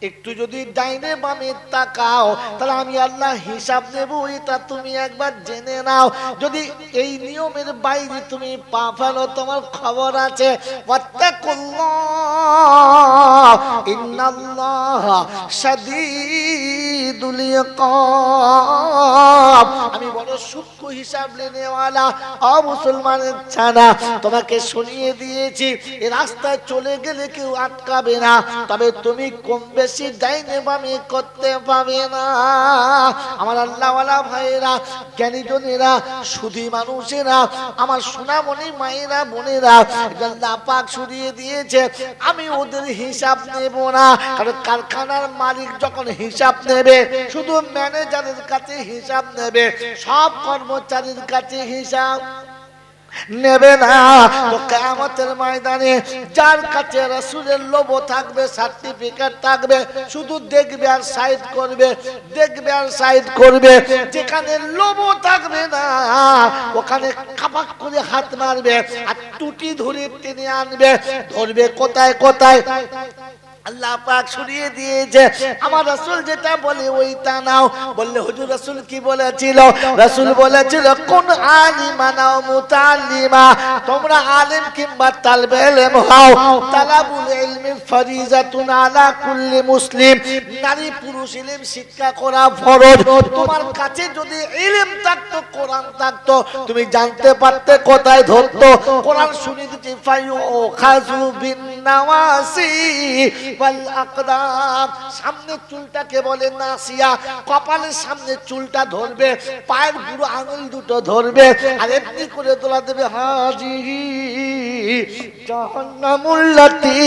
একটু যদি ডাইনে বামে তাকাও, তাহলে আমি আল্লাহ হিসাব নেব, এটা তুমি একবার জেনে নাও। যদি এই নিয়মের বাইরে তুমি পা ফেলো, তোমার খবর আছে। ওয়াত্তাকুল্লাহ ইন্নাল্লাহা শাদীদুল ইকাব। আমি বড় সূক্ষ্ম হিসাব লেনেওয়ালা ও মুসলমানের ছানা, তোমাকে শুনিয়ে দিয়েছি এই রাস্তায় চলে গেলে কেউ আটকাবে না, তবে তুমি কম বেশি ডাইনে বামে করতে পাবে না। আমার আল্লাহওয়ালা ভাইয়েরা, জ্ঞানীজনেরা, সুধী মানুষেরা, আমার সোনামণি মায়েরা, বোনেরা, আল্লাহ পাক শুনিয়ে দিয়েছে আমি ওদের হিসাব নেব না। কারণ কারখানার মালিক যখন হিসাব নেবে শুধু ম্যানেজারের কাছে হিসাব নেবে, সব কর্মচারীর কাছে হিসাব নেবে না। তো কিয়ামতের ময়দানে যার কাছে রাসূলের লোগো থাকবে, সার্টিফিকেট থাকবে, শুধু দেখবে আর সাইড করবে, দেখবে আর সাইড করবে। যেখানে লোগো থাকবে না ওখানে কাপাক করে হাত মারবে আর টুটি ধরে টেনে আনবে, ধরবে কোথায় কোথায়। আল্লাহ পাক শুনিয়ে দিয়েছে আমার রাসূল যেটা বলে ওইটা নাও। বললে হুজুর রাসূল কি বলেছিল? রাসূল বলেছিল কোন আলিমা নাও মুতাআল্লিমা, তোমরা আলেম কিংবা তালবে ইলম হও। তালাবুল ইলমি ফরিজাতুন আলা কুল্লি মুসলিম, নারী পুরুষ ইলম শিক্ষা করা ফরজ। তোমার কাছে যদি ইলম থাকতো, কোরআন থাকতো, তুমি জানতে পারতে কোথায় ধরতো। কোরআন শুনিয়ে দিয়েছে ফায়ুখাযু বিন নাওয়াসি ওয়াল আকদাম, সামনে চুলটাকে বলে নাসিয়া, কপালের সামনে চুলটা ধরবে, পায়ের বুড়ো আঙুল দুটো ধরবে আর এমনি করে তোলা দেবে হাজি জাহান্নামুল লাতী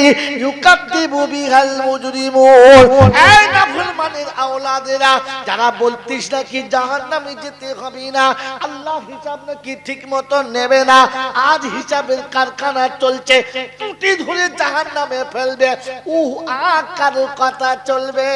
ইউকাদ্দিবু বিহাল মুজরিমুন। এই নাফরমানের আওলাদেরা যারা বলতিস নাকি জাহান্নামে যেতে হবে না, আল্লাহ হিসাব নাকি ঠিক মতো নেবে না, আজ হিসাবের কারখানা চলছে, টুটি ধরে জাহান্নামে ফেলবে, কার কথা চলবে?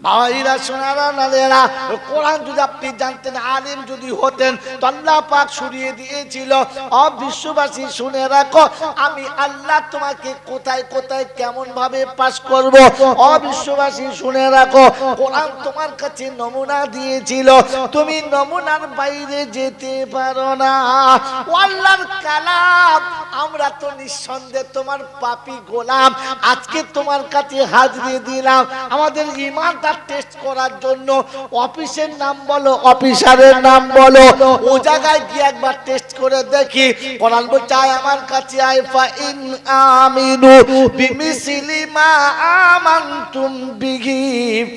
ভাইরা সোনারা নালেরা, কোরআন যদি আপনি জানতেন, আলিম যদি হতেন, তো আল্লাহ পাক শুনিয়ে দিয়েছিল ও বিশ্ববাসী শুনে রাখো আমি আল্লাহ তোমাকে কোথায় কোথায় কেমন ভাবে পাস করব। ও বিশ্ববাসী শুনে রাখো কোরআন তোমার কাছে নমুনা দিয়েছিল, তুমি নমুনার বাইরে যেতে পারো না। আল্লাহর কালাম, আমরা তো নিঃসন্দেহে তোমার পাপী গোলাম, আজকে তোমার কাছে হাজির দিলাম আমাদের ঈমানটা টেস্ট করার জন্য। অফিসের নাম বলো, অফিসারের নাম বলো, ও জায়গায় গিয়ে একবার টেস্ট করে দেখি। কোরআন বলছে আমার কাছে আয় ফা ইন আমিনু বিমিসলি মা আমানতুম বিহি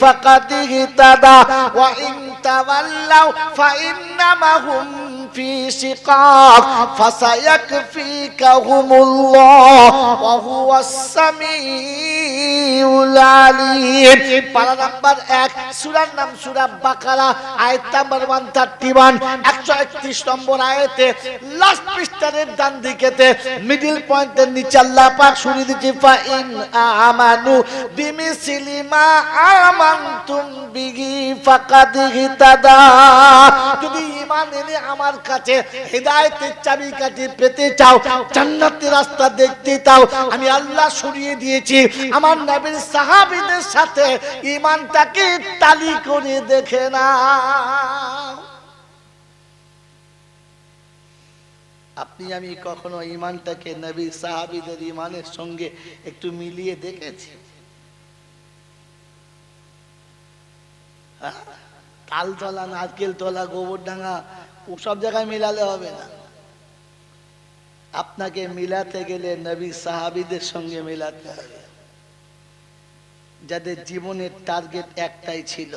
ফাকাদ ইহতাদা ওয়া ইন তাওয়াল্লাউ ফা ইন্নামা হুম ফি শিকাক ফাসায়াকফিকাহুমুল্লাহ ওয়া হুয়াস সামিউল আলিম। পারা নাম্বার 1, সূরার নাম সূরা বাকারা, আয়াত নাম্বার 131, 131 নম্বর আয়াতে লাস্ট পৃষ্ঠার ডান দিকেতে মিডল পয়েন্টের নিচে আল্লাহ পাক শুনিয়ে দিয়েছে ফা ইন আমানু বিমিসলি মা আমানতুম বিহি ফাকাদ ইহতাদা। যদি ঈমান এনে আমার কাছে হিদায়াতের চাবিকাঠি পেতে চাও, জান্নাতের রাস্তা দেখতে চাও, আমি আল্লাহ শুনিয়ে দিয়েছি আমার নবীর সাহাবীদের সাথে ঈমানটাকে তালি করে দেখে না। আপনি আমি কখনো ঈমানটাকে নবী সাহাবীদের ঈমানের সঙ্গে একটু মিলিয়ে দেখেছি? তালতলা, নারকেল তলা, গোবরডাঙ্গা সব জায়গায় মিলালে হবে না। আপনাকে মিলাতে গেলে নবী সাহাবীদের সঙ্গে মিলাতে হবে, যাদের জীবনের টার্গেট একটাই ছিল,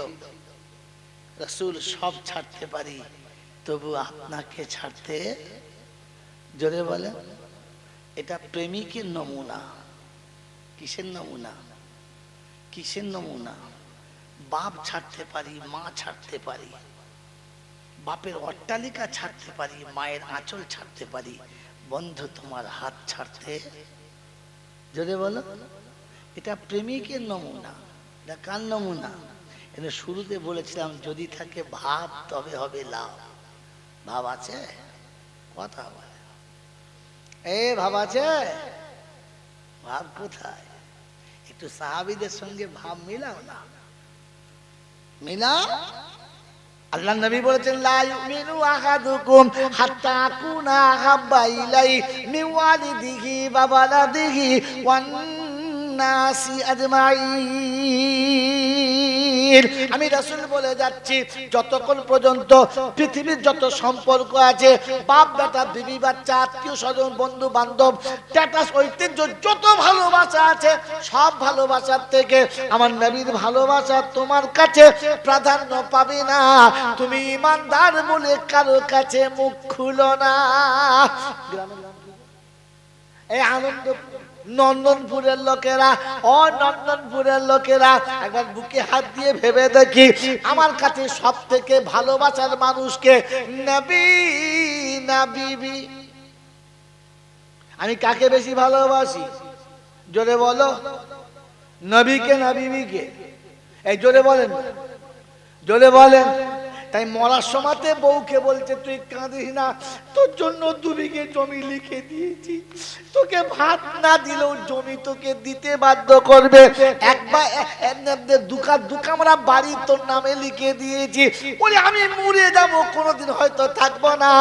রাসূল সব ছাড়তে পারি তবু আপনাকে ছাড়তে। জোরে বলেন, এটা প্রেমিকের নমুনা। কিসের নমুনা? কিসের নমুনা? বাপ ছাড়তে পারি, মা ছাড়তে পারি, বাপের অট্টালিকা ছাড়তে পারি, মায়ের আঁচল ছাড়তে পারি, বন্ধু তোমার হাত ছাড়তে। জোরে বলো, এটা প্রেমিকের নমুনা। এটা কার নমুনা? এটা শুরুতে বলেছিলাম যদি থাকে ভাব তবে হবে লাভ। ভাব আছে? কথা বলে ভাব আছে? ভাব কোথায়? একটু সাহাবীদের সঙ্গে ভাব মিলাও না, মিলা। আল্লাহ নবী বলেছেন লা ইউমিনু আহাদুকুম হাত্তা আকুনা হাব্বা ইলাই মিন ওয়ালিদিহি ওয়া ওয়ালাদিহি ওয়ান নাসি আজমাইন। জামিল। আমি রাসূল বলে যাচ্ছি, যতক্ষণ পর্যন্ত পৃথিবীর যত সম্পর্ক আছে, বাপ বেটা, বিবি বাচ্চা, আত্মীয় স্বজন, বন্ধু বান্ধব, স্ট্যাটাস, ঐতিহ্য, যত ভালোবাসা আছে, সব ভালোবাসার থেকে আমার নবীর ভালোবাসা তোমার কাছে প্রাধান্য পাবে না। তুমি ঈমানদার বলে কারো কাছে মুখ খুলো না। এই আনন্দ নন্দনপুরের লোকেরা, ও নন্দনপুরের লোকেরা, একবার বুকে হাত দিয়ে ভেবে দেখি, আমার কাছে সব থেকে ভালোবাসার মানুষকে, নবী না বিবি? আমি কাকে বেশি ভালোবাসি? জোরে বলো। নবীকে না বিবিকে? এই জোরে বলেন, জোরে বলেন। তাই মরার সময়তে বউকে বলছে, তুই কাঁদিস না, তোর জন্য 2 বিঘে জমি লিখে দিয়েছি, তোকে ভাত না দিলেও জমি তোকে দিতে বাধ্য করবে, একবার দুকামরা বাড়ি তোর নামে লিখে দিয়েছি, বলে আমি মরে যাব, কোনোদিন হয়তো থাকবো না,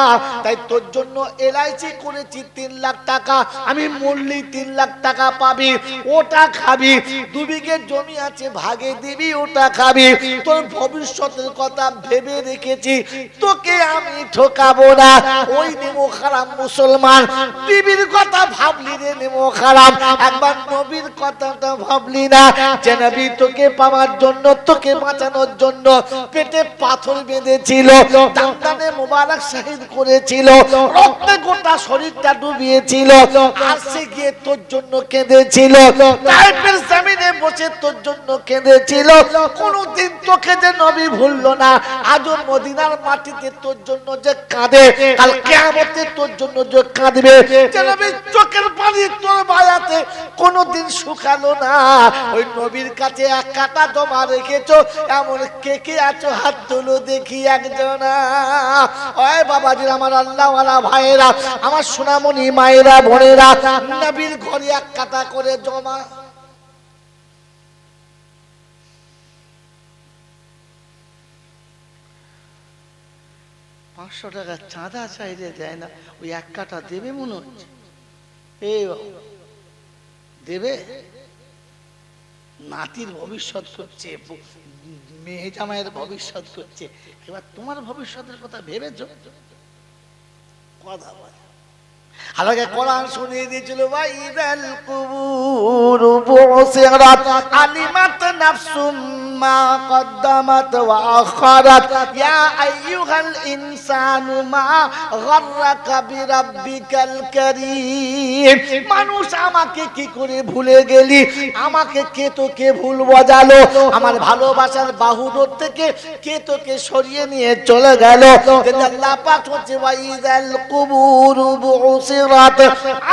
তাই তোর জন্য LIC করেছি 3 লাখ টাকা, আমি মরলেই 3 লাখ টাকা পাবি, ওটা খাবি, 2 বিঘে জমি আছে ভাগে দিবি, ওটা খাবি, তোর ভবিষ্যতের কথা ভেবে রেখেছি, তোকে আমি ঠকাবো না। ওই নেমো খারাপ মুসলমান, বিবির কথা ভাবলি রে নেমো খারাপ, একবার নবীর কথাটা ভাবলি না, যে নবী তোকে পাওয়ার জন্য, তোকে বাঁচানোর জন্য পেটে পাথর বেঁধেছিল, দান্দানে মোবারক শহীদ করেছিল, রক্তে গোটা শরীরটা ডুবিয়েছিল, আর সে গিয়ে তোর জন্য কেঁদেছিল, তাইফের জমিনে বসে তোর জন্য কেঁদেছিল, কোনদিন তোকে যে নবী ভুললো না, আজও মদিনার মাটিতে তোর জন্য যে কাঁদে, কাল কিয়ামতে তোর জন্য যে কাঁদবে, যে নবী চোখের পানি তোর বায়াতে কোনদিন শুকালো না, ওই নবীর কাছে 1 কাঁটা জমা রেখেছো, এমন কে কে আছো? হাত তুলো দেখি একজন। ওই বাবাজির, আমার আল্লাহওয়ালা ভাইয়েরা, আমার সোনামণি মায়েরা, বোনেরা, নবীর ঘরে 1 কাঁটা করে জমা। টাকা চাঁদা চাইলে দেয় না, ওই 1 কাঁটা দেবে মনে হচ্ছে। এই দেবে, নাতির ভবিষ্যৎ করছে, মেয়ে জামাইয়ের ভবিষ্যৎ করছে, এবার তোমার ভবিষ্যতের কথা ভেবেছো? কথা বল। আমাকে কোরআন শুনিয়ে দিয়েছিল, ওয়াইদাল কুবুর বুসিরাত আলিমাত নাফসুম মা কদ্দামাত ওয়া আখারাত ইয়া আইয়ুহাল ইনসানু মা গাররাকা বিরাব্বিকাল কারীম। মানুষ, আমাকে কি করে ভুলে গেলি? আমাকে কে তোকে ভুল বোঝালো? আমার ভালোবাসার বাহুডোর থেকে কে তোকে সরিয়ে নিয়ে চলে গেল? আল্লাহ পাক হচ্ছে, ওয়াইদাল কুবুর বুসিরাত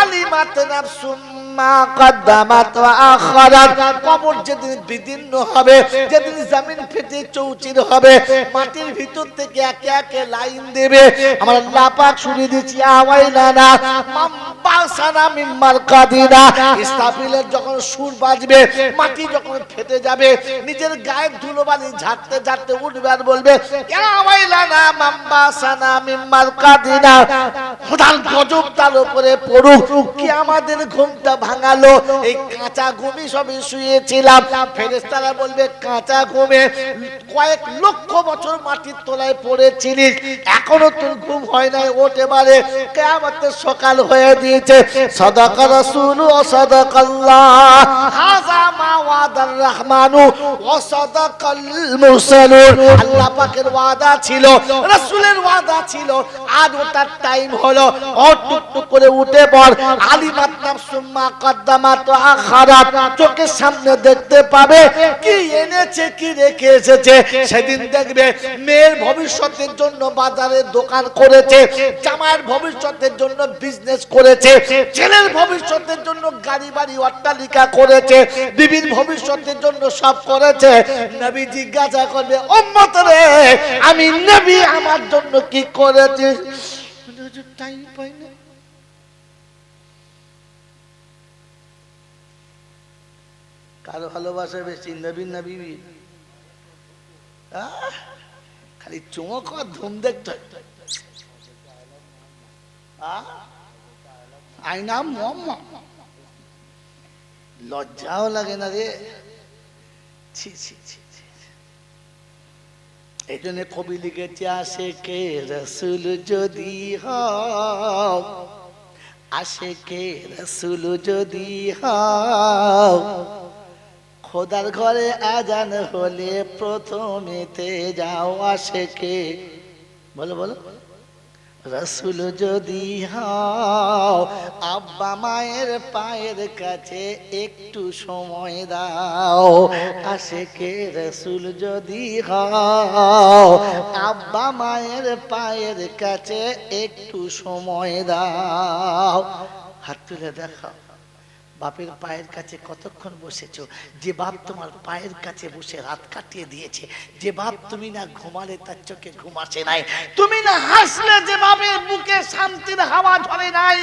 আলিমাত নাফসুম মা কদ্দামাত ওয়া আখারাত। কবর যেদিন বিদীর্ণ হবে, যেদিন জমিন ফেটে চৌচির হবে, মাটির ভিতর থেকে একে একে লাইন দেবে। আমার আল্লাহ পাক শুনিয়ে দিচ্ছি, আওয়াইলানা মাম্বাসানা মিম্মার কাদিনা। ইসরাফিলের যখন সুর বাজবে, মাটি যখন ফেটে যাবে, নিজের গায়ের ধুলোবালি ঝাড়তে ঝাড়তে উঠবে আর বলবে, আওয়াইলানা মাম্বাসানা মিম্মার কাদিনা। খোদার গজব তার উপরে পড়ুক, কি আমাদের ঘুমটা ভাঙালো। এই কাঁচা ঘুমি সবে শুয়েছিলাম, ফেরেশতারা বলবে, কাঁচা ঘুমে কয়েক লক্ষ বছর মাটির তলায় পড়েছিলিস, এখনো তোর ঘুম হয় নাই, ওঠ এবারে, কিয়ামতের সকাল হয়ে দিয়েছে। সাদাকা রাসূলু ওয়া সাদাকাল্লাহ, হাযা মা ওয়াদার রহমানু ওয়া সাদাকাল মুরসালুন। আল্লাহ পাকের ওয়াদা ছিল, রাসূলের ওয়াদা ছিল, আজ ওটার টাইম হলো। ও টুকটুক করে উঠে পড়, আলিমাত নাফসুম মা কদ্দামাত ওয়া আখারাত। চোখের সামনে দেখতে পাবে কি এনেছে, কি রেখে এসেছে। সেদিন দেখবে মেয়ের ভবিষ্যতের জন্য বাজারে দোকান করেছে, জামাইয়ের ভবিষ্যতের জন্য বিজনেস করেছে, ছেলের ভবিষ্যতের জন্য গাড়ি বাড়ি অট্টালিকা করেছে, বিবির ভবিষ্যতের জন্য সব করেছে। নবী জিজ্ঞাসা করবে, উম্মত রে, আমি নবী আমার জন্য কি করেছিস? টাইম পাই না। কারো ভালোবাসা বেশি, নবী না বিবি? খালি চমক আর ধুম দেখতে, আয়না মোহাম্মদ, লজ্জাও লাগে না রে? ছি ছি ছি ছি। এই জন্য কবি লিখেছে আশেকে রাসূল যদি হও, আশেকে রাসূল যদি হও, খোদার ঘরে আজান হলে প্রথমেতে যাও। আশেকে বলো বলো, রাসূল যদি হও, আব্বা মায়ের পায়ের কাছে একটু সময় দাও। আশেকে রাসূল যদি হও, আব্বা মায়ের পায়ের কাছে একটু সময় দাও। হাত তুলে দেখাও, বাপের পায়ের কাছে কতক্ষণ বসেছো? যে বাপ তোমার পায়ের কাছে বসে রাত কাটিয়ে দিয়েছে, যে বাপ তুমি না ঘুমালে তার চোখে ঘুম আসে নাই, তুমি না হাসলে যে বাপের বুকে শান্তির হাওয়া ঝরে নাই,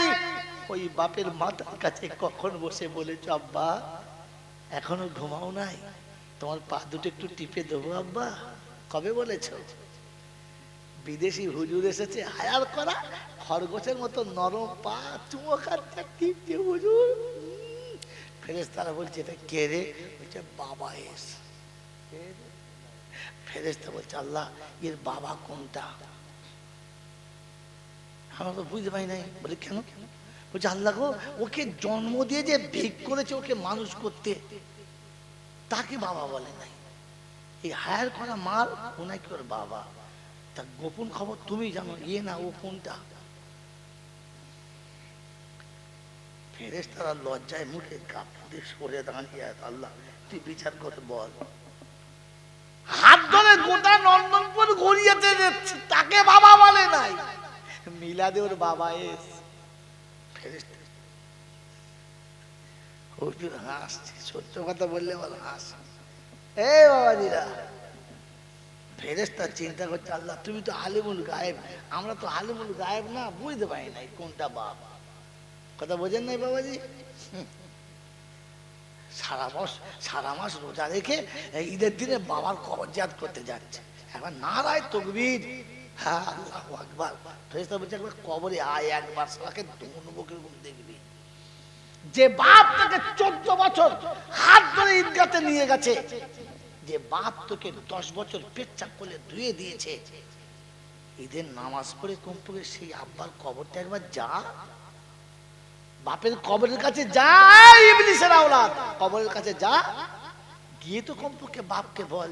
ওই বাপের মাথার কাছে কখন বসে বলেছো আব্বা এখনো ঘুমাও নাই, তোমার পা দুটো একটু টিপে দেবো আব্বা? কবে বলেছো? বিদেশি হুজুর এসেছে হায়ার করা, খরগোশের মতো নরম পা চুমো খাচ্ছে, টিপছে হুজুর। ফেরেশতারা বলছে এটা কে রে? বলছে বাবা এস। ফেরেশতা বলছে আল্লাহ এর বাবা কোনটা? আমরা তো বুঝতে পারি নাই। বলে কেন? বলছে আল্লাহ গো, ওকে জন্ম দিয়ে যে ভিক করেছে ওকে মানুষ করতে, তাকে বাবা বলে নাই। এই হায়ার করা মাল ও নাকি ওর বাবা। তা গোপন খবর তুমি জানো, ইয়ে না ও কোনটা? ফেরেশতারা লজ্জায় মুখে কাঁপতে সরে দাঁড়িয়ে, আল্লাহ তুই বিচার করে বল। হাত ধরে গোটা নন্দনপুর ঘুরিয়েতে যাচ্ছে, তাকে বাবা বলে নাই। মিলাদে ওর বাবা এস। ফেরেশতা হুজুর হাসছে, সত্য কথা বললে বল হাস। এই বাবাজিরা, ফেরেশতা চিন্তা করছে আল্লাহ তুমি তো আলিমুল গায়েব, আমরা তো আলিমুল গায়েব না, বুঝতে পারি নাই কোনটা বাপ। কথা বোঝেন নাই বাবাজি? সারা মাস রোজা রেখে ঈদের দিনে বাবার কবর জিয়ারত করতে যাচ্ছে। এখন নারায় তাকবীর, হ্যাঁ আল্লাহু আকবার। ফেরেশতা বলছে একবার কবরে আয়, একবার সারাকে দুমুখের ঘুম দেখবি। যে বাপ তাকে 14 বছর হাত ধরে ঈদগাতে নিয়ে গেছে, যে বাপ তোকে 10 বছর পেচ্ছাপ করে ধুয়ে দিয়েছে, ঈদের নামাজ পড়ে কমপক্ষে সেই আব্বার কবরটা একবার যা, বাপের কবরের কাছে যা, ইবলিসের আওলাদ কবরের কাছে যা, গিয়ে তো কমপক্ষে বাপকে বল